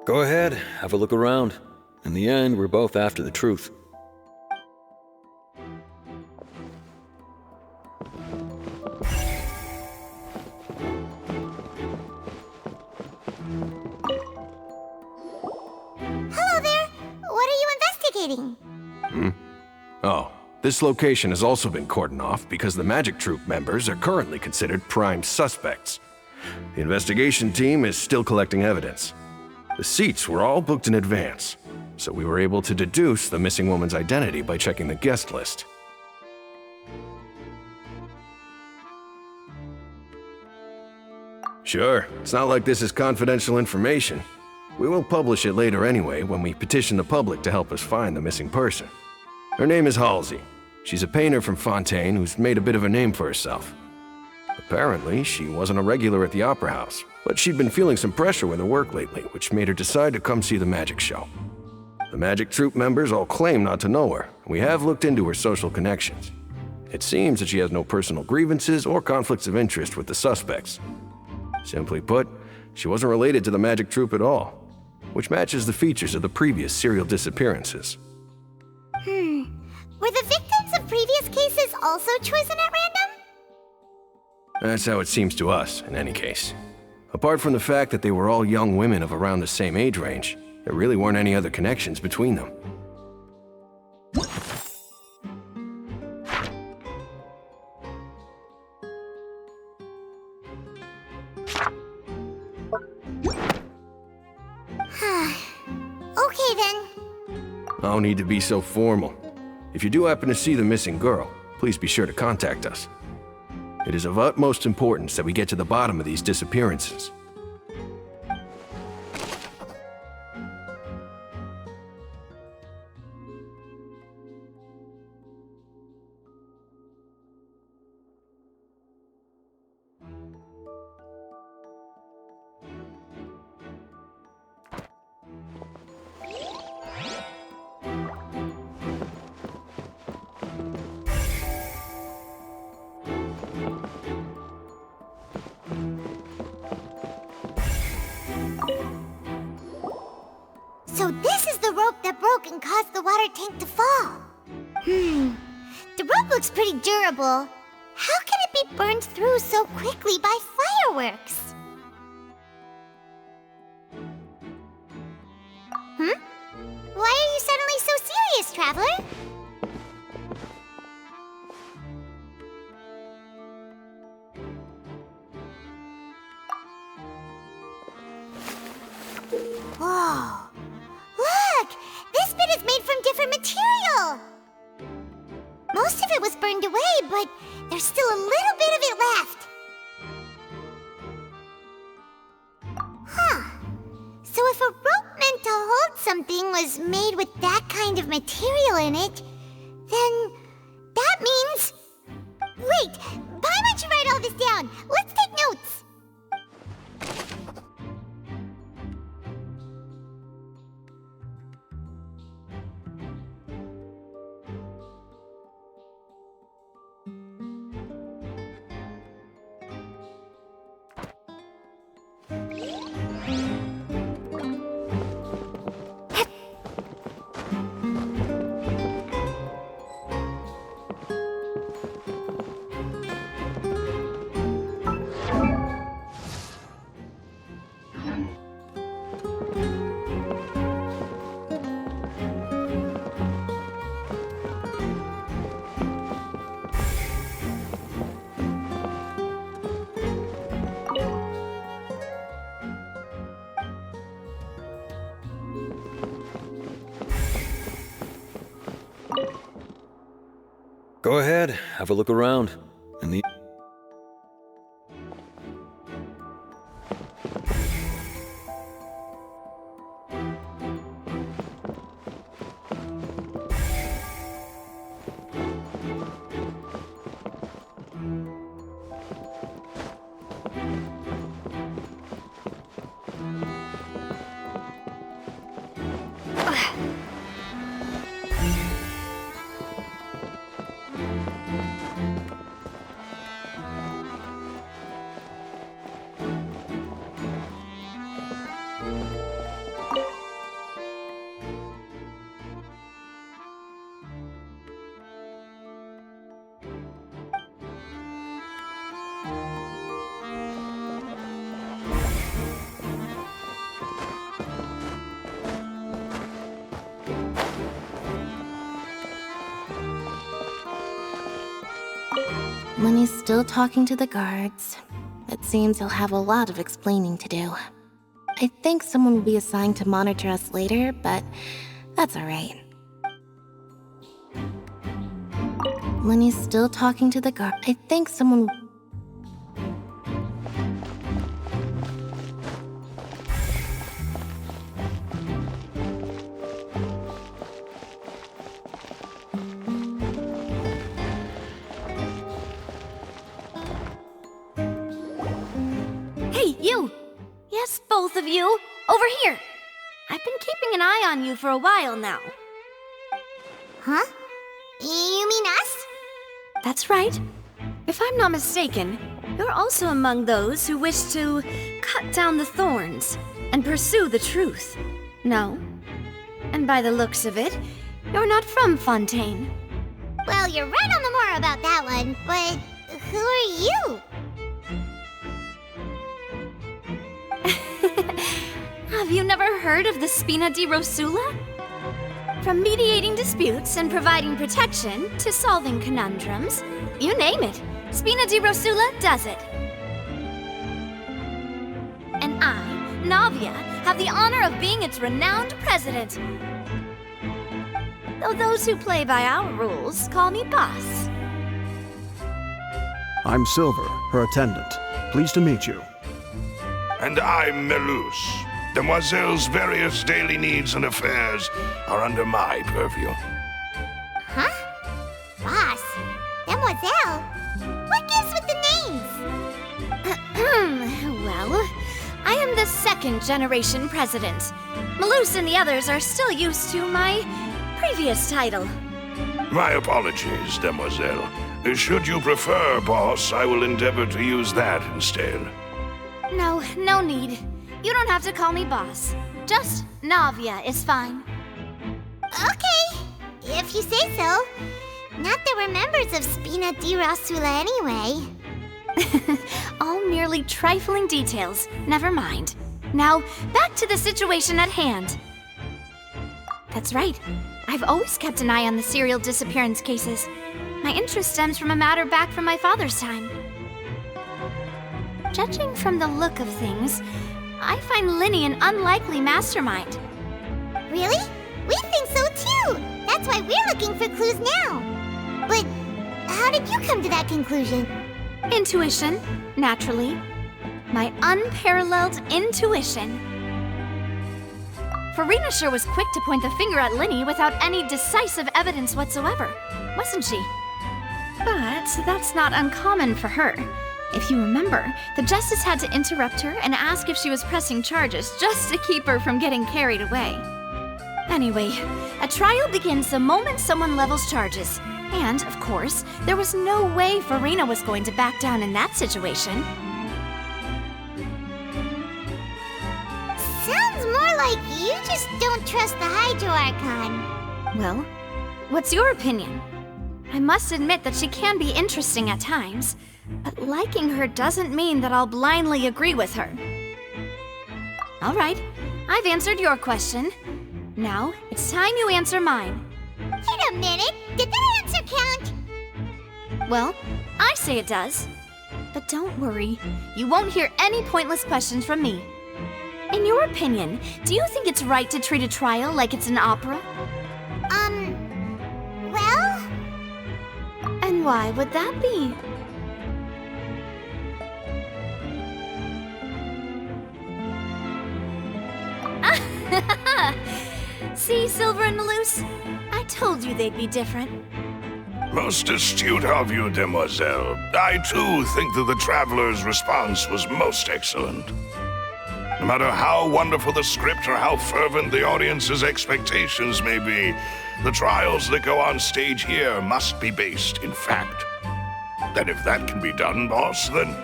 Go ahead, have a look around. In the end, we're both after the truth. Hello there. What are you investigating? Oh, this location has also been cordoned off because the Magic Troop members are currently considered prime suspects. The investigation team is still collecting evidence. The seats were all booked in advance, so we were able to deduce the missing woman's identity by checking the guest list. Sure, it's not like this is confidential information. We will publish it later anyway when we petition the public to help us find the missing person. Her name is Halsey. She's a painter from Fontaine who's made a bit of a name for herself. Apparently, she wasn't a regular at the Opera House, but she'd been feeling some pressure with her work lately, which made her decide to come see the magic show. The Magic Troop members all claim not to know her, and we have looked into her social connections. It seems that she has no personal grievances or conflicts of interest with the suspects. Simply put, she wasn't related to the Magic Troop at all, which matches the features of the previous serial disappearances. Were the victims of previous cases also chosen at random? That's how it seems to us, in any case. Apart from the fact that they were all young women of around the same age range, there really weren't any other connections between them. Okay then. No need to be so formal. If you do happen to see the missing girl, please be sure to contact us. It is of utmost importance that we get to the bottom of these disappearances. So this is the rope that broke and caused the water tank to fall. The rope looks pretty durable. How can it be burned through so quickly by fireworks? Why are you suddenly so serious, Traveler? Whoa. Look! This bit is made from different material! Most of it was burned away, but there's still a little bit of it left. So if a rope meant to hold something was made with that kind of material in it, then that means... Wait! Why don't you write all this down? Let's take notes! Go ahead, have a look around. In the When he's still talking to the guards, it seems he'll have a lot of explaining to do. I think someone will be assigned to monitor us later, but that's alright. When he's still talking to the guard, I think someone will... Hey, you! Yes, both of you! Over here! I've been keeping an eye on you for a while now. Huh? You mean us? That's right. If I'm not mistaken, you're also among those who wish to cut down the thorns and pursue the truth. No? And by the looks of it, you're not from Fontaine. Well, you're right on the more about that one, but who are you? Have you never heard of the Spina di Rosula? From mediating disputes and providing protection to solving conundrums, you name it, Spina di Rosula does it. And I, Navia, have the honor of being its renowned president. Though those who play by our rules call me boss. I'm Silver, her attendant. Pleased to meet you. And I'm Melus. Demoiselle's various daily needs and affairs are under my purview. Huh? Boss? Demoiselle? What gives with the names? Well, I am the second generation president. Melus and the others are still used to my previous title. My apologies, Demoiselle. Should you prefer, boss, I will endeavor to use that instead. No, no need. You don't have to call me boss. Just Navia is fine. Okay, if you say so. Not that we're members of Spina di Rosula anyway. All merely trifling details. Never mind. Now, back to the situation at hand. That's right. I've always kept an eye on the serial disappearance cases. My interest stems from a matter back from my father's time. Judging from the look of things, I find Linny an unlikely mastermind. Really? We think so too! That's why we're looking for clues now. But how did you come to that conclusion? Intuition, naturally. My unparalleled intuition. Farina sure was quick to point the finger at Linny without any decisive evidence whatsoever, wasn't she? But that's not uncommon for her. If you remember, the Justice had to interrupt her and ask if she was pressing charges just to keep her from getting carried away. Anyway, a trial begins the moment someone levels charges. And, of course, there was no way Farina was going to back down in that situation. Sounds more like you just don't trust the Hydro Archon. Well, what's your opinion? I must admit that she can be interesting at times, but liking her doesn't mean that I'll blindly agree with her. All right, I've answered your question. Now, it's time you answer mine. Wait a minute, did that answer count? Well, I say it does. But don't worry, you won't hear any pointless questions from me. In your opinion, do you think it's right to treat a trial like it's an opera? Well? And why would that be? See, Silver and Melus? I told you they'd be different. Most astute of you, Demoiselle. I, too, think that the Traveler's response was most excellent. No matter how wonderful the script or how fervent the audience's expectations may be, the trials that go on stage here must be based in fact. And if that can be done, boss, then...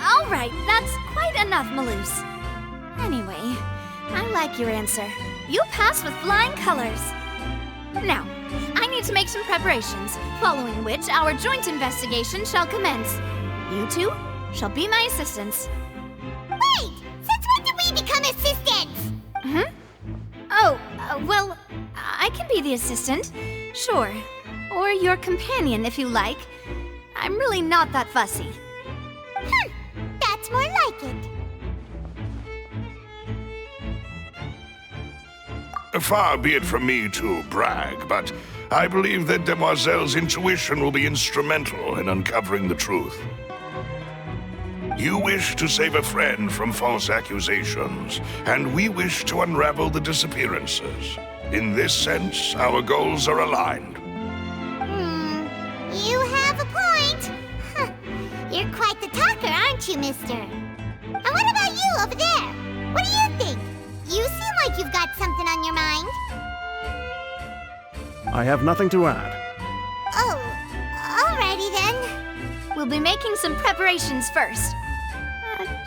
All right, that's quite enough, Melus. Anyway, I like your answer. You passed with flying colors. Now, I need to make some preparations, following which our joint investigation shall commence. You two shall be my assistants. Wait! Since when did we become assistants? Oh, well, I can be the assistant. Sure. Or your companion, if you like. I'm really not that fussy. That's more like it. Far be it from me to brag, but I believe that Demoiselle's intuition will be instrumental in uncovering the truth. You wish to save a friend from false accusations, and we wish to unravel the disappearances. In this sense, our goals are aligned. You have a point. Huh. You're quite the talker, aren't you, mister? And what about you over there? What do you think? You seem like you've got something on your mind. I have nothing to add. Oh, alrighty then. We'll be making some preparations first.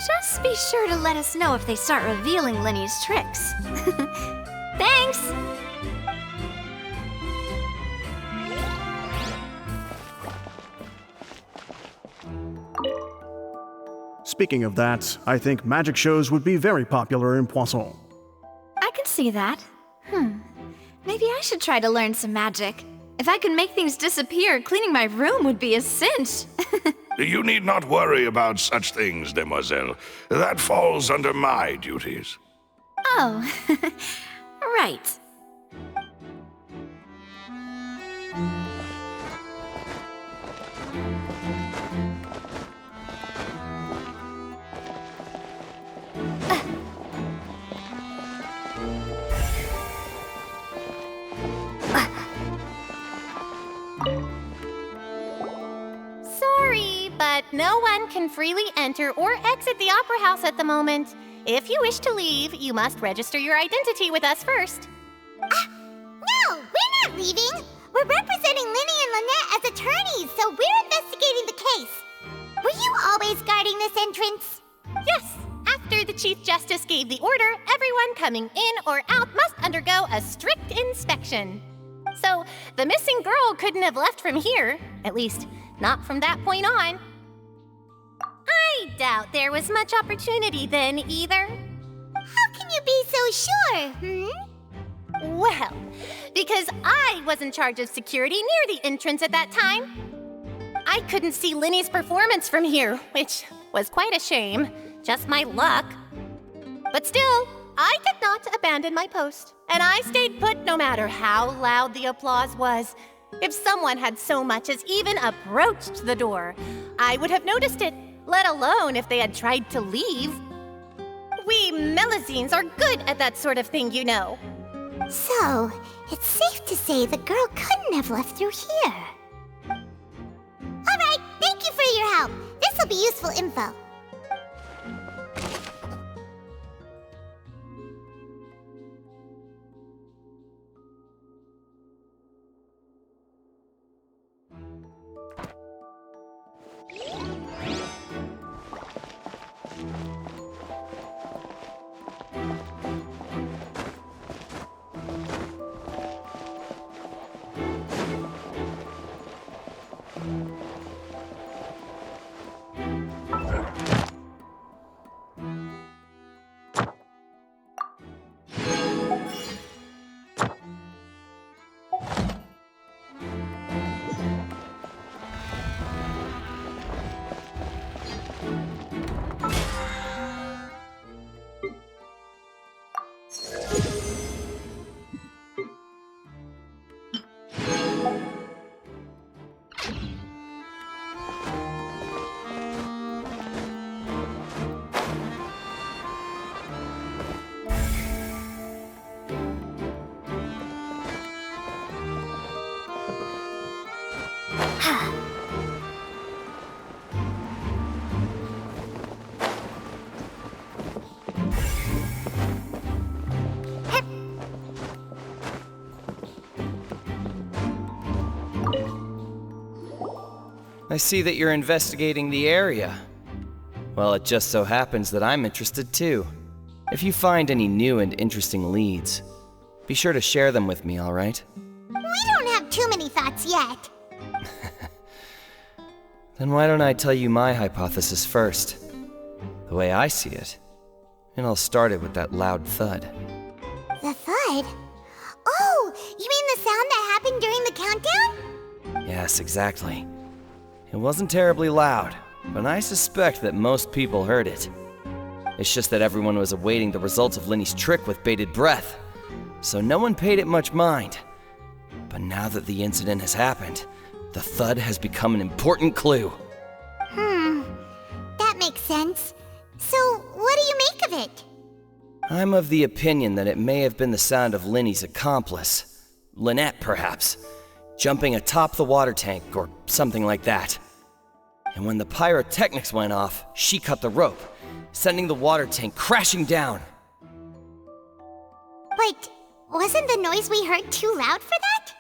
Just be sure to let us know if they start revealing Lenny's tricks. Thanks! Speaking of that, I think magic shows would be very popular in Poisson. I can see that. Maybe I should try to learn some magic. If I could make things disappear, cleaning my room would be a cinch. You need not worry about such things, Demoiselle. That falls under my duties. Oh, right. Sorry, but no one can freely enter or exit the Opera House at the moment. If you wish to leave, you must register your identity with us first. No, we're not leaving. We're representing Linny and Lynette as attorneys, so we're investigating the case. Were you always guarding this entrance? Yes. After the Chief Justice gave the order, everyone coming in or out must undergo a strict inspection. So, the missing girl couldn't have left from here. At least, not from that point on. I doubt there was much opportunity then, either. How can you be so sure, Well, because I was in charge of security near the entrance at that time. I couldn't see Linny's performance from here, which was quite a shame. Just my luck. But still, I did not abandon my post, and I stayed put no matter how loud the applause was. If someone had so much as even approached the door, I would have noticed it, let alone if they had tried to leave. We Melusines are good at that sort of thing, you know. So, it's safe to say the girl couldn't have left through here. Alright, thank you for your help. This will be useful info. I see that you're investigating the area. Well, it just so happens that I'm interested too. If you find any new and interesting leads, be sure to share them with me, all right? We don't have too many thoughts yet. Then why don't I tell you my hypothesis first? The way I see it. And I'll start it with that loud thud. The thud? Oh, you mean the sound that happened during the countdown? Yes, exactly. It wasn't terribly loud, but I suspect that most people heard it. It's just that everyone was awaiting the results of Linny's trick with bated breath, so no one paid it much mind. But now that the incident has happened, the thud has become an important clue. That makes sense. So, what do you make of it? I'm of the opinion that it may have been the sound of Linny's accomplice, Lynette perhaps, jumping atop the water tank or something like that. And when the pyrotechnics went off, she cut the rope, sending the water tank crashing down. But wasn't the noise we heard too loud for that?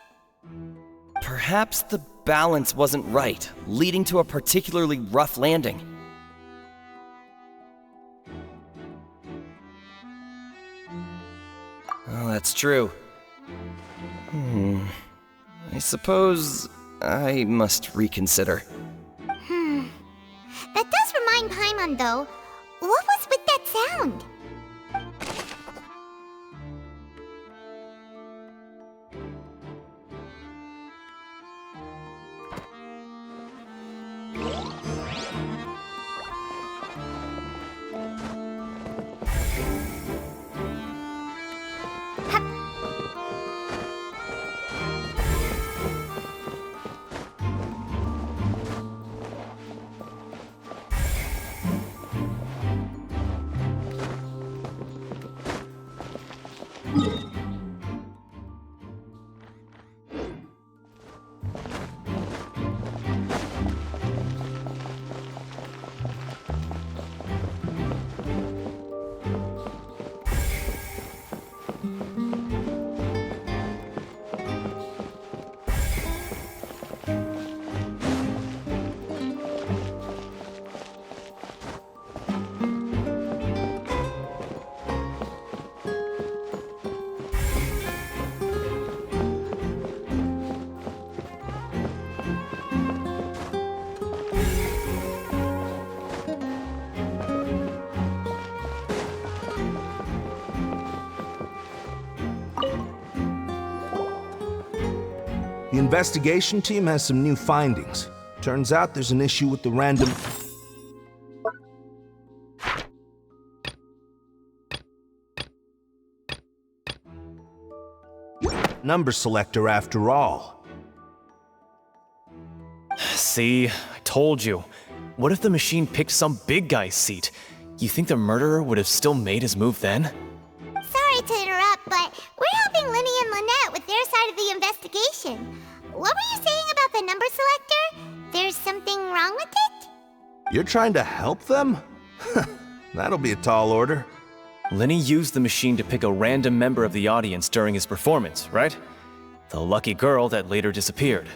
Perhaps the balance wasn't right, leading to a particularly rough landing. Oh, that's true. I suppose I must reconsider. That does remind Paimon, though. What was with that sound? The investigation team has some new findings. Turns out there's an issue with the random... number selector after all. See, I told you. What if the machine picked some big guy's seat? You think the murderer would have still made his move then? Sorry to interrupt, but we're helping Linny and Lynette with their side of the investigation. What were you saying about the number selector? There's something wrong with it? You're trying to help them? That'll be a tall order. Linny used the machine to pick a random member of the audience during his performance, right? The lucky girl that later disappeared.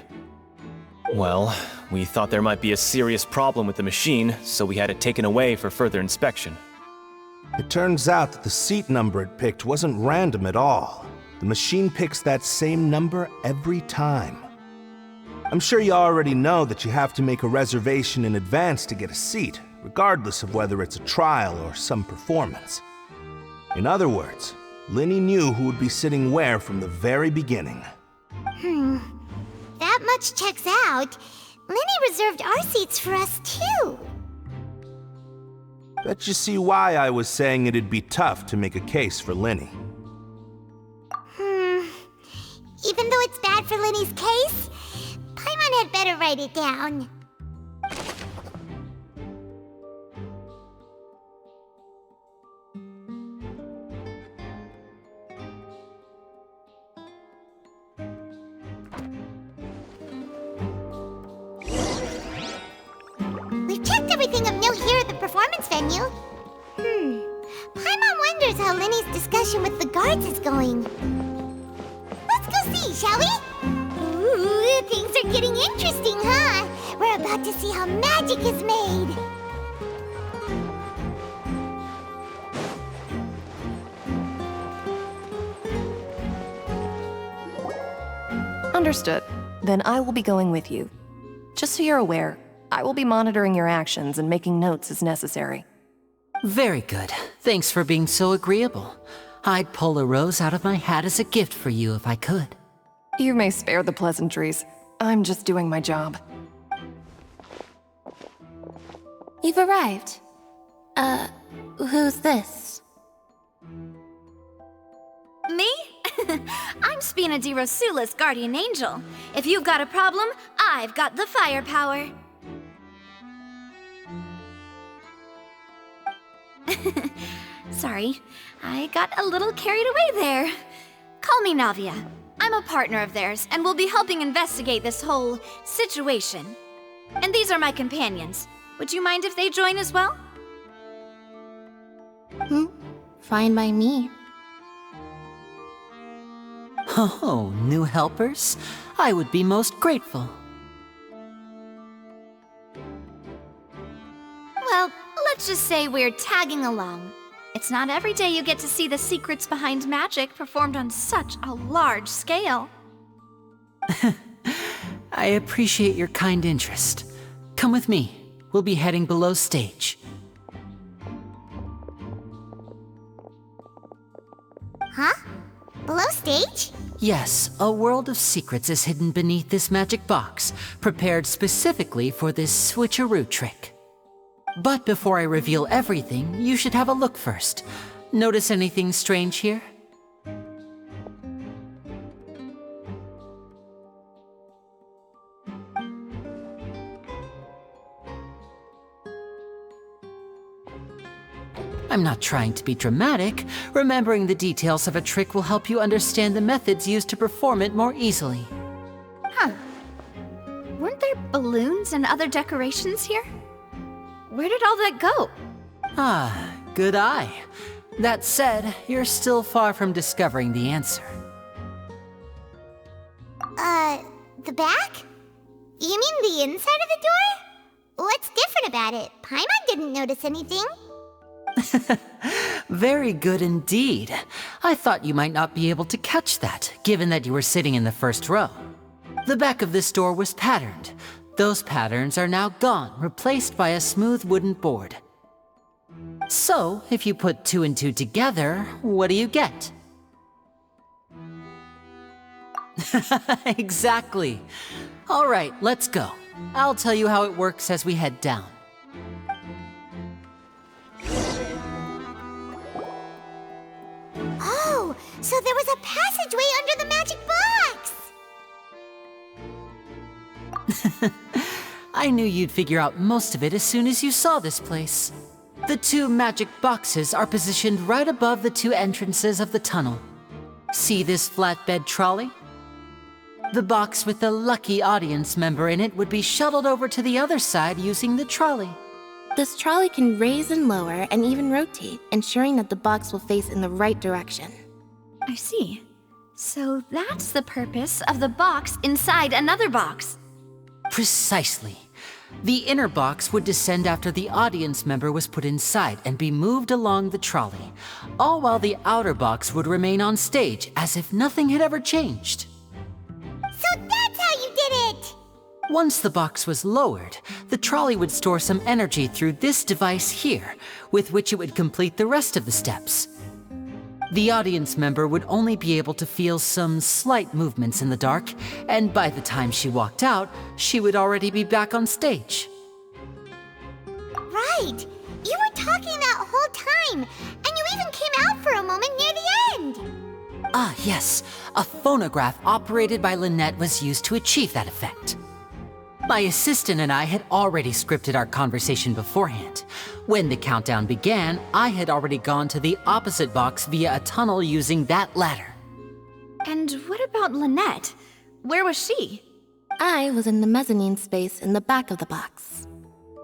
Well, we thought there might be a serious problem with the machine, so we had it taken away for further inspection. It turns out that the seat number it picked wasn't random at all. The machine picks that same number every time. I'm sure you already know that you have to make a reservation in advance to get a seat, regardless of whether it's a trial or some performance. In other words, Linny knew who would be sitting where from the very beginning. That much checks out. Linny reserved our seats for us, too. Bet you see why I was saying it'd be tough to make a case for Linny. Even though it's bad for Linny's case, Paimon had better write it down. We've checked everything of note here at the performance venue. Paimon wonders how Linny's discussion with the guards is going. Let's go see, shall we? Ooh, things are getting interesting, huh? We're about to see how magic is made. Understood. Then I will be going with you. Just so you're aware, I will be monitoring your actions and making notes as necessary. Very good. Thanks for being so agreeable. I'd pull a rose out of my hat as a gift for you if I could. You may spare the pleasantries. I'm just doing my job. You've arrived. Who's this? Me? I'm Spina di Rosula's guardian angel. If you've got a problem, I've got the firepower. Sorry, I got a little carried away there. Call me Navia. I'm a partner of theirs, and will be helping investigate this whole situation. And these are my companions. Would you mind if they join as well? Fine by me. Oh, new helpers? I would be most grateful. Well, let's just say we're tagging along. It's not every day you get to see the secrets behind magic performed on such a large scale. I appreciate your kind interest. Come with me. We'll be heading below stage. Huh? Below stage? Yes, a world of secrets is hidden beneath this magic box, prepared specifically for this switcheroo trick. But before I reveal everything, you should have a look first. Notice anything strange here? I'm not trying to be dramatic. Remembering the details of a trick will help you understand the methods used to perform it more easily. Huh. Weren't there balloons and other decorations here? Where did all that go? Ah, good eye. That said, you're still far from discovering the answer. The back? You mean the inside of the door? What's different about it? Paimon didn't notice anything. Very good indeed. I thought you might not be able to catch that, given that you were sitting in the first row. The back of this door was patterned. Those patterns are now gone, replaced by a smooth wooden board. So, if you put 2 and 2 together, what do you get? Exactly. All right, let's go. I'll tell you how it works as we head down. Oh, so there was a passageway under the magic box! I knew you'd figure out most of it as soon as you saw this place. The 2 magic boxes are positioned right above the 2 entrances of the tunnel. See this flatbed trolley? The box with the lucky audience member in it would be shuttled over to the other side using the trolley. This trolley can raise and lower and even rotate, ensuring that the box will face in the right direction. I see. So that's the purpose of the box inside another box. Precisely. The inner box would descend after the audience member was put inside and be moved along the trolley, all while the outer box would remain on stage as if nothing had ever changed. So that's how you did it! Once the box was lowered, the trolley would store some energy through this device here, with which it would complete the rest of the steps. The audience member would only be able to feel some slight movements in the dark, and by the time she walked out, she would already be back on stage. Right! You were talking that whole time, and you even came out for a moment near the end! Ah, yes. A phonograph operated by Lynette was used to achieve that effect. My assistant and I had already scripted our conversation beforehand. When the countdown began, I had already gone to the opposite box via a tunnel using that ladder. And what about Lynette? Where was she? I was in the mezzanine space in the back of the box.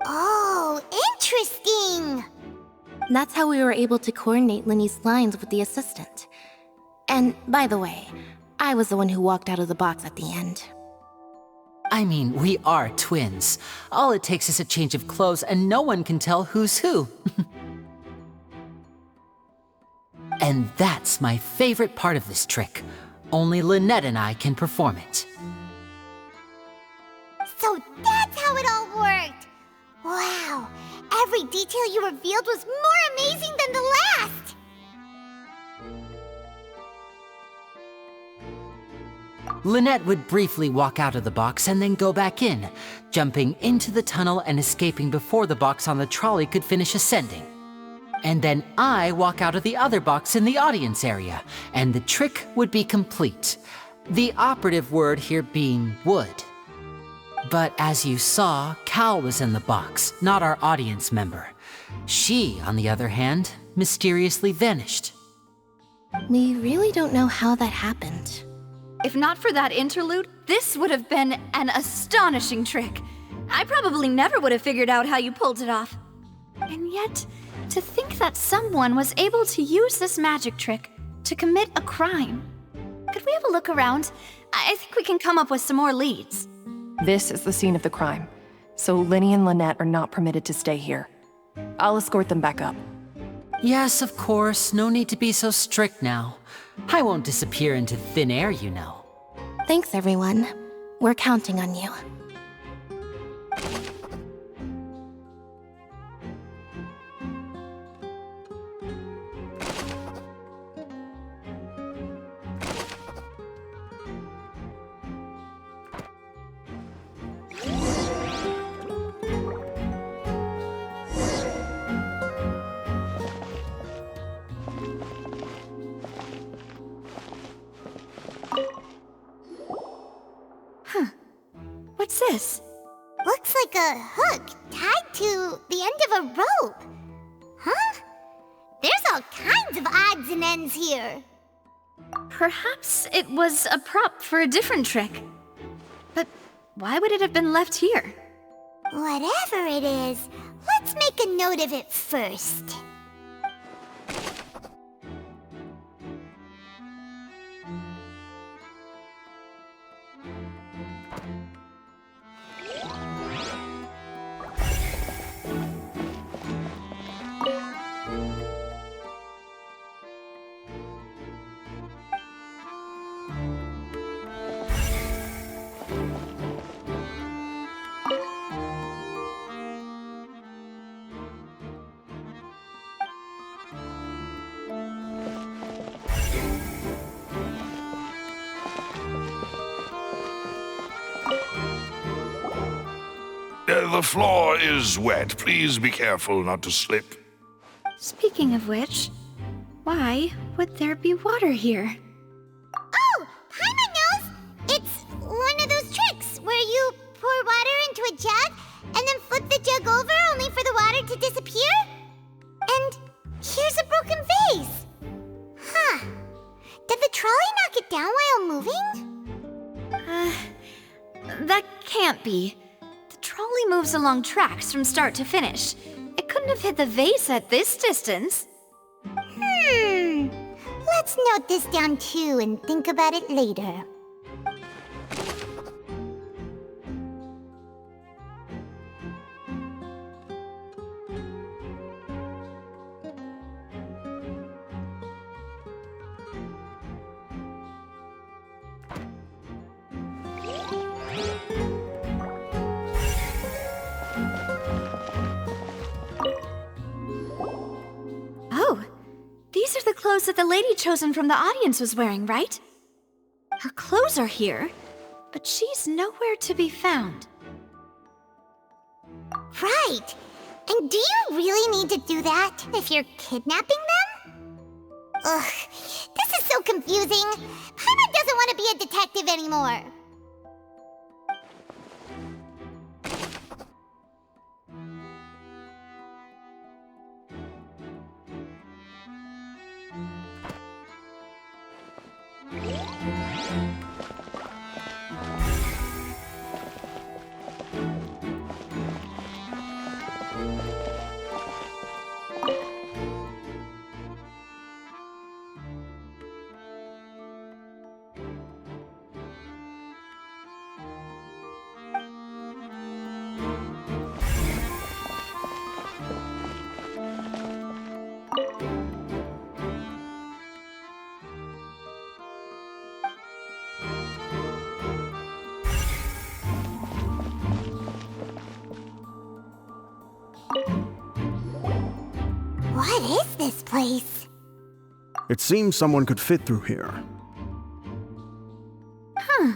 Oh, interesting! That's how we were able to coordinate Linny's lines with the assistant. And, by the way, I was the one who walked out of the box at the end. I mean, we are twins. All it takes is a change of clothes and no one can tell who's who. And that's my favorite part of this trick. Only Lynette and I can perform it. So that's how it all worked! Wow, every detail you revealed was more amazing than the last! Lynette would briefly walk out of the box and then go back in, jumping into the tunnel and escaping before the box on the trolley could finish ascending. And then I walk out of the other box in the audience area, and the trick would be complete. The operative word here being would. But as you saw, Cal was in the box, not our audience member. She, on the other hand, mysteriously vanished. We really don't know how that happened. If not for that interlude, this would have been an astonishing trick. I probably never would have figured out how you pulled it off. And yet, to think that someone was able to use this magic trick to commit a crime. Could we have a look around? I think we can come up with some more leads. This is the scene of the crime, so Linny and Lynette are not permitted to stay here. I'll escort them back up. Yes, of course. No need to be so strict now. I won't disappear into thin air, you know. Thanks, everyone. We're counting on you. What's this? Looks like a hook tied to the end of a rope. Huh? There's all kinds of odds and ends here. Perhaps it was a prop for a different trick. But why would it have been left here? Whatever it is, let's make a note of it first. The floor is wet. Please be careful not to slip. Speaking of which, why would there be water here? Oh, Paimon knows! It's one of those tricks where you pour water into a jug and then flip the jug over only for the water to disappear? And here's a broken vase. Huh. Did the trolley knock it down while moving? That can't be. The trolley moves along tracks from start to finish. It couldn't have hit the vase at this distance. Let's note this down too and think about it later. Oh, these are the clothes that the lady chosen from the audience was wearing, right? Her clothes are here, but she's nowhere to be found. Right. And do you really need to do that if you're kidnapping them? Ugh, this is so confusing. Paimon doesn't want to be a detective anymore. What is this place? It seems someone could fit through here. Huh.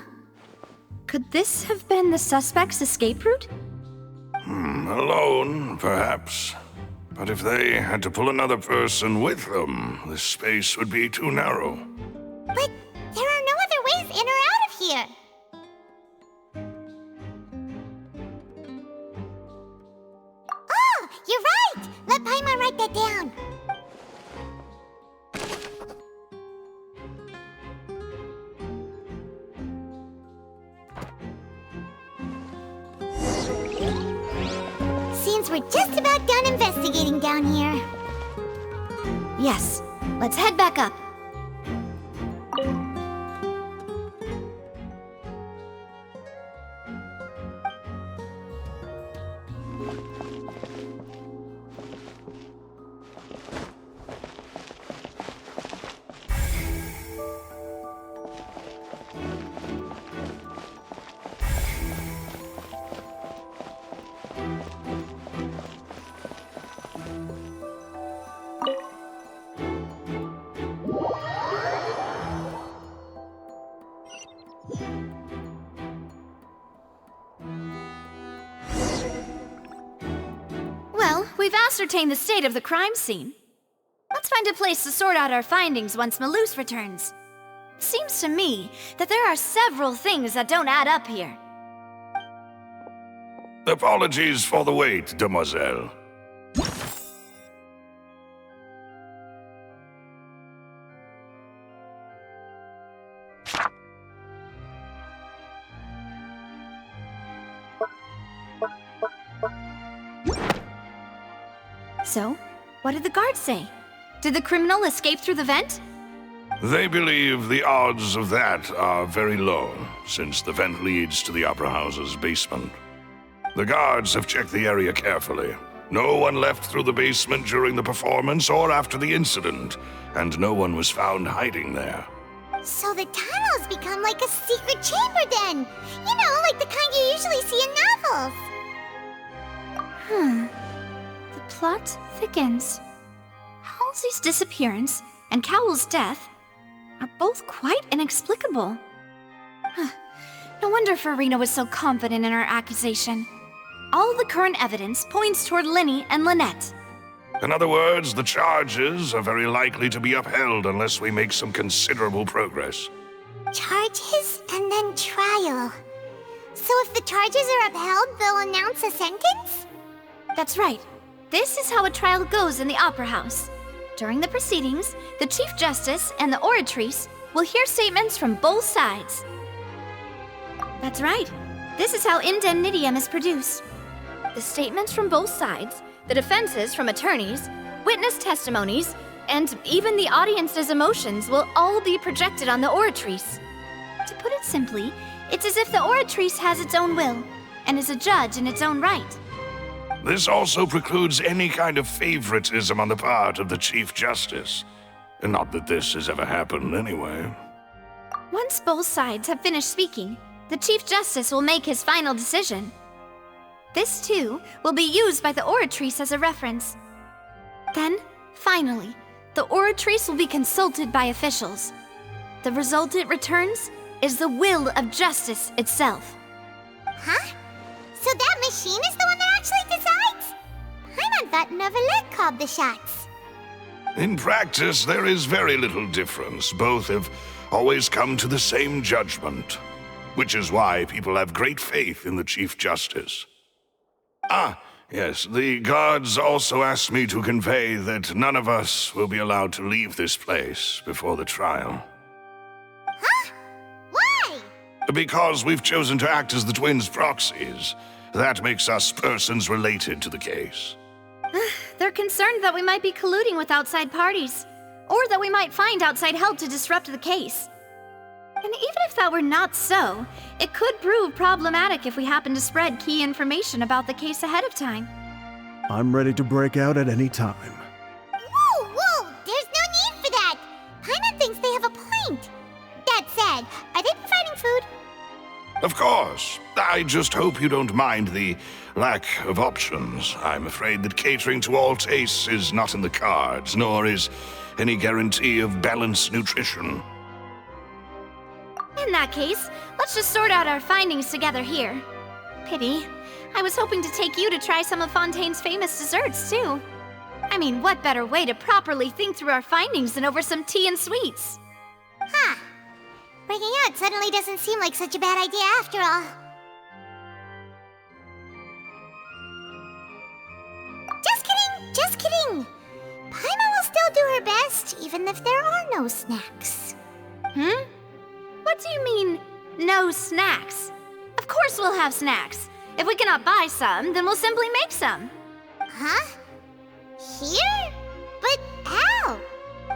Could this have been the suspect's escape route? Alone, perhaps. But if they had to pull another person with them, the space would be too narrow. But there are no other ways in or out of here. Oh, you're right! Let Paimon write that down. Seems we're just about done investigating down here. Yes. Let's head back up. Well, we've ascertained the state of the crime scene. Let's find a place to sort out our findings once Malus returns. Seems to me that there are several things that don't add up here. Apologies for the wait, demoiselle. So, what did the guards say? Did the criminal escape through the vent? They believe the odds of that are very low, since the vent leads to the Opera House's basement. The guards have checked the area carefully. No one left through the basement during the performance or after the incident, and no one was found hiding there. So the tunnels become like a secret chamber then! You know, like the kind you usually see in novels! The plot thickens. Halsey's disappearance and Cowell's death are both quite inexplicable. No wonder Farina was so confident in her accusation. All the current evidence points toward Linny and Lynette. In other words, the charges are very likely to be upheld unless we make some considerable progress. Charges and then trial. So if the charges are upheld, they'll announce a sentence? That's right. This is how a trial goes in the Opera House. During the proceedings, the Chief Justice and the Oratrice will hear statements from both sides. That's right. This is how indemnitium is produced. The statements from both sides, the defenses from attorneys, witness testimonies, and even the audience's emotions will all be projected on the Oratrice. To put it simply, it's as if the Oratrice has its own will and is a judge in its own right. This also precludes any kind of favoritism on the part of the Chief Justice. Not that this has ever happened anyway. Once both sides have finished speaking, the Chief Justice will make his final decision. This, too, will be used by the Oratrice as a reference. Then, finally, the Oratrice will be consulted by officials. The result it returns is the will of justice itself. Huh? So that machine is the one that actually decides? Paimon thought Neuvillette called the shots. In practice, there is very little difference. Both have always come to the same judgment, which is why people have great faith in the Chief Justice. Ah, yes, the guards also asked me to convey that none of us will be allowed to leave this place before the trial. Huh? Why? Because we've chosen to act as the twins' proxies. That makes us persons related to the case. They're concerned that we might be colluding with outside parties, or that we might find outside help to disrupt the case. And even if that were not so, it could prove problematic if we happen to spread key information about the case ahead of time. I'm ready to break out at any time. Whoa, whoa! There's no need for that! Paimon thinks they have a point. That said, are they providing food? Of course. I just hope you don't mind the lack of options. I'm afraid that catering to all tastes is not in the cards, nor is any guarantee of balanced nutrition. In that case, let's just sort out our findings together here. Pity. I was hoping to take you to try some of Fontaine's famous desserts, too. I mean, what better way to properly think through our findings than over some tea and sweets? Huh. Breaking out suddenly doesn't seem like such a bad idea after all. Just kidding! Just kidding! Paimon will still do her best, even if there are no snacks. What do you mean, no snacks? Of course we'll have snacks. If we cannot buy some, then we'll simply make some. Huh? Here? But how?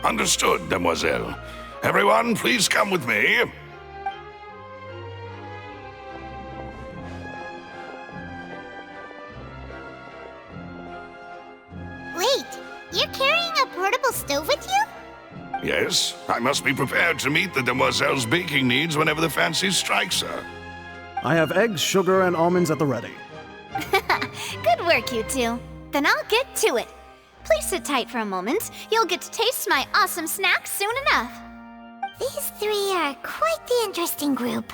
Understood, Demoiselle. Everyone, please come with me. Wait, you're carrying a portable stove with you? Yes, I must be prepared to meet the Demoiselle's baking needs whenever the fancy strikes her. I have eggs, sugar, and almonds at the ready. Good work, you two. Then I'll get to it. Please sit tight for a moment. You'll get to taste my awesome snacks soon enough. These three are quite the interesting group.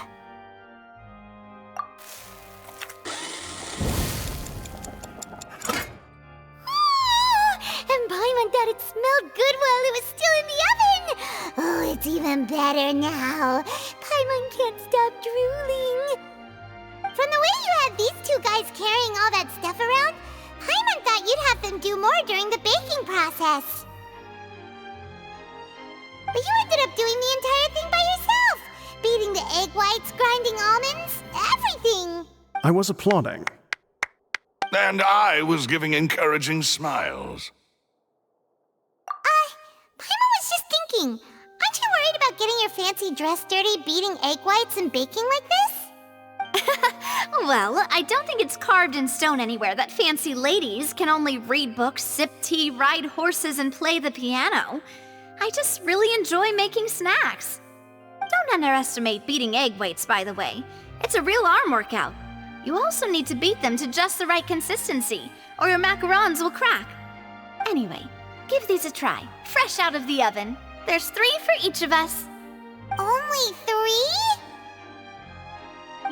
And Paimon thought it smelled good while it was still in the oven! Oh, it's even better now. Paimon can't stop drooling. From the way you had these two guys carrying all that stuff around, Paimon thought you'd have them do more during the baking process. But you ended up doing the entire thing by yourself! Beating the egg whites, grinding almonds, everything! I was applauding. And I was giving encouraging smiles. Paimon was just thinking, aren't you worried about getting your fancy dress dirty beating egg whites and baking like this? Well, I don't think it's carved in stone anywhere that fancy ladies can only read books, sip tea, ride horses, and play the piano. I just really enjoy making snacks. Don't underestimate beating egg whites, by the way. It's a real arm workout. You also need to beat them to just the right consistency, or your macarons will crack. Anyway, give these a try, fresh out of the oven. There's 3 for each of us. Only 3?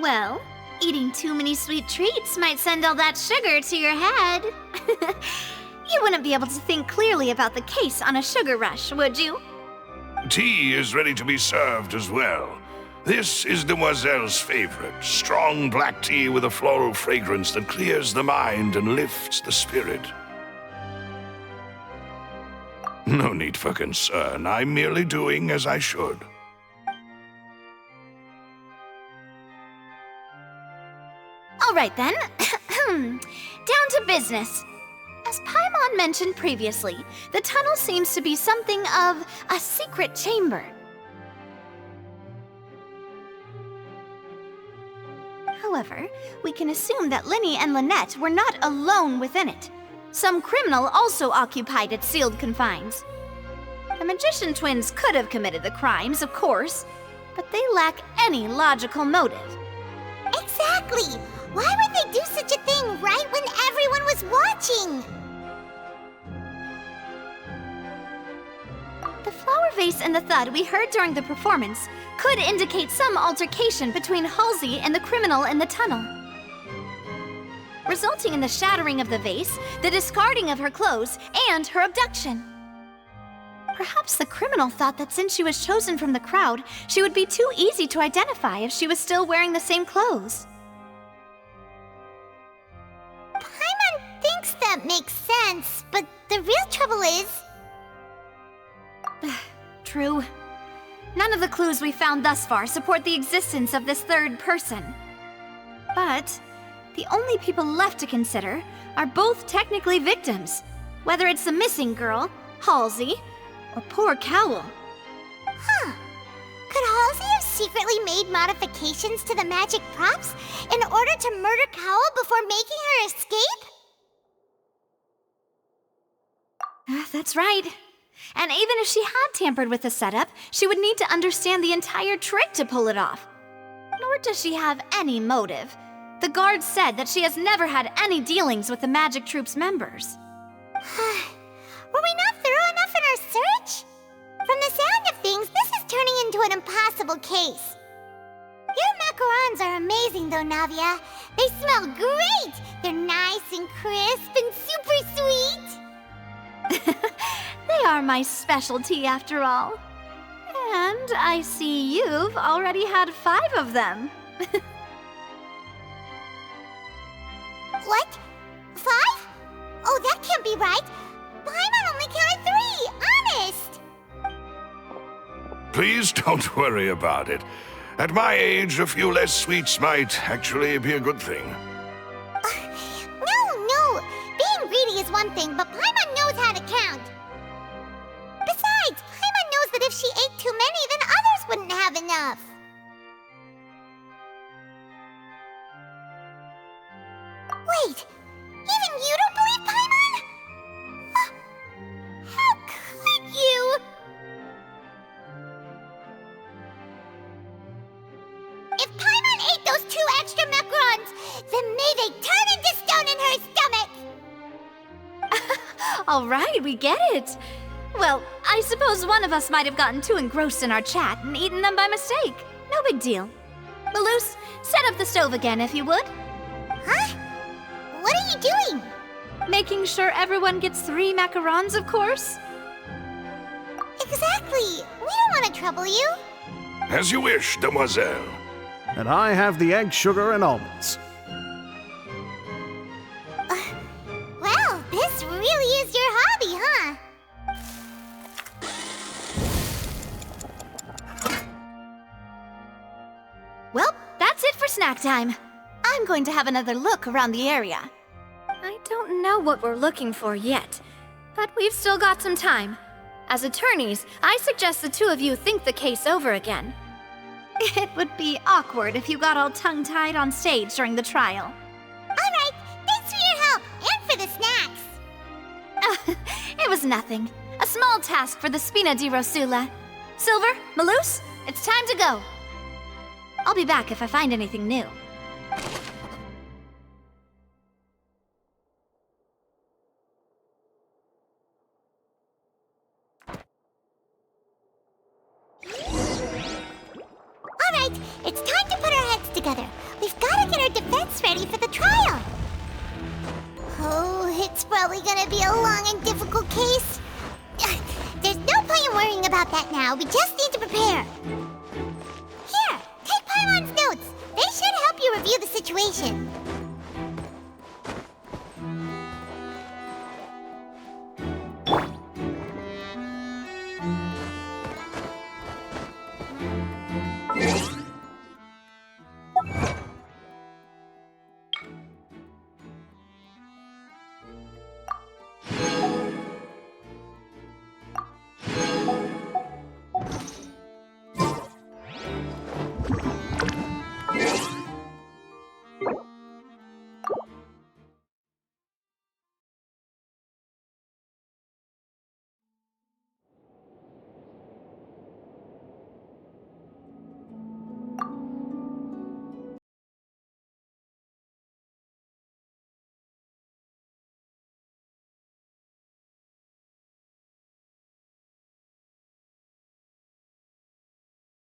Well, eating too many sweet treats might send all that sugar to your head. You wouldn't be able to think clearly about the case on a sugar rush, would you? Tea is ready to be served as well. This is Demoiselle's favorite, strong black tea with a floral fragrance that clears the mind and lifts the spirit. No need for concern. I'm merely doing as I should. All right then. Down to business. As Paimon mentioned previously, the tunnel seems to be something of a secret chamber. However, we can assume that Linny and Lynette were not alone within it. Some criminal also occupied its sealed confines. The magician twins could have committed the crimes, of course, but they lack any logical motive. Exactly! Why would they do such a thing right when everyone was watching? The flower vase and the thud we heard during the performance could indicate some altercation between Halsey and the criminal in the tunnel, resulting in the shattering of the vase, the discarding of her clothes, and her abduction. Perhaps the criminal thought that since she was chosen from the crowd, she would be too easy to identify if she was still wearing the same clothes. Paimon thinks that makes sense, but the real trouble is... True. None of the clues we found thus far support the existence of this third person. But the only people left to consider are both technically victims, whether it's the missing girl, Halsey, or poor Cowl. Huh. Could Halsey have secretly made modifications to the magic props in order to murder Cowl before making her escape? That's right. And even if she had tampered with the setup, she would need to understand the entire trick to pull it off. Nor does she have any motive. The guards said that she has never had any dealings with the Magic Troop's members. Were we not thorough enough in our search? From the sound of things, this is turning into an impossible case. amazing though, Navia. They smell great! They're nice and crisp and super sweet! They are my specialty after all. And I see you've already had 5 of them. What? 5? Oh, that can't be right. Paimon only counted 3, honest! Please don't worry about it. At my age, a few less sweets might actually be a good thing. No. Being greedy is one thing, but Paimon knows how to count. Besides, Paimon knows that if she ate too many, then others wouldn't have enough. Wait, even you don't believe Paimon? How could you? If Paimon ate those 2 extra macarons, then may they turn into stone in her stomach! All right, we get it. Well, I suppose one of us might have gotten too engrossed in our chat and eaten them by mistake. No big deal. Maloose, set up the stove again if you would. Huh? What are you doing? Making sure everyone gets 3 macarons, of course. Exactly. We don't want to trouble you. As you wish, demoiselle. And I have the egg, sugar, and almonds. Well, this really is your hobby, huh? Well, that's it for snack time. I'm going to have another look around the area. I don't know what we're looking for yet, but we've still got some time. As attorneys, I suggest the 2 of you think the case over again. It would be awkward if you got all tongue-tied on stage during the trial. All right, thanks for your help and for the snacks. It was nothing. A small task for the Spina di Rosula. Silver, Maloose, it's time to go. I'll be back if I find anything new. Alright, it's time to put our heads together. We've got to get our defense ready for the trial. Oh, it's probably gonna be a long and difficult case. There's no point in worrying about that now. We just need to prepare. Here, take Paimon's notes. They should help you review the situation.